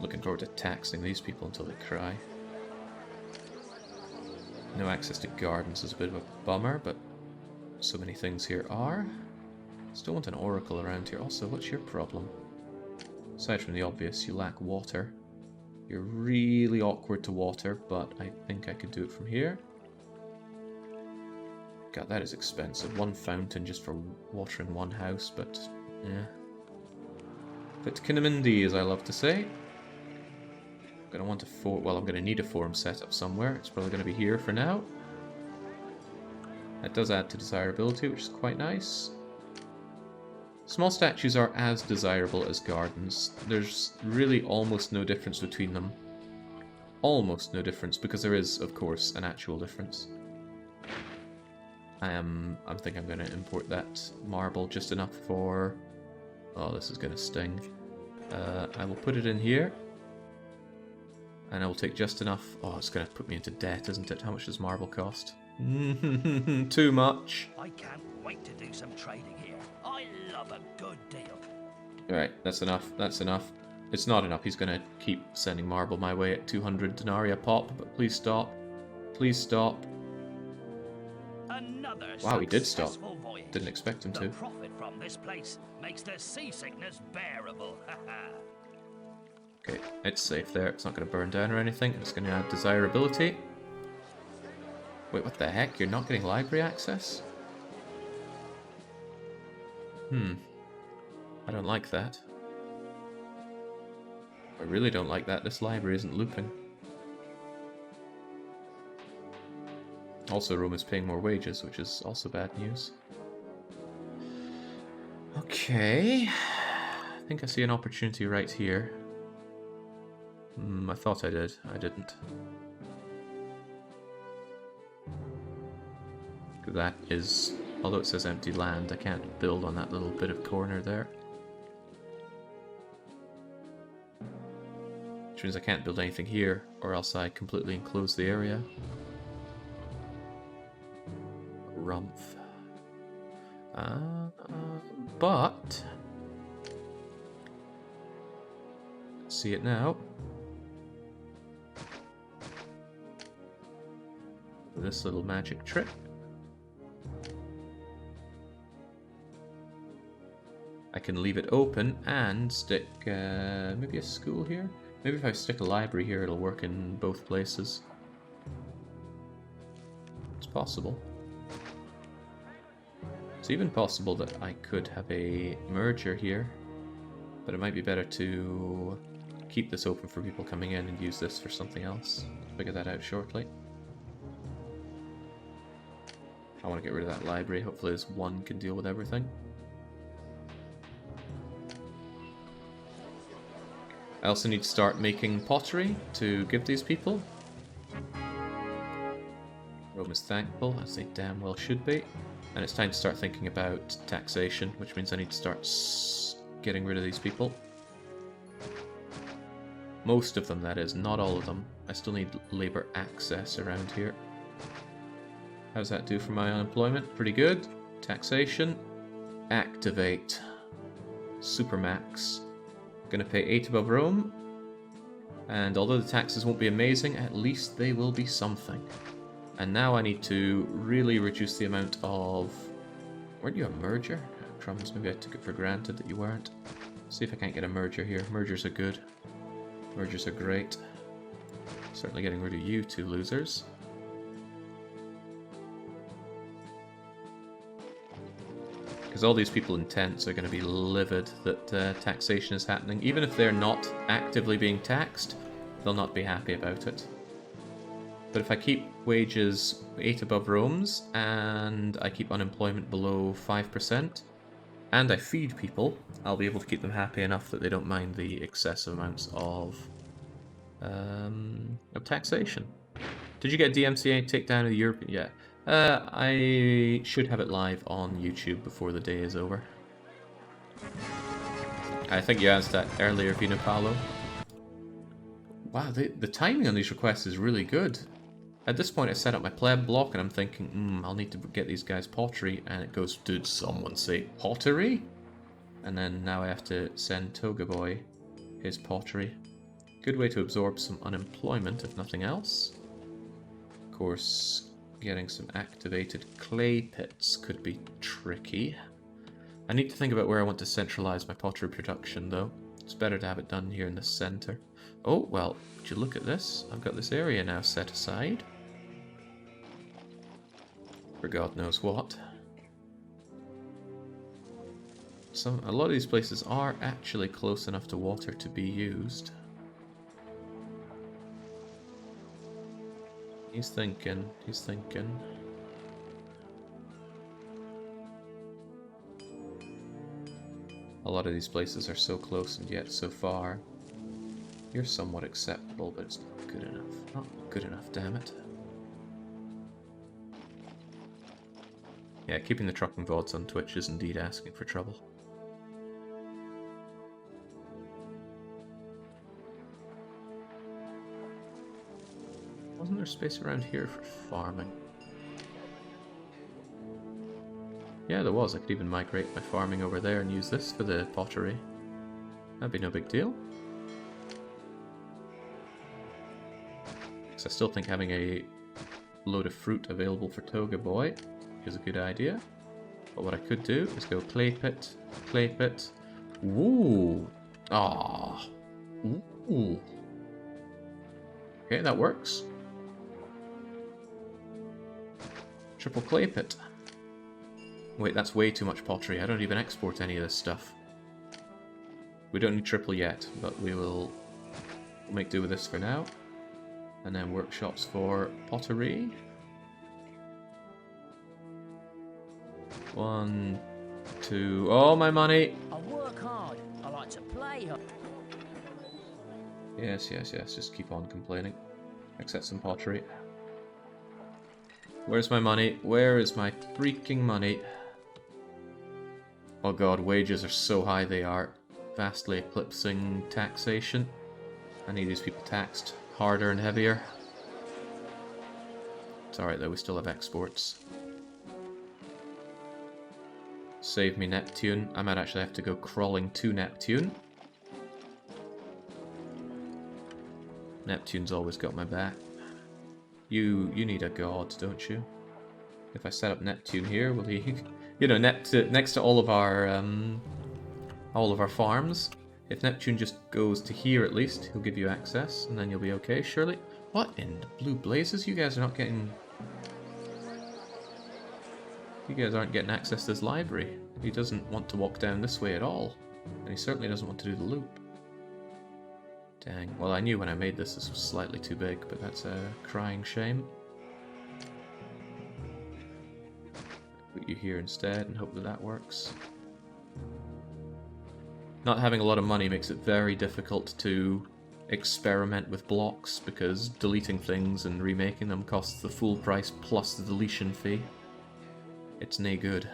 Looking forward to taxing these people until they cry. No access to gardens is a bit of a bummer, but so many things here are. Still want an oracle around here. Also, what's your problem? Aside from the obvious, you lack water. You're really awkward to water, but I think I could do it from here. God, that is expensive. One fountain just for watering one house, but yeah. But Kinnamindi, as I love to say. I'm gonna want a well, I'm gonna need a forum set up somewhere. It's probably gonna be here for now. That does add to desirability, which is quite nice. Small statues are as desirable as gardens. There's really almost no difference between them. Almost no difference, because there is, of course, an actual difference. I think I'm going to import that marble just enough for... Oh, this is going to sting. I will put it in here. And I will take just enough... Oh, it's going to put me into debt, isn't it? How much does marble cost? Too much. I can't wait to do some trading here. I love a good deal. Alright, that's enough. That's enough. It's not enough. He's going to keep sending marble my way at 200 denarii a pop, but please stop. Please stop. Another Wow, he did stop. successful voyage. Didn't expect him The to. profit from this place makes the seasickness bearable. Okay, it's safe there. It's not going to burn down or anything. It's going to add desirability. Wait, what the heck? You're not getting library access? I don't like that. I really don't like that. This library isn't looping. Also, Rome is paying more wages, which is also bad news. Okay. I think I see an opportunity right here. I thought I did. I didn't. That is... Although it says empty land, I can't build on that little bit of corner there. Which means I can't build anything here, or else I completely enclose the area. Rumph. But... See it now. This little magic trick. I can leave it open and stick maybe a school here. Maybe if I stick a library here, it'll work in both places. It's possible. It's even possible that I could have a merger here, but it might be better to keep this open for people coming in and use this for something else. Figure that out shortly. I want to get rid of that library. Hopefully this one can deal with everything. I also need to start making pottery to give these people. Rome is thankful, as they damn well should be. And it's time to start thinking about taxation, which means I need to start getting rid of these people. Most of them, that is, not all of them. I still need labour access around here. How's that do for my unemployment? Pretty good. Taxation. Activate. Supermax. Gonna pay 8 above Rome. And although the taxes won't be amazing, at least they will be something. And now I need to really reduce the amount of... Weren't you a merger? Crumbs, maybe I took it for granted that you weren't. See if I can't get a merger here. Mergers are good. Mergers are great. Certainly getting rid of you two losers. Because all these people in tents are going to be livid that taxation is happening. Even if they're not actively being taxed, they'll not be happy about it. But if I keep wages 8 above Rome's, and I keep unemployment below 5%, and I feed people, I'll be able to keep them happy enough that they don't mind the excessive amounts of taxation. Did you get DMCA takedown of the European? Yeah. I should have it live on YouTube before the day is over. I think you asked that earlier, Vino Paolo. Wow, the timing on these requests is really good. At this point I set up my pleb block and I'm thinking, I'll need to get these guys pottery, and it goes, did someone say pottery? And then now I have to send Toga Boy his pottery. Good way to absorb some unemployment, if nothing else. Of course, getting some activated clay pits could be tricky. I need to think about where I want to centralize my pottery production, though. It's better to have it done here in the center. Oh, well, would you look at this? I've got this area now set aside. For God knows what. A lot of these places are actually close enough to water to be used. He's thinking, he's thinking. A lot of these places are so close and yet so far. You're somewhat acceptable, but it's not good enough. Not good enough, damn it. Yeah, keeping the trucking VODs on Twitch is indeed asking for trouble. Wasn't there space around here for farming? Yeah, there was. I could even migrate my farming over there and use this for the pottery. That'd be no big deal. Because I still think having a load of fruit available for Toga Boy is a good idea. But what I could do is go clay pit, clay pit. Ooh. Ah. Ooh. Okay, that works. Triple clay pit. Wait, that's way too much pottery. I don't even export any of this stuff. We don't need triple yet, but we'll make do with this for now. And then workshops for pottery. 1, 2. Oh, my money! I work hard. I like to play hard. Yes, yes, yes. Just keep on complaining. Accept some pottery. Where's my money? Where is my freaking money? Oh god, wages are so high they are. Vastly eclipsing taxation. I need these people taxed harder and heavier. It's alright though, we still have exports. Save me Neptune. I might actually have to go crawling to Neptune. Neptune's always got my back. You need a god, don't you? If I set up Neptune here, will he... You know, next to all of our farms, if Neptune just goes to here at least, he'll give you access, and then you'll be okay, surely. What in the blue blazes? You guys are not getting... You guys aren't getting access to this library. He doesn't want to walk down this way at all. And he certainly doesn't want to do the loop. Dang. Well, I knew when I made this was slightly too big, but that's a crying shame. Put you here instead and hope that that works. Not having a lot of money makes it very difficult to experiment with blocks, because deleting things and remaking them costs the full price plus the deletion fee. It's nae good.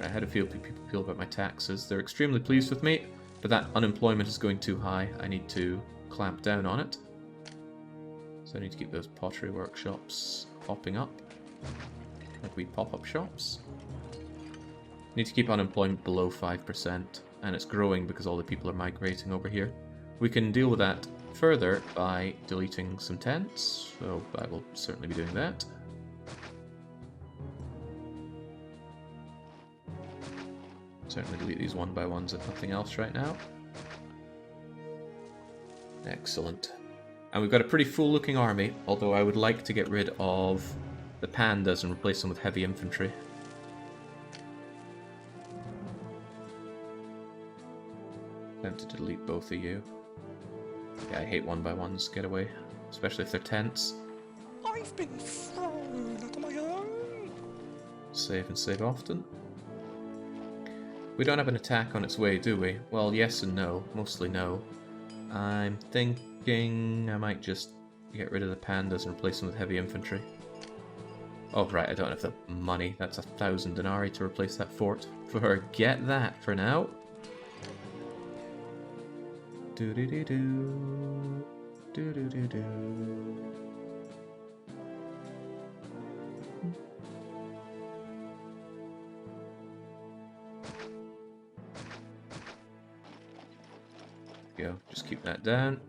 I had a few people feel about my taxes. They're extremely pleased with me, but that unemployment is going too high. I need to clamp down on it. So I need to keep those pottery workshops popping up. Like we pop-up shops. Need to keep unemployment below 5%, and it's growing because all the people are migrating over here. We can deal with that further by deleting some tents, so I will certainly be doing that. Certainly delete these one by ones if nothing else right now. Excellent. And we've got a pretty full looking army, although I would like to get rid of the pandas and replace them with heavy infantry. Time to delete both of you. Yeah, I hate one by ones, get away. Especially if they're tents. I've been thrown at my own. Save and save often. We don't have an attack on its way, do we? Well, yes and no. Mostly no. I'm thinking I might just get rid of the pandas and replace them with heavy infantry. Oh, right, I don't have the money. That's 1,000 denarii to replace that fort. Forget that for now. Do-do-do-do. Do-do-do-do. Go. Just keep that down.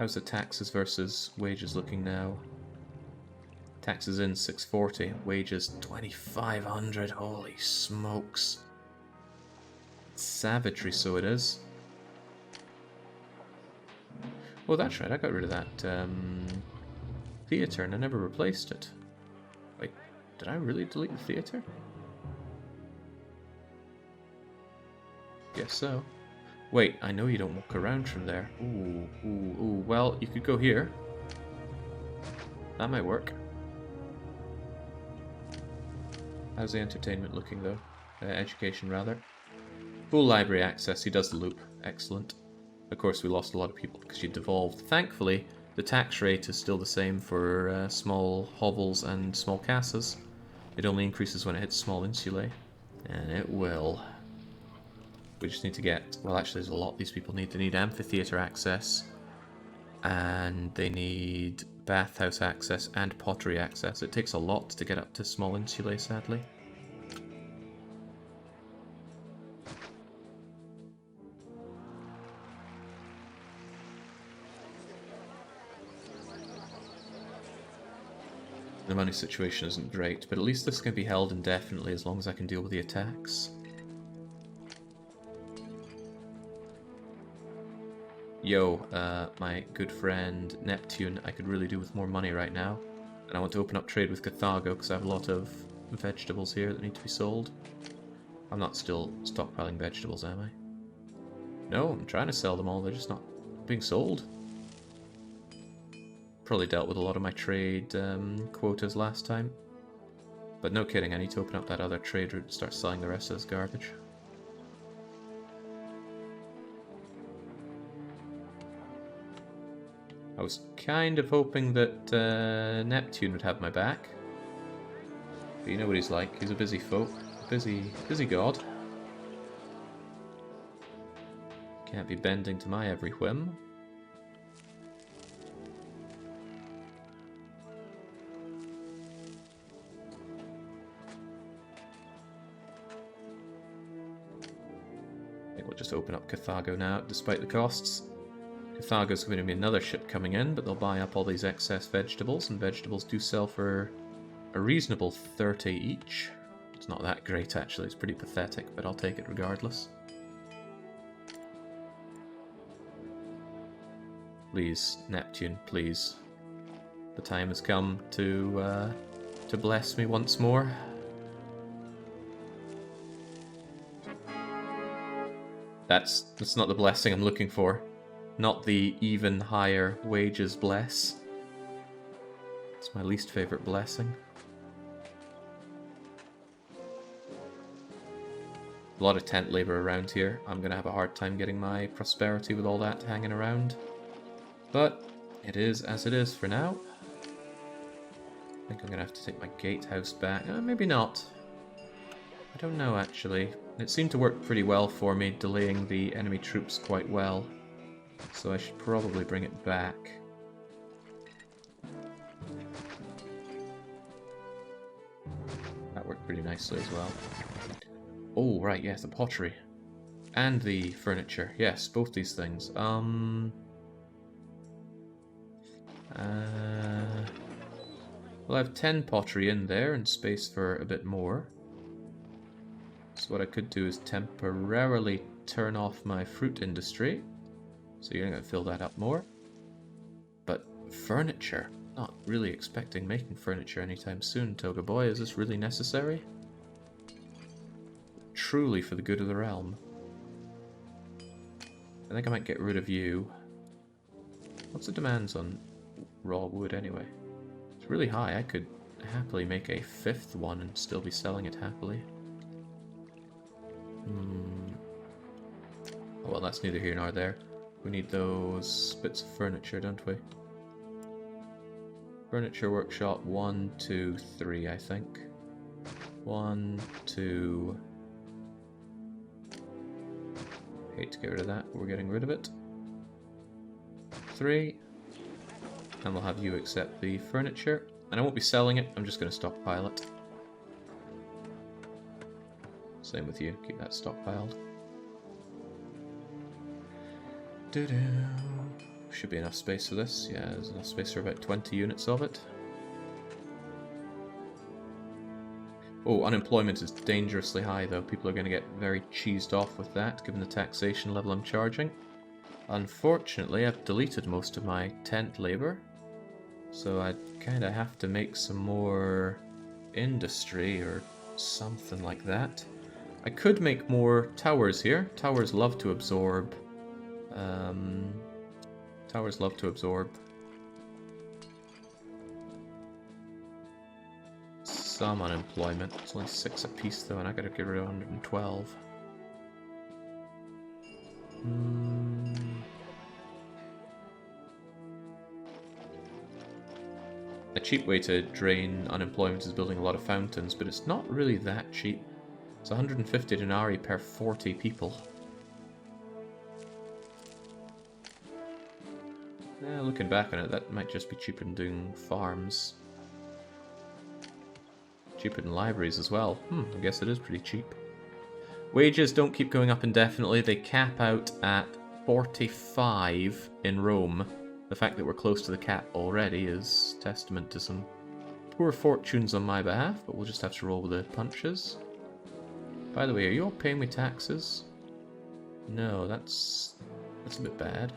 How's the taxes versus wages looking now? Taxes in 640, wages 2,500. Holy smokes! Savagery, so it is. Oh, that's right. I got rid of that theater, and I never replaced it. Wait, did I really delete the theater? Guess so. Wait, I know you don't walk around from there. Ooh, ooh, ooh. Well, you could go here. That might work. How's the entertainment looking, though? Education, rather. Full library access. He does the loop. Excellent. Of course, we lost a lot of people because you devolved. Thankfully, the tax rate is still the same for small hovels and small casas. It only increases when it hits small insulae. And it will. We just need to get... Well, actually, there's a lot these people need. They need amphitheater access. And they need bathhouse access and pottery access. It takes a lot to get up to small insulae, sadly. The money situation isn't great, but at least this can be held indefinitely as long as I can deal with the attacks. Yo, my good friend Neptune, I could really do with more money right now. And I want to open up trade with Carthago because I have a lot of vegetables here that need to be sold. I'm not still stockpiling vegetables, am I? No, I'm trying to sell them all, they're just not being sold. Probably dealt with a lot of my trade quotas last time. But no kidding, I need to open up that other trade route and start selling the rest of this garbage. I was kind of hoping that Neptune would have my back. But you know what he's like, he's a busy folk. Busy god. Can't be bending to my every whim. I think we'll just open up Carthago now, despite the costs. Carthago's going to be another ship coming in, but they'll buy up all these excess vegetables, and vegetables do sell for a reasonable 30 each. It's not that great actually, it's pretty pathetic, but I'll take it regardless. Please, Neptune, please. The time has come to bless me once more. That's not the blessing I'm looking for. Not the even higher wages bless. It's my least favorite blessing. A lot of tent labor around here. I'm going to have a hard time getting my prosperity with all that hanging around. But it is as it is for now. I think I'm going to have to take my gatehouse back. Maybe not. I don't know actually. It seemed to work pretty well for me, delaying the enemy troops quite well. So I should probably bring it back. That worked pretty nicely as well. Oh, right, yes, the pottery. And the furniture. Yes, both these things. Well, I have 10 pottery in there and space for a bit more. So what I could do is temporarily turn off my fruit industry. So you're going to fill that up more. But furniture? Not really expecting making furniture anytime soon, Toga boy. Is this really necessary? Truly for the good of the realm. I think I might get rid of you. What's the demands on raw wood anyway? It's really high. I could happily make a 5th one and still be selling it happily. Oh, well, that's neither here nor there. We need those bits of furniture, don't we? Furniture workshop 1, 2, 3, I think. 1, 2. Hate to get rid of that, but we're getting rid of it. 3. And we'll have you accept the furniture. And I won't be selling it, I'm just going to stockpile it. Same with you, keep that stockpiled. Should be enough space for this. Yeah, there's enough space for about 20 units of it. Oh, unemployment is dangerously high though. People are going to get very cheesed off with that, given the taxation level I'm charging. Unfortunately, I've deleted most of my tent labor, so I kind of have to make some more industry or something like that. I could make more towers here. Towers love to absorb. Towers love to absorb some unemployment. It's only 6 apiece though, and I gotta get rid of 112. A cheap way to drain unemployment is building a lot of fountains, but it's not really that cheap. It's 150 denarii per 40 people. Yeah, looking back on it, that might just be cheaper than doing farms. Cheaper than libraries as well. I guess it is pretty cheap. Wages don't keep going up indefinitely. They cap out at 45 in Rome. The fact that we're close to the cap already is testament to some Poor fortunes on my behalf, but we'll just have to roll with the punches. By the way, are you all paying me taxes? No, that's a bit bad.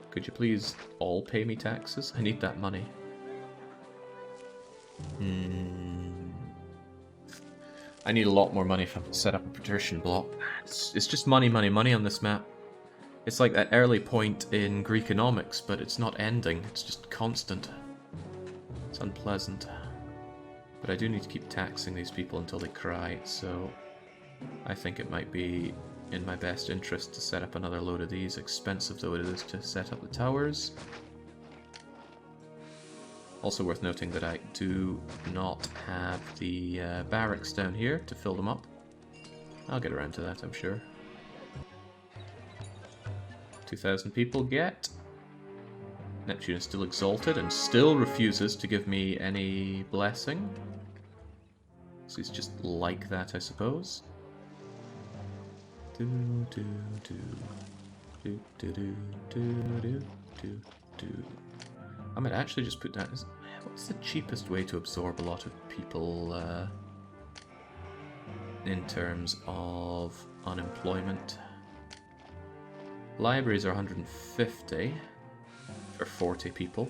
Could you please all pay me taxes? I need that money. I need a lot more money if I'm to set up a patrician block. It's just money, money, money on this map. It's like that early point in Greekonomics, but it's not ending. It's just constant. It's unpleasant. But I do need to keep taxing these people until they cry, so I think it might be in my best interest to set up another load of these, expensive though it is to set up the towers. Also worth noting that I do not have the barracks down here to fill them up. I'll get around to that, I'm sure. 2,000 people get. Neptune is still exalted and still refuses to give me any blessing. So he's just like that, I suppose. I might actually just put down... What's the cheapest way to absorb a lot of people in terms of unemployment? Libraries are 150 for 40 people.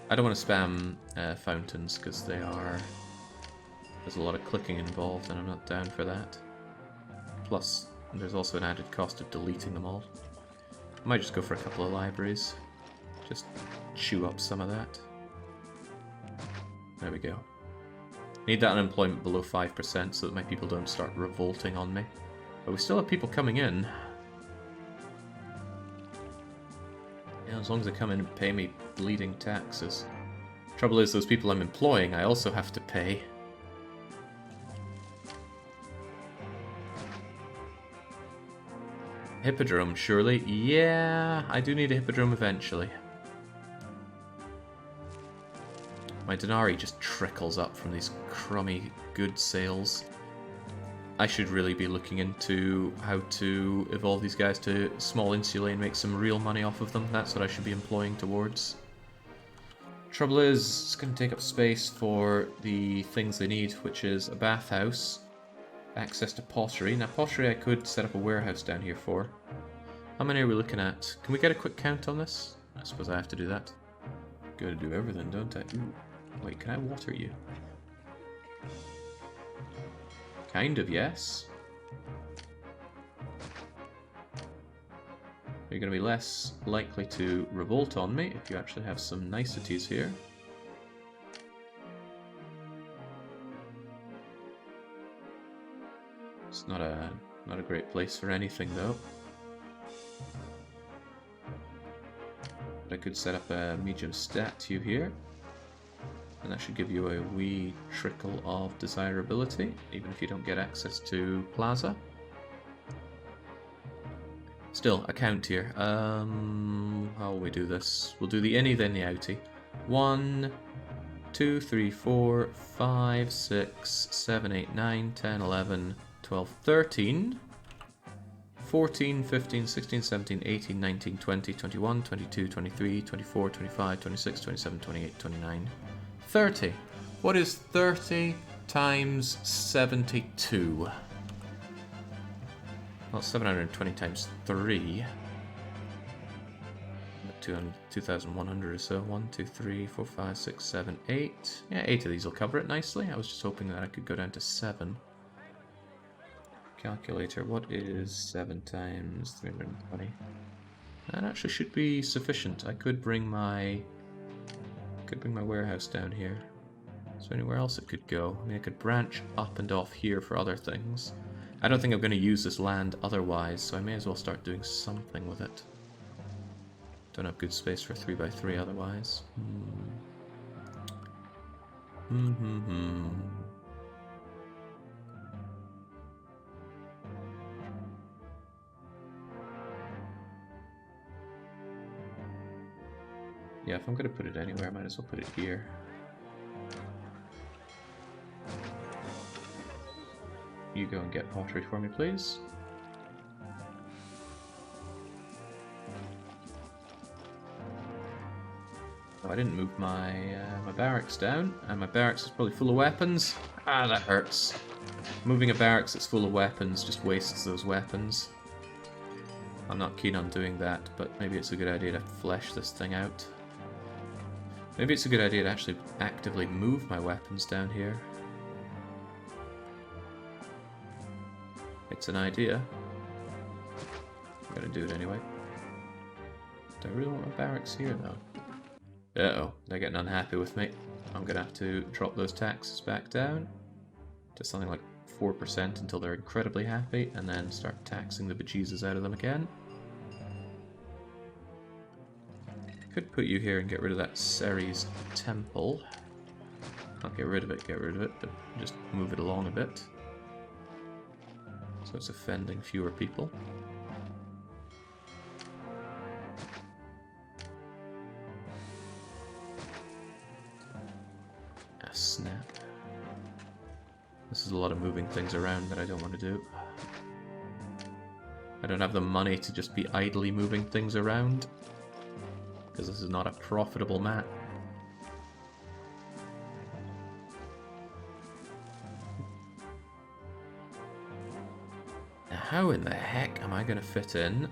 I don't want to spam fountains because there's a lot of clicking involved and I'm not down for that. Plus, there's also an added cost of deleting them all. I might just go for a couple of libraries. Just chew up some of that. There we go. Need that unemployment below 5% so that my people don't start revolting on me. But we still have people coming in. Yeah, as long as they come in and pay me bleeding taxes. Trouble is, those people I'm employing, I also have to pay. Hippodrome, surely? Yeah, I do need a hippodrome eventually. My denarii just trickles up from these crummy goods sales. I should really be looking into how to evolve these guys to small insulae and make some real money off of them. That's what I should be employing towards. Trouble is, it's going to take up space for the things they need, which is a bathhouse, access to pottery. Now pottery I could set up a warehouse down here for. How many are we looking at? Can we get a quick count on this? I suppose I have to do that. Gotta do everything, don't I? Ooh. Wait, can I water you? Kind of, yes. You're going to be less likely to revolt on me if you actually have some niceties here. It's not a great place for anything though. But I could set up a medium statue here. And that should give you a wee trickle of desirability, even if you don't get access to Plaza. Still, a count here. How will we do this? We'll do the innie, then the outie. 1, 2, 3, 4, 5, 6, 7, 8, 9, 10, 11, 12, 13, 14, 15, 16, 17, 18, 19, 20, 21, 22, 23, 24, 25, 26, 27, 28, 29, 30. What is 30 times 72? Well, 720 times 3. 2,100 or so. 1, 2, 3, 4, 5, 6, 7, 8. Yeah, 8 of these will cover it nicely. I was just hoping that I could go down to 7. Calculator, what is 7 times 320? That actually should be sufficient. I could bring my warehouse down here. Is there anywhere else it could go? I mean, I could branch up and off here for other things. I don't think I'm going to use this land otherwise, so I may as well start doing something with it. Don't have good space for 3x3 otherwise. Yeah, if I'm going to put it anywhere, I might as well put it here. You go and get pottery for me, please. Oh, I didn't move my my barracks down, and my barracks is probably full of weapons. Ah, that hurts. Moving a barracks that's full of weapons just wastes those weapons. I'm not keen on doing that, but maybe it's a good idea to flesh this thing out. Maybe it's a good idea to actually actively move my weapons down here. It's an idea. I'm gonna do it anyway. Do I really want my barracks here, though? Uh-oh, they're getting unhappy with me. I'm gonna have to drop those taxes back down to something like 4% until they're incredibly happy, and then start taxing the bejesus out of them again. Could put you here and get rid of that Ceres temple. Not get rid of it, but just move it along a bit. So it's offending fewer people. Ah, snap. This is a lot of moving things around that I don't want to do. I don't have the money to just be idly moving things around, because this is not a profitable map. Now, how in the heck am I going to fit in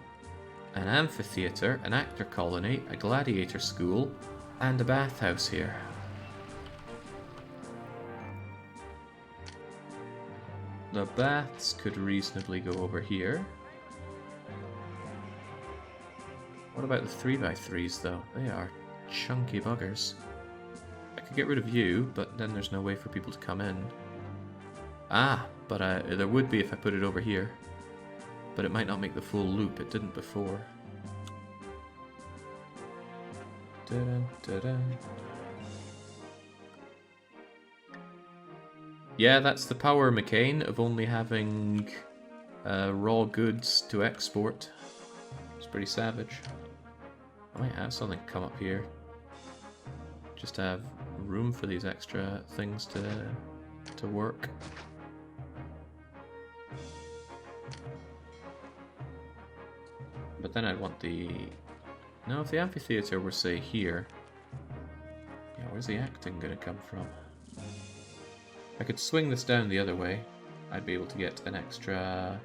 an amphitheatre, an actor colony, a gladiator school, and a bathhouse here? The baths could reasonably go over here. What about the 3x3s though? They are chunky buggers. I could get rid of you, but then there's no way for people to come in. Ah, but there would be if I put it over here. But it might not make the full loop, it didn't before. Dun, dun, dun. Yeah, that's the power, McCain, of only having raw goods to export. It's pretty savage. I might have something come up here. Just to have room for these extra things to work. But then I'd want the... No, if the amphitheatre were, say, here... Yeah, where's the acting gonna come from? I could swing this down the other way. I'd be able to get an extra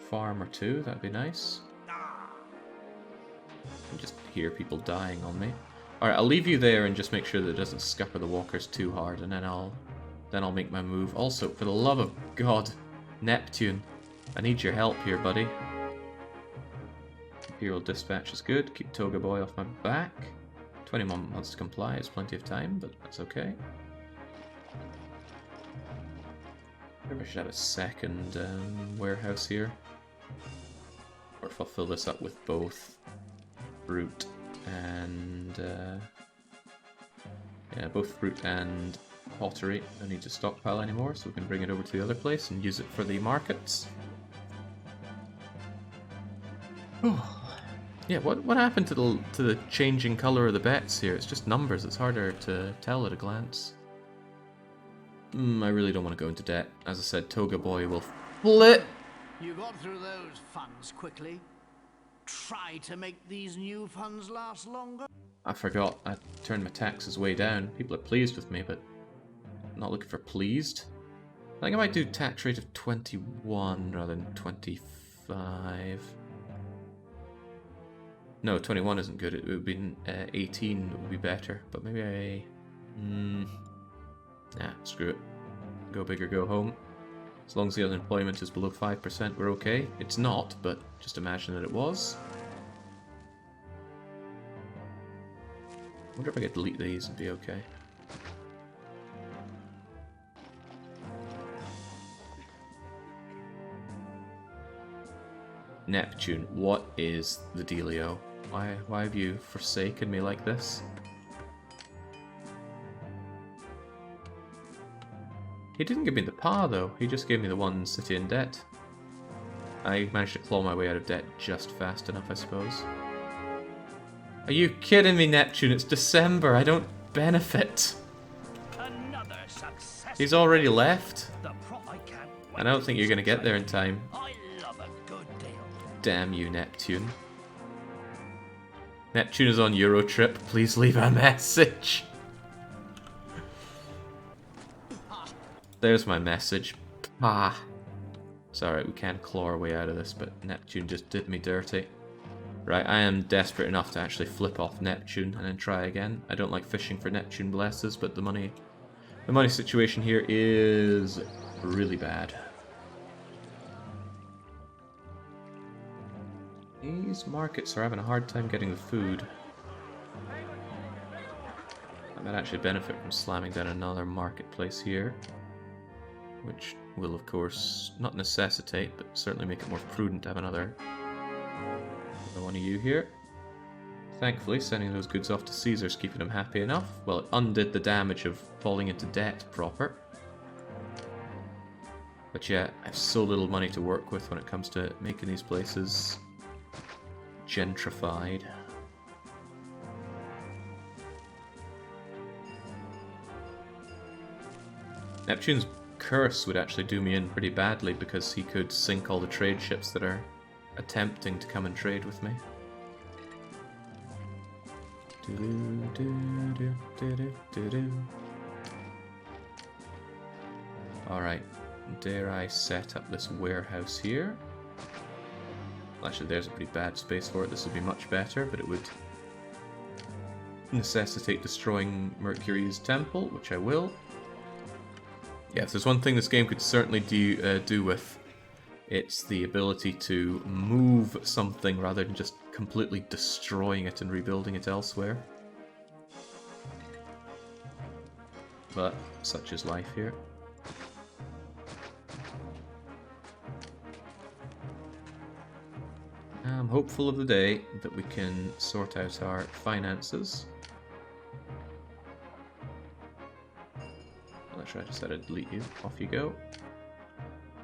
farm or two, that'd be nice. And just hear people dying on me. Alright, I'll leave you there and just make sure that it doesn't scupper the walkers too hard, and then I'll make my move. Also, for the love of God, Neptune, I need your help here, buddy. Imperial dispatch is good. Keep Toga boy off my back. 21 months to comply is plenty of time, but that's okay. Maybe I should have a second warehouse here. Or if I'll fill this up with both fruit and... yeah, both fruit and pottery. No need to stockpile anymore, so we can bring it over to the other place and use it for the markets. Yeah, what happened to the changing colour of the bets here? It's just numbers, it's harder to tell at a glance. I really don't want to go into debt. As I said, Toga boy will flip. You got through those funds quickly. Try to make these new funds last longer. I forgot, I turned my taxes way down. People are pleased with me, but I'm not looking for pleased. I think I might do tax rate of 21 rather than 25. No, 21 isn't good. It would be 18 would be better, but maybe I... Nah, screw it. Go big or go home. As long as the unemployment is below 5%, we're okay. It's not, but just imagine that it was. I wonder if I could delete these and be okay. Neptune, what is the dealio? Why have you forsaken me like this? He didn't give me the par though, he just gave me the one city in debt. I managed to claw my way out of debt just fast enough, I suppose. Are you kidding me, Neptune? It's December, I don't benefit. Another success. He's already left. I can't wait. I don't think you're going to get there in time. I love a good deal. Damn you, Neptune. Neptune is on Euro trip. Please leave a message. There's my message. Ah. It's alright, we can claw our way out of this, but Neptune just did me dirty. Right, I am desperate enough to actually flip off Neptune and then try again. I don't like fishing for Neptune blesses, but the money situation here is really bad. These markets are having a hard time getting the food. I might actually benefit from slamming down another marketplace here, which will, of course, not necessitate, but certainly make it more prudent to have another one of you here. Thankfully, sending those goods off to Caesar's keeping him happy enough. Well, it undid the damage of falling into debt proper. But yeah, I have so little money to work with when it comes to making these places gentrified. Neptune's curse would actually do me in pretty badly because he could sink all the trade ships that are attempting to come and trade with me. Alright, dare I set up this warehouse here? Actually, there's a pretty bad space for it. This would be much better, but it would necessitate destroying Mercury's temple, which I will. Yeah, if there's one thing this game could certainly do with, it's the ability to move something rather than just completely destroying it and rebuilding it elsewhere. But such is life here. I'm hopeful of the day that we can sort out our finances. Let's try to set a delete you. Off you go.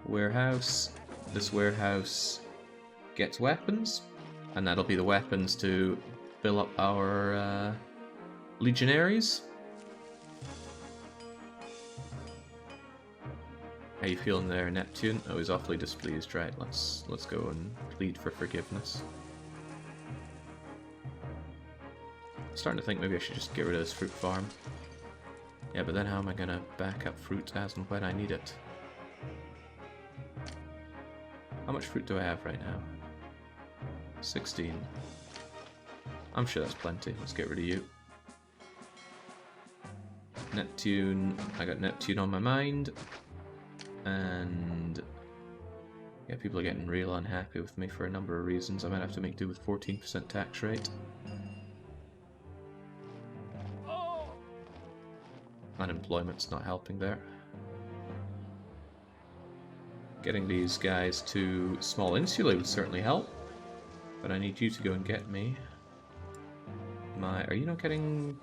Warehouse. This warehouse gets weapons, and that'll be the weapons to fill up our legionaries. How you feeling there, Neptune? Oh, he's awfully displeased. Right, let's go and plead for forgiveness. I'm starting to think maybe I should just get rid of this fruit farm. Yeah, but then how am I gonna back up fruit as and when I need it? How much fruit do I have right now? 16. I'm sure that's plenty. Let's get rid of you. Neptune. I got Neptune on my mind. And yeah, people are getting real unhappy with me for a number of reasons. I might have to make do with 14% tax rate. Unemployment's not helping there. Getting these guys to small insulae would certainly help, but I need you to go and get me my... Are you not getting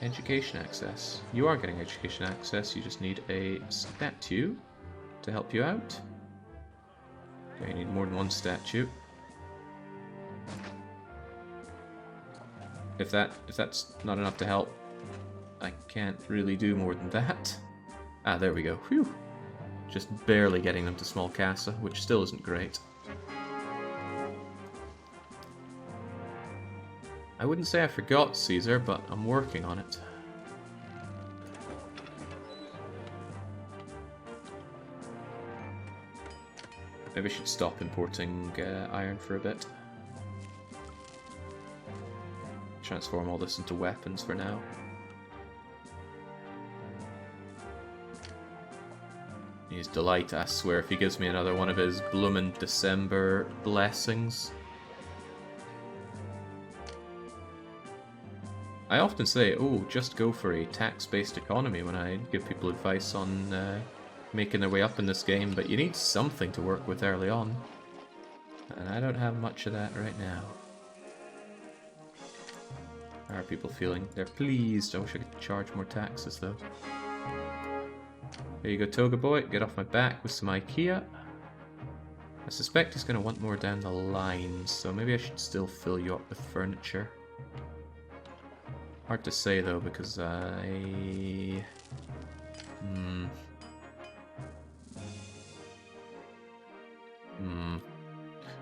education access? You are getting education access, you just need a statue to help you out. Okay, you need more than one statue. If that's not enough to help, I can't really do more than that. Ah, there we go. Whew. Just barely getting them to small casa, which still isn't great. I wouldn't say I forgot Caesar, but I'm working on it. Maybe I should stop importing iron for a bit. Transform all this into weapons for now. His delight, I swear, if he gives me another one of his bloomin' December blessings. I often say, oh, just go for a tax-based economy when I give people advice on making their way up in this game, but you need something to work with early on. And I don't have much of that right now. How are people feeling? They're pleased. I wish I could charge more taxes, though. There you go, Toga boy. Get off my back with some IKEA. I suspect he's going to want more down the line, so maybe I should still fill you up with furniture. Hard to say, though, because I...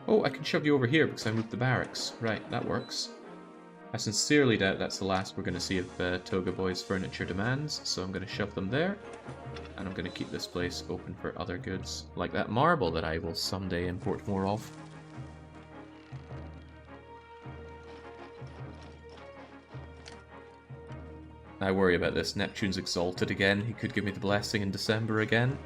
Oh, I can shove you over here because I moved the barracks. Right, that works. I sincerely doubt that's the last we're going to see of Toga Boy's furniture demands, so I'm going to shove them there. And I'm going to keep this place open for other goods, like that marble that I will someday import more of. I worry about this. Neptune's exalted again. He could give me the blessing in December again.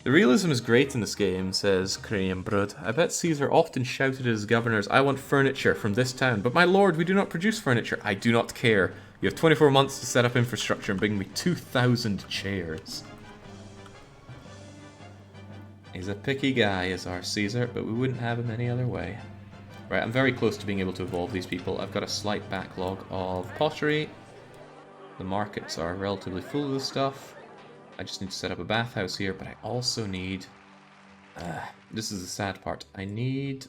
The realism is great in this game, says Cranium Brud. I bet Caesar often shouted at his governors, I want furniture from this town, but my lord, we do not produce furniture. I do not care. You have 24 months to set up infrastructure and bring me 2,000 chairs. He's a picky guy, is our Caesar, but we wouldn't have him any other way. Right, I'm very close to being able to evolve these people. I've got a slight backlog of pottery. The markets are relatively full of this stuff. I just need to set up a bathhouse here, but I also need... this is the sad part. I need...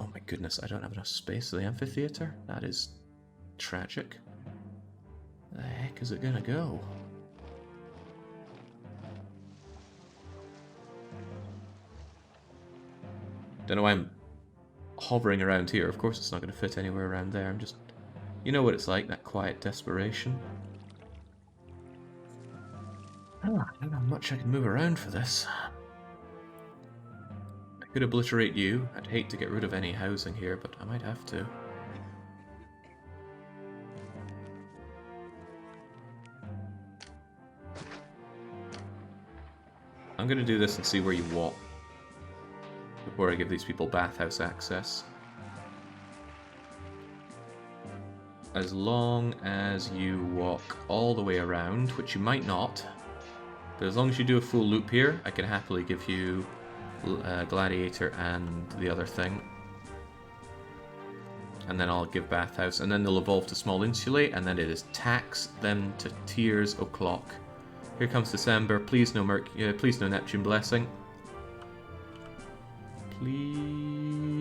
Oh my goodness, I don't have enough space for the amphitheater? That is tragic. The heck is it gonna go? Don't know why I'm hovering around here. Of course it's not going to fit anywhere around there. I'm just... You know what it's like, that quiet desperation. Oh, I don't know how much I can move around for this. I could obliterate you. I'd hate to get rid of any housing here, but I might have to. I'm going to do this and see where you walk before I give these people bathhouse access. As long as you walk all the way around, which you might not, but as long as you do a full loop here, I can happily give you Gladiator and the other thing. And then I'll give bathhouse, and then they'll evolve to small insulate, and then it is tax them to tears o'clock. Here comes December. Please no please no Neptune blessing. Please.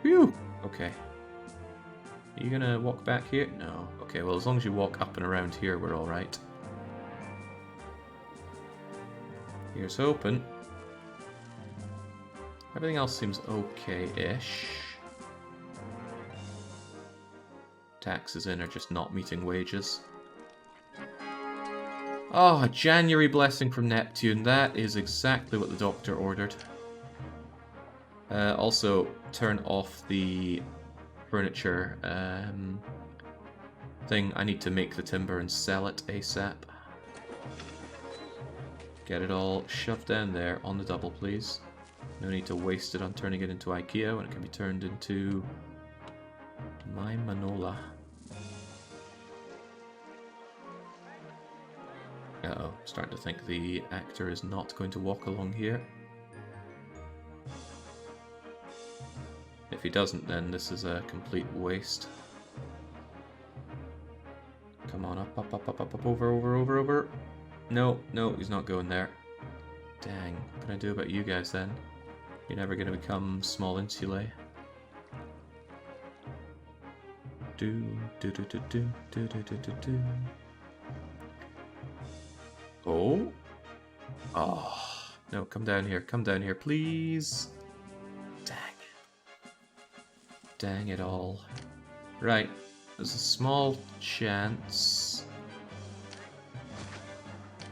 Phew. Okay. Are you gonna walk back here? No. Okay, well as long as you walk up and around here, we're alright. Here's hoping. Everything else seems okay-ish. Taxes in are just not meeting wages. Oh, a January blessing from Neptune. That is exactly what the doctor ordered. Also, turn off the furniture thing. I need to make the timber and sell it ASAP. Get it all shoved down there on the double, please. No need to waste it on turning it into IKEA when it can be turned into my Manola. Uh-oh, starting to think the actor is not going to walk along here. If he doesn't, then this is a complete waste. Come on, up, up, up, up, up, up, over, over, over, over. No, no, he's not going there. Dang, what can I do about you guys then? You're never going to become small insulae. Do, do, do, do, do, do, do, do, do, do. Oh? Oh. No, come down here, please. Dang. Dang it all. Right, there's a small chance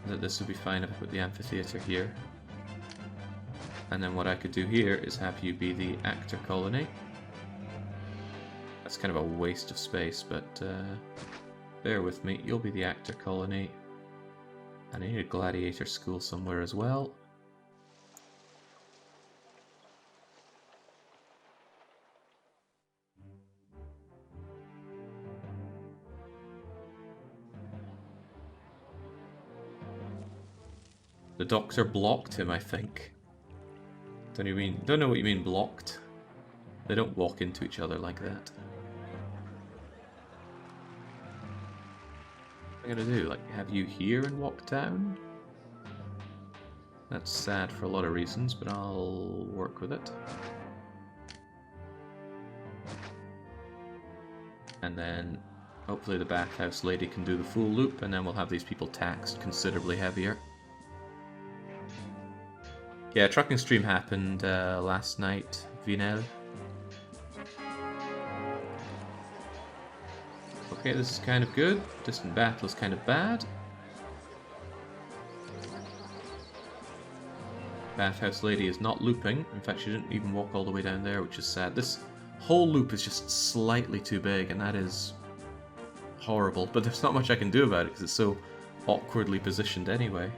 that this would be fine if I put the amphitheater here. And then what I could do here is have you be the actor colony. That's kind of a waste of space, but bear with me. You'll be the actor colony. And I need a gladiator school somewhere as well. The doctor blocked him, I think. Don't know what you mean blocked. They don't walk into each other like that. What am I gonna do? Like, have you here and walk down? That's sad for a lot of reasons, but I'll work with it. And then Hopefully the bathhouse lady can do the full loop, and then we'll have these people taxed considerably heavier. Yeah, trucking stream happened last night, Vinel. Okay, this is kind of good. Distant battle is kind of bad. Bathhouse lady is not looping. In fact, she didn't even walk all the way down there, which is sad. This whole loop is just slightly too big, and that is horrible. But there's not much I can do about it because it's so awkwardly positioned anyway.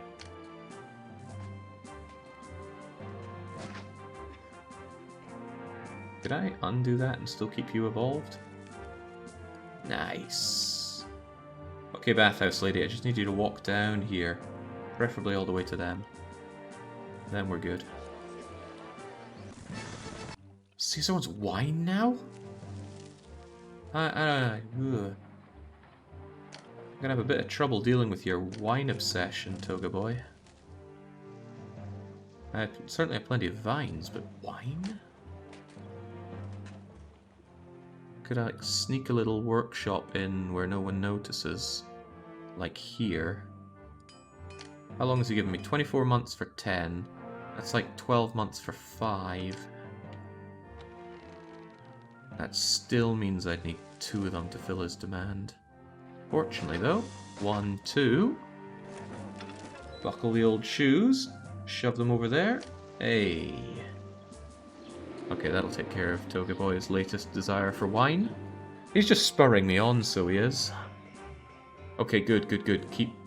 Could I undo that and still keep you evolved? Nice. Okay, bathhouse lady, I just need you to walk down here. Preferably all the way to them. Then we're good. Caesar wants wine now? I'm gonna have a bit of trouble dealing with your wine obsession, Toga boy. I certainly have plenty of vines, but wine? Could I sneak a little workshop in where no one notices? Like here. How long has he given me? 24 months for 10. That's like 12 months for 5. That still means I'd need 2 of them to fill his demand. Fortunately though, 1, 2. Buckle the old shoes. Shove them over there. Hey. Okay, that'll take care of Toga Boy's latest desire for wine. He's just spurring me on, so he is. Okay, good, good, good.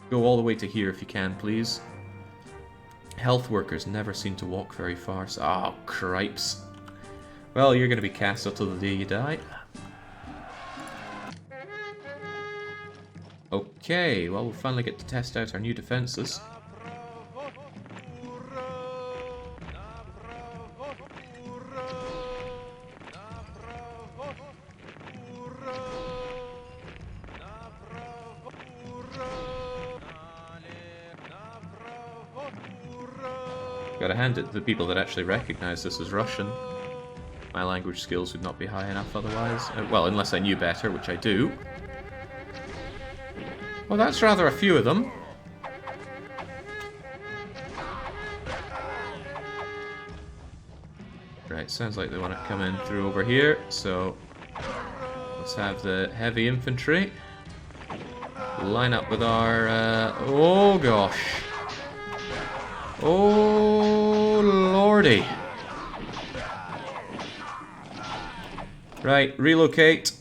Go all the way to here if you can, please. Health workers never seem to walk very far, so... Oh, cripes. Well, you're going to be cast until the day you die. Okay, well, we'll finally get to test out our new defenses. Gotta hand it to the people that actually recognize this as Russian. My language skills would not be high enough otherwise. Well, unless I knew better, which I do. Well, that's rather a few of them. Right, sounds like they want to come in through over here, so let's have the heavy infantry line up with our... oh gosh. Oh lordy. Right, relocate.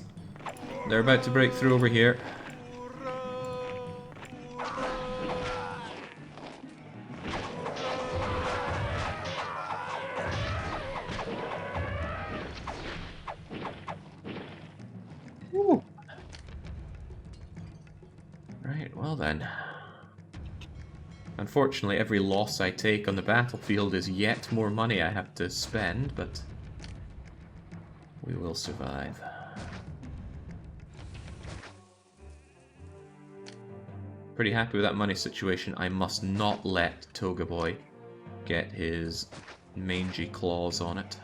They're about to break through over here. Woo. Right, well then. Unfortunately, every loss I take on the battlefield is yet more money I have to spend, but we will survive. Pretty happy with that money situation. I must not let Toga Boy get his mangy claws on it.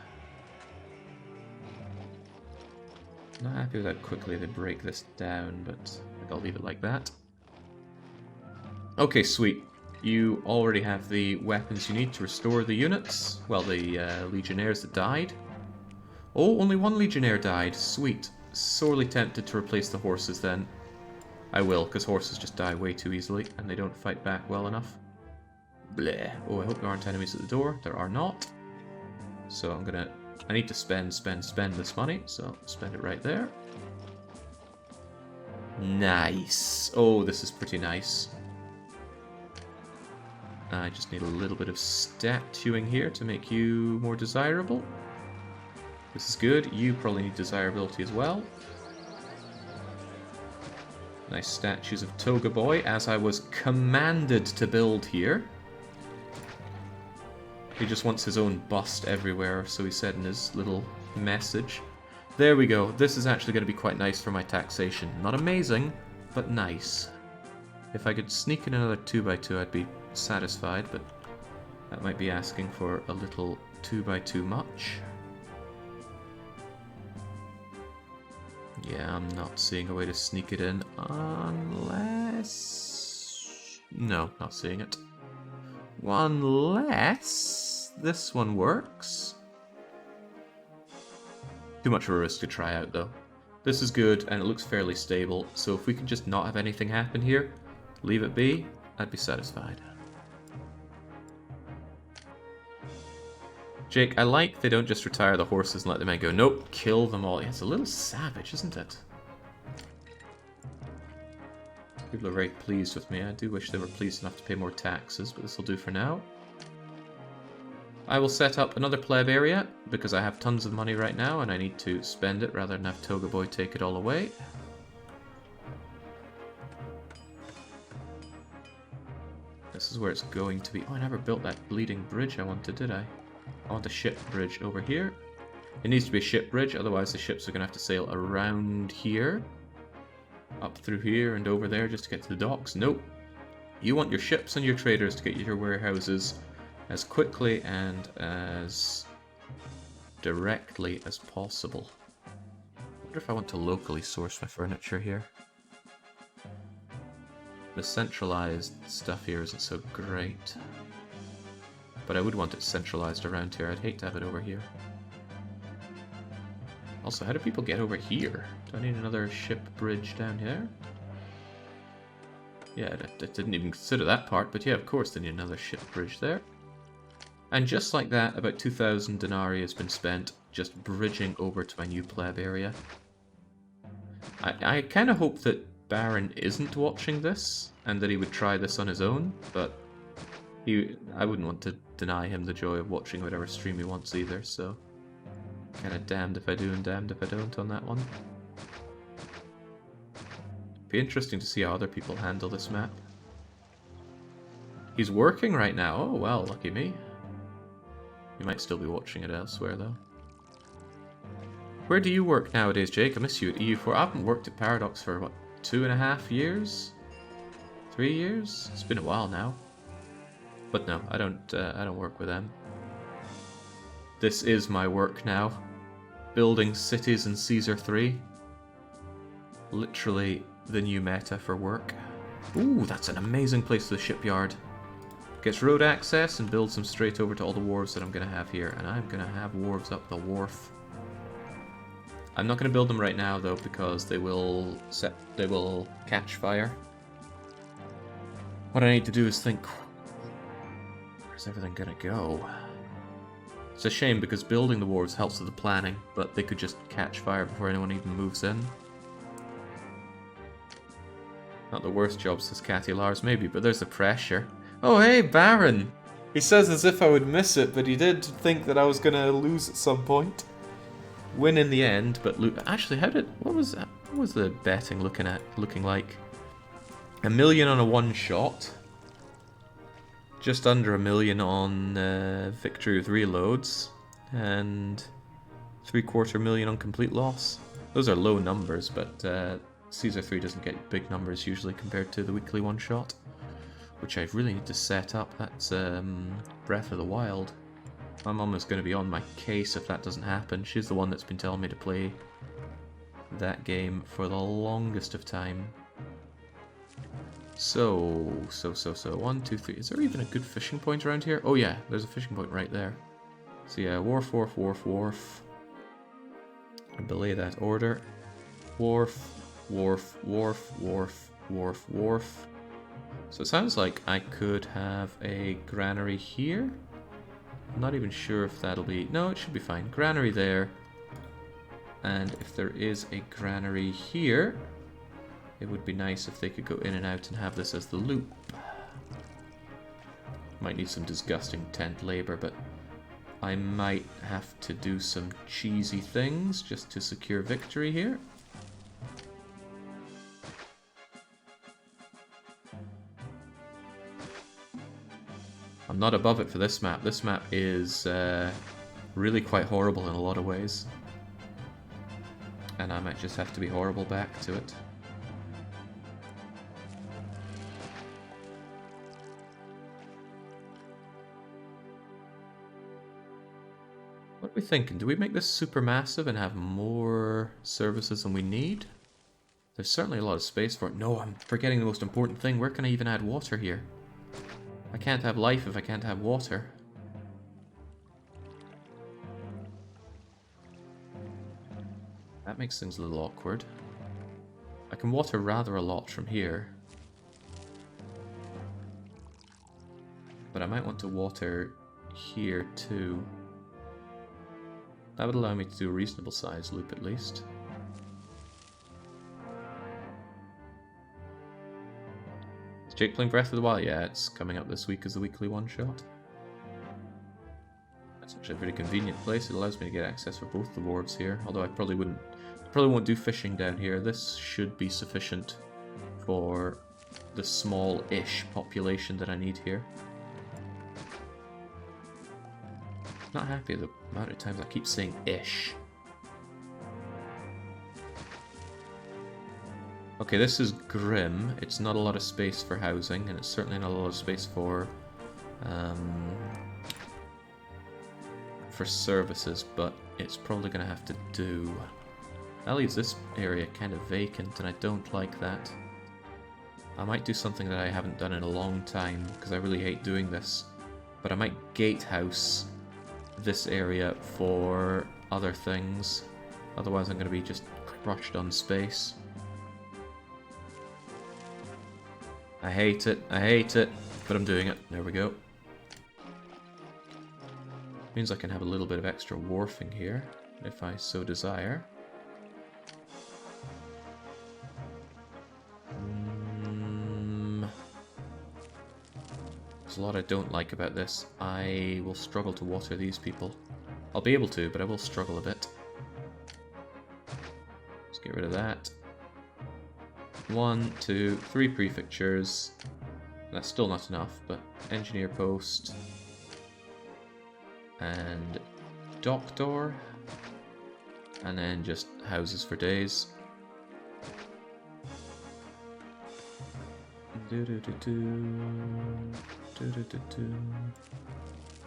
Not happy with how quickly they break this down, but I'll leave it like that. Okay, sweet. You already have the weapons you need to restore the units. Well, the legionnaires that died. Oh, only 1 legionnaire died. Sweet. Sorely tempted to replace the horses then. I will, because horses just die way too easily, and they don't fight back well enough. Bleh. Oh, I hope there aren't enemies at the door. There are not. So I need to spend this money, so spend it right there. Nice. Oh, this is pretty nice. I just need a little bit of statuing here to make you more desirable. This is good. You probably need desirability as well. Nice statues of Toga Boy, as I was commanded to build here. He just wants his own bust everywhere, so he said in his little message. There we go. This is actually going to be quite nice for my taxation. Not amazing, but nice. If I could sneak in another 2x2, I'd be satisfied, but that might be asking for a little 2x2 much. Yeah, I'm not seeing a way to sneak it in unless... No, not seeing it. Unless this one works. Too much of a risk to try out though. This is good and it looks fairly stable, so if we can just not have anything happen here, leave it be, I'd be satisfied. Jake, I like they don't just retire the horses and let the men go. Nope, kill them all. Yeah, it's a little savage, isn't it? People are very pleased with me. I do wish they were pleased enough to pay more taxes, but this will do for now. I will set up another pleb area, because I have tons of money right now, and I need to spend it rather than have Toga Boy take it all away. This is where it's going to be. Oh, I never built that bleeding bridge I wanted, did I? I want a ship bridge over here. It needs to be a ship bridge, otherwise the ships are going to have to sail around here. Up through here and over there just to get to the docks. Nope. You want your ships and your traders to get you to your warehouses as quickly and as directly as possible. I wonder if I want to locally source my furniture here. The centralized stuff here isn't so great. But I would want it centralized around here. I'd hate to have it over here. Also, how do people get over here? Do I need another ship bridge down here? Yeah, I didn't even consider that part, but yeah, of course they need another ship bridge there. And just like that, about 2,000 denarii has been spent just bridging over to my new pleb area. I kind of hope that Baron isn't watching this, and that he would try this on his own, but I wouldn't want to deny him the joy of watching whatever stream he wants either, so... Kind of damned if I do and damned if I don't on that one. Be interesting to see how other people handle this map. He's working right now. Oh well, lucky me. You might still be watching it elsewhere though. Where do you work nowadays, Jake? I miss you at EU4. I haven't worked at Paradox for what, 2.5 years? 3 years? It's been a while now. But no, I don't work with them. This is my work now. Building cities in Caesar 3. Literally the new meta for work. Ooh, that's an amazing place for the shipyard. Gets road access and builds them straight over to all the wharves that I'm going to have here. And I'm going to have wharves up the wharf. I'm not going to build them right now though, because they will catch fire. What I need to do is think, where's everything going to go? It's a shame because building the wharves helps with the planning, but they could just catch fire before anyone even moves in. Not the worst job, says Catty Lars, maybe, but there's the pressure. Oh hey, Baron! He says as if I would miss it, but he did think that I was going to lose at some point. Win in the end, but actually, what was that? What was the betting looking like? 1 million on a one shot. Just under 1 million on victory with reloads, and 3/4 million on complete loss. Those are low numbers, but Caesar 3 doesn't get big numbers usually compared to the weekly one shot, which I really need to set up. That's Breath of the Wild. My mum is going to be on my case if that doesn't happen. She's the one that's been telling me to play that game for the longest of time. So, 1, 2, 3. Is there even a good fishing point around here? Oh yeah, there's a fishing point right there. So yeah, wharf, wharf, wharf, wharf. And belay that order. Wharf, wharf, wharf, wharf, wharf, wharf. So it sounds like I could have a granary here. I'm not even sure if that'll be... No, it should be fine. Granary there. And if there is a granary here... It would be nice if they could go in and out and have this as the loop. Might need some disgusting tent labor, but I might have to do some cheesy things just to secure victory here. I'm not above it for this map. This map is really quite horrible in a lot of ways. And I might just have to be horrible back to it. What are we thinking? Do we make this super massive and have more services than we need? There's certainly a lot of space for it. No, I'm forgetting the most important thing. Where can I even add water here? I can't have life if I can't have water. That makes things a little awkward. I can water rather a lot from here. But I might want to water here too. That would allow me to do a reasonable size loop at least. Is Jake playing Breath of the Wild? Yeah, it's coming up this week as a weekly one-shot. That's actually a very convenient place. It allows me to get access for both the wards here, although I probably won't do fishing down here. This should be sufficient for the small-ish population that I need here. Not happy with the amount of times I keep saying ish. Okay, this is grim. It's not a lot of space for housing, and it's certainly not a lot of space for services, but it's probably going to have to do. That leaves this area kind of vacant, and I don't like that. I might do something that I haven't done in a long time, because I really hate doing this, but I might gatehouse this area for other things. Otherwise I'm going to be just crushed on space. I hate it, but I'm doing it. There we go. Means I can have a little bit of extra wharfing here, if I so desire. There's a lot I don't like about this. I will struggle to water these people. I'll be able to, but I will struggle a bit. Let's get rid of that. 1, 2, 3 prefectures. That's still not enough, but engineer post. And dock door. And then just houses for days.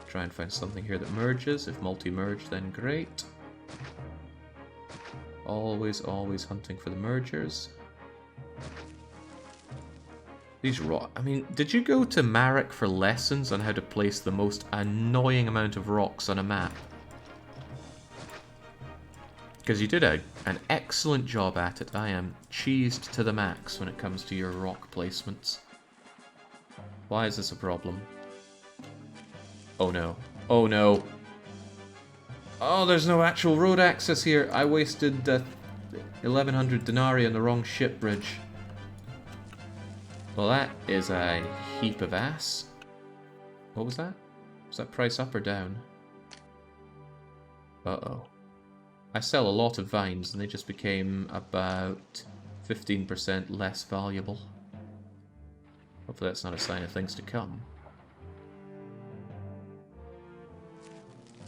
Try and find something here that merges. If multi-merge, then great. Always hunting for the mergers. These I mean, did you go to Marek for lessons on how to place the most annoying amount of rocks on a map? Because you did an excellent job at it. I am cheesed to the max when it comes to your rock placements. Why is this a problem? Oh no. Oh no. Oh, there's no actual road access here. I wasted 1100 denarii on the wrong ship bridge. Well, that is a heap of ass. What was that? Was that price up or down? Uh-oh. I sell a lot of vines and they just became about 15% less valuable. Hopefully that's not a sign of things to come.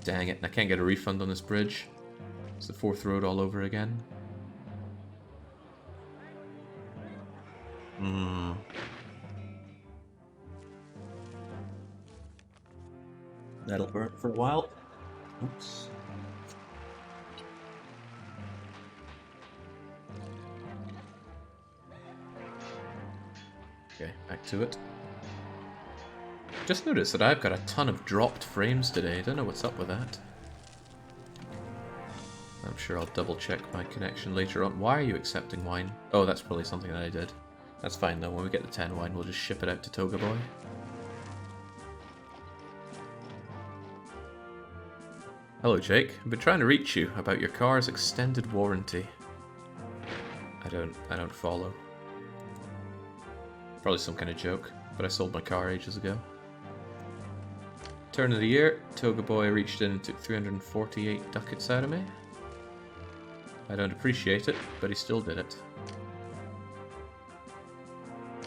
Dang it, I can't get a refund on this bridge. It's the 4th road all over again. That'll burn for a while. Oops. Okay, back to it. Just noticed that I've got a ton of dropped frames today. I don't know what's up with that. I'm sure I'll double check my connection later on. Why are you accepting wine? Oh, that's probably something that I did. That's fine though, when we get the 10 wine we'll just ship it out to Toga Boy. Hello Jake, I've been trying to reach you about your car's extended warranty. I don't follow. Probably some kind of joke, but I sold my car ages ago. Turn of the year, Toga Boy reached in and took 348 ducats out of me. I don't appreciate it, but he still did it.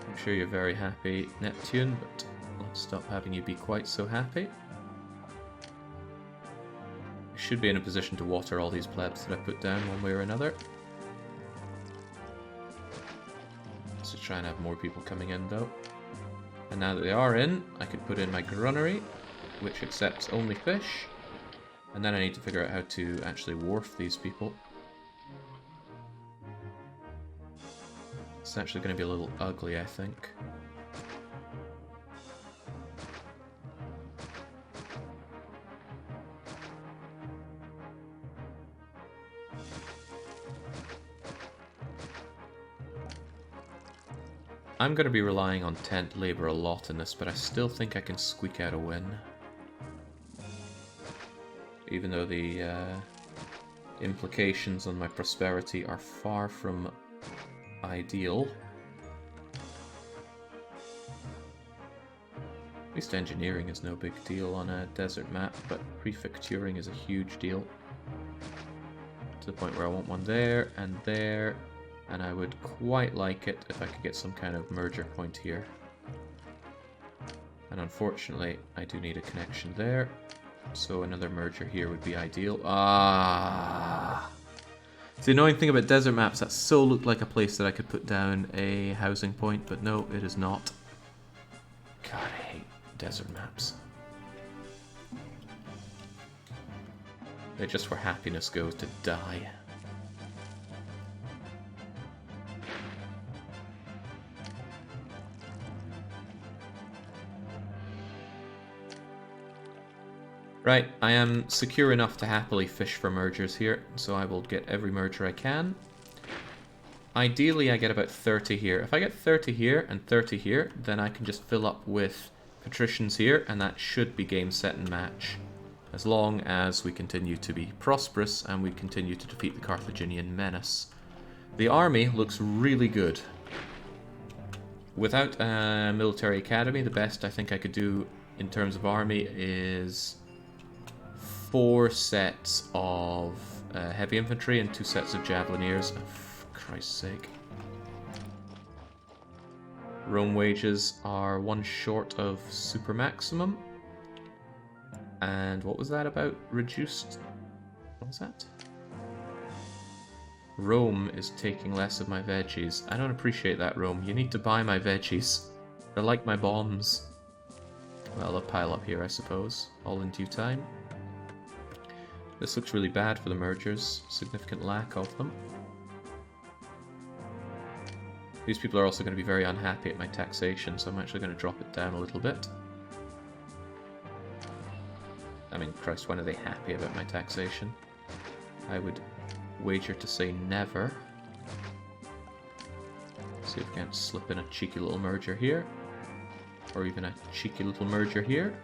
I'm sure you're very happy, Neptune, but let's stop having you be quite so happy. I should be in a position to water all these plebs that I put down one way or another. Let's just try and have more people coming in though. And now that they are in, I could put in my grunnery, which accepts only fish. And then I need to figure out how to actually wharf these people. It's actually going to be a little ugly, I think. I'm going to be relying on tent labor a lot in this, but I still think I can squeak out a win. Even though the implications on my prosperity are far from ideal. At least engineering is no big deal on a desert map, but prefecturing is a huge deal. To the point where I want one there, and I would quite like it if I could get some kind of merger point here. And unfortunately, I do need a connection there, so another merger here would be ideal. Ah! It's the annoying thing about desert maps, that so looked like a place that I could put down a housing point, but no, it is not. God, I hate desert maps. They're just where happiness goes to die. Right, I am secure enough to happily fish for mergers here, so I will get every merger I can. Ideally, I get about 30 here. If I get 30 here and 30 here, then I can just fill up with patricians here, and that should be game, set, and match. As long as we continue to be prosperous and we continue to defeat the Carthaginian menace. The army looks really good. Without a military academy, the best I think I could do in terms of army is 4 sets of heavy infantry and 2 sets of javelineers. Oh, for Christ's sake. Rome wages are 1 short of super maximum. And what was that about reduced? What was that? Rome is taking less of my veggies. I don't appreciate that, Rome. You need to buy my veggies. They're like my bombs. Well, they'll pile up here, I suppose. All in due time. This looks really bad for the mergers. Significant lack of them. These people are also going to be very unhappy at my taxation, so I'm actually going to drop it down a little bit. I mean, Christ, when are they happy about my taxation? I would wager to say never. See if we can't slip in a cheeky little merger here. Or even a cheeky little merger here.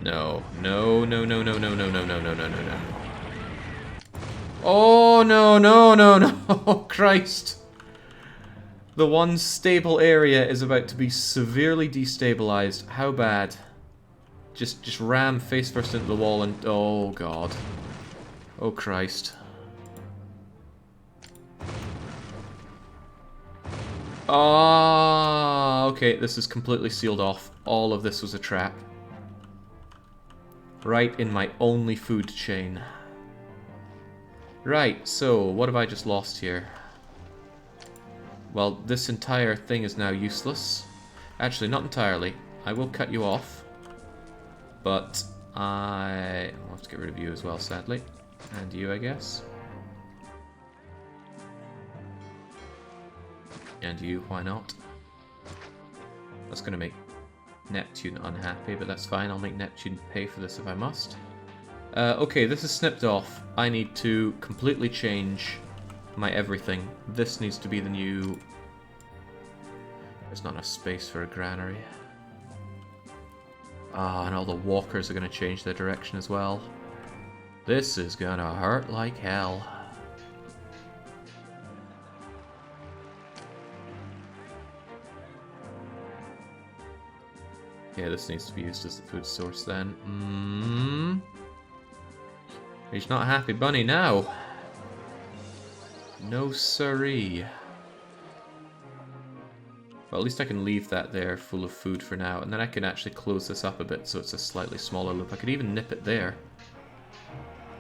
No, no, no, no, no, no, no, no, no, no, no, no, no. Oh, no, no, no, no, Christ. The one stable area is about to be severely destabilized. How bad? Just ram face first into the wall and... Oh, God. Oh, Christ. Ah, okay, this is completely sealed off. All of this was a trap. Right in my only food chain. Right, so what have I just lost here? Well, this entire thing is now useless. Actually, not entirely. I will cut you off. But I'll have to get rid of you as well, sadly. And you, I guess. And you, why not? That's going to make Neptune unhappy, but that's fine. I'll make Neptune pay for this if I must. Okay, this is snipped off. I need to completely change my everything. This needs to be the new... There's not enough space for a granary. Ah, and all the walkers are going to change their direction as well. This is going to hurt like hell. Yeah, this needs to be used as the food source then. He's not a happy bunny now. No siree. Well, at least I can leave that there full of food for now, and then I can actually close this up a bit so it's a slightly smaller loop. I could even nip it there.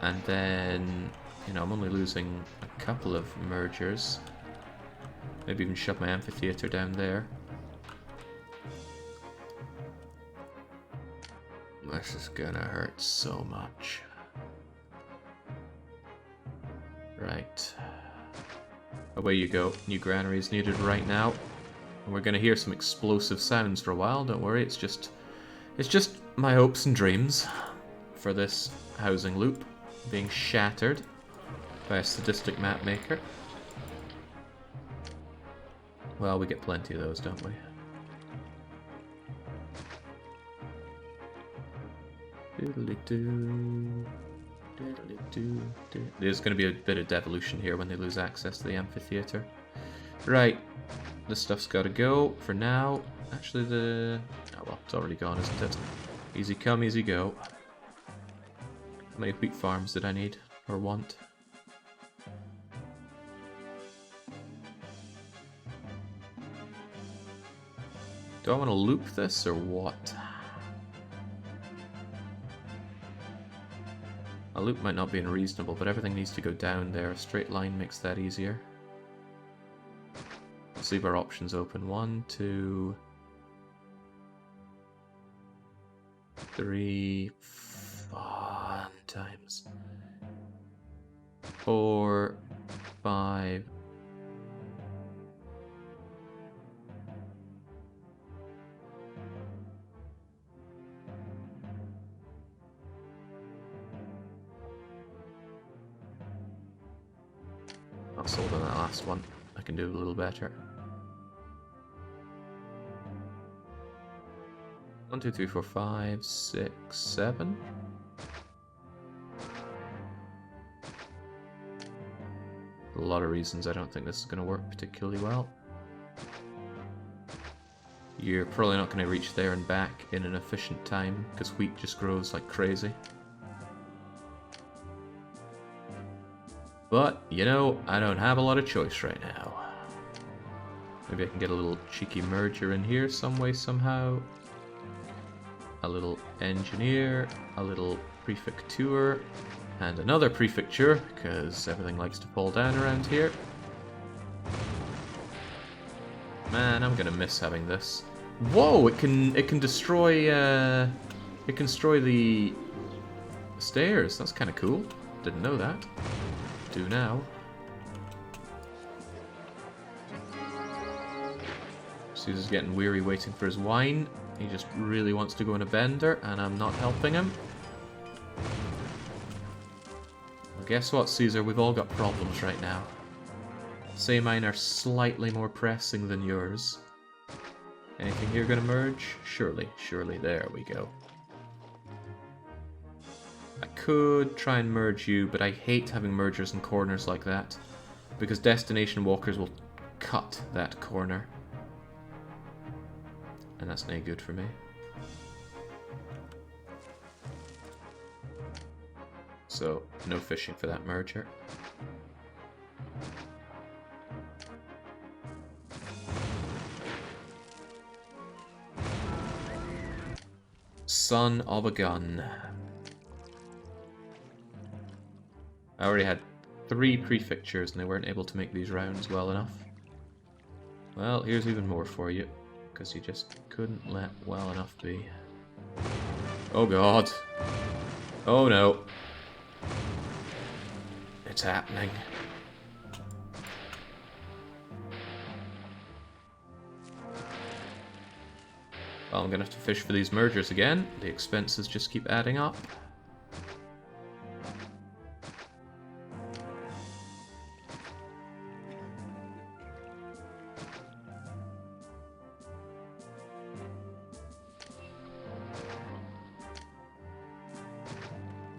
And then, you know, I'm only losing a couple of mergers. Maybe even shove my amphitheater down there. This is gonna hurt so much. Right. Away you go. New granary is needed right now. And we're gonna hear some explosive sounds for a while, don't worry, it's just my hopes and dreams for this housing loop being shattered by a sadistic map maker. Well, we get plenty of those, don't we? There's going to be a bit of devolution here when they lose access to the amphitheater. Right, this stuff's got to go for now. Actually, oh well, it's already gone, isn't it? Easy come, easy go. How many wheat farms did I need or want? Do I want to loop this or what? A loop might not be unreasonable, but everything needs to go down there. A straight line makes that easier. Let's leave our options open. 1, 2, 3, 4 times. 4, 5. Not sold on that last one. I can do a little better. 1, 2, 3, 4, 5, 6, 7. A lot of reasons I don't think this is going to work particularly well. You're probably not going to reach there and back in an efficient time because wheat just grows like crazy. But, you know, I don't have a lot of choice right now. Maybe I can get a little cheeky merger in here some way, somehow. A little engineer, a little prefecture, and another prefecture, because everything likes to fall down around here. Man, I'm gonna miss having this. Whoa! It can destroy the stairs. That's kind of cool. Didn't know that. Do now. Caesar's getting weary waiting for his wine. He just really wants to go in a bender, and I'm not helping him. Well, guess what, Caesar? We've all got problems right now. Say mine are slightly more pressing than yours. Anything here gonna merge? Surely, surely. There we go. I could try and merge you, but I hate having mergers in corners like that, because destination walkers will cut that corner. And that's no good for me. So, no fishing for that merger. Son of a gun. I already had 3 prefectures and they weren't able to make these rounds well enough. Well, here's even more for you, because you just couldn't let well enough be. Oh god. Oh no. It's happening. Well, I'm gonna have to fish for these mergers again. The expenses just keep adding up.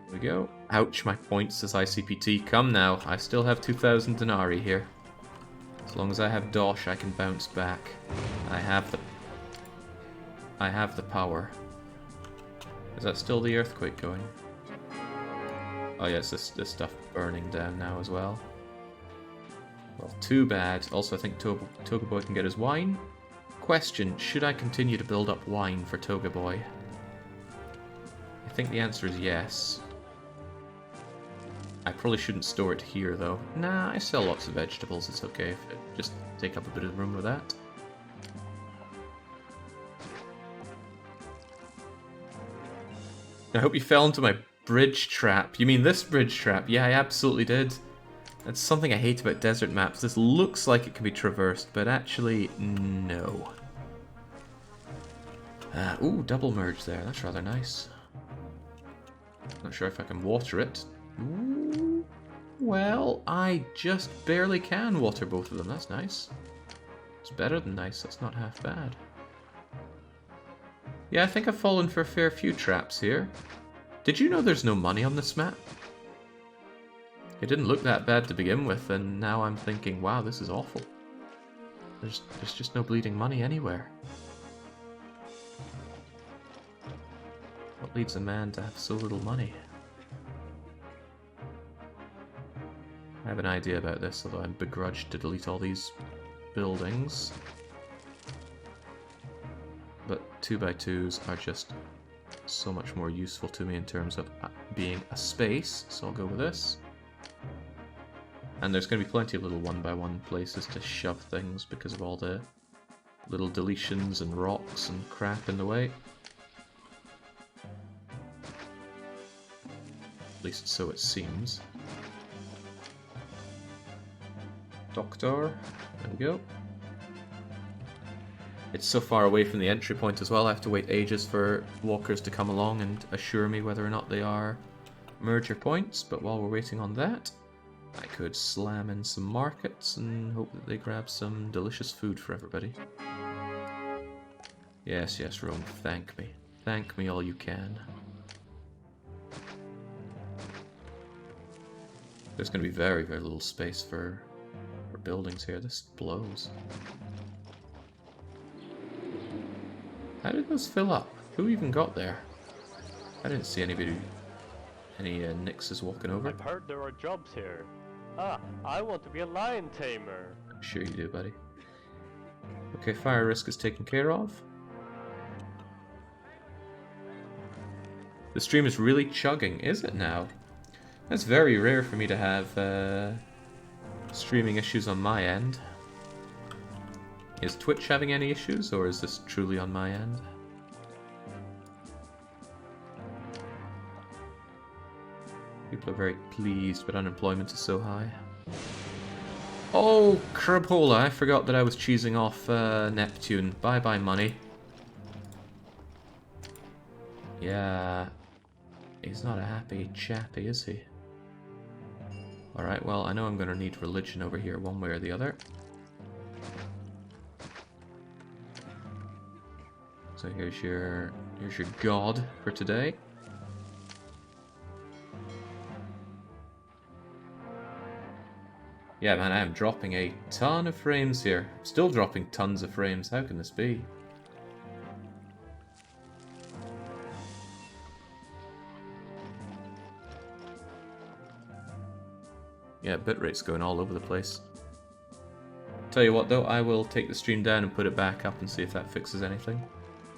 There we go. Ouch, my points as ICPT. Come now, I still have 2,000 denarii here. As long as I have dosh, I can bounce back. I have the power. Is that still the earthquake going? Oh yes, this stuff burning down now as well. Well, too bad. Also, I think Toga Boy can get his wine. Question, should I continue to build up wine for Toga Boy? I think the answer is yes. I probably shouldn't store it here, though. Nah, I sell lots of vegetables, it's okay if it just take up a bit of room with that. I hope you fell into my bridge trap. You mean this bridge trap? Yeah, I absolutely did. That's something I hate about desert maps. This looks like it can be traversed, but actually, no. Ooh, double merge there. That's rather nice. Not sure if I can water it. Ooh, well, I just barely can water both of them. That's nice. It's better than nice. That's not half bad. Yeah, I think I've fallen for a fair few traps here. Did you know there's no money on this map? It didn't look that bad to begin with, and now I'm thinking, wow, this is awful. There's just no bleeding money anywhere. What leads a man to have so little money? I have an idea about this, although I'm begrudged to delete all these buildings. But 2x2s are just so much more useful to me in terms of being a space, so I'll go with this. And there's going to be plenty of little 1x1 places to shove things because of all the little deletions and rocks and crap in the way. At least so it seems. Doctor, there we go. It's so far away from the entry point as well, I have to wait ages for walkers to come along and assure me whether or not they are merger points, but while we're waiting on that, I could slam in some markets and hope that they grab some delicious food for everybody. Yes, yes, Rome, thank me. Thank me all you can. There's going to be very, very little space for buildings here. This blows. How did those fill up? Who even got there? I didn't see anybody, any Nixes walking over. I've heard there are jobs here. Ah, I want to be a lion tamer. I'm sure you do, buddy. Okay, fire risk is taken care of. The stream is really chugging, is it now? That's very rare for me to have streaming issues on my end. Is Twitch having any issues, or is this truly on my end? People are very pleased, but unemployment is so high. Oh, crapola! I forgot that I was cheesing off Neptune. Bye-bye, money. Yeah, he's not a happy chappy, is he? Alright, well, I know I'm going to need religion over here one way or the other. So here's your god for today. Yeah, man, I am dropping a ton of frames here. Still dropping tons of frames. How can this be? Yeah, bitrate's going all over the place. Tell you what though, I will take the stream down and put it back up and see if that fixes anything.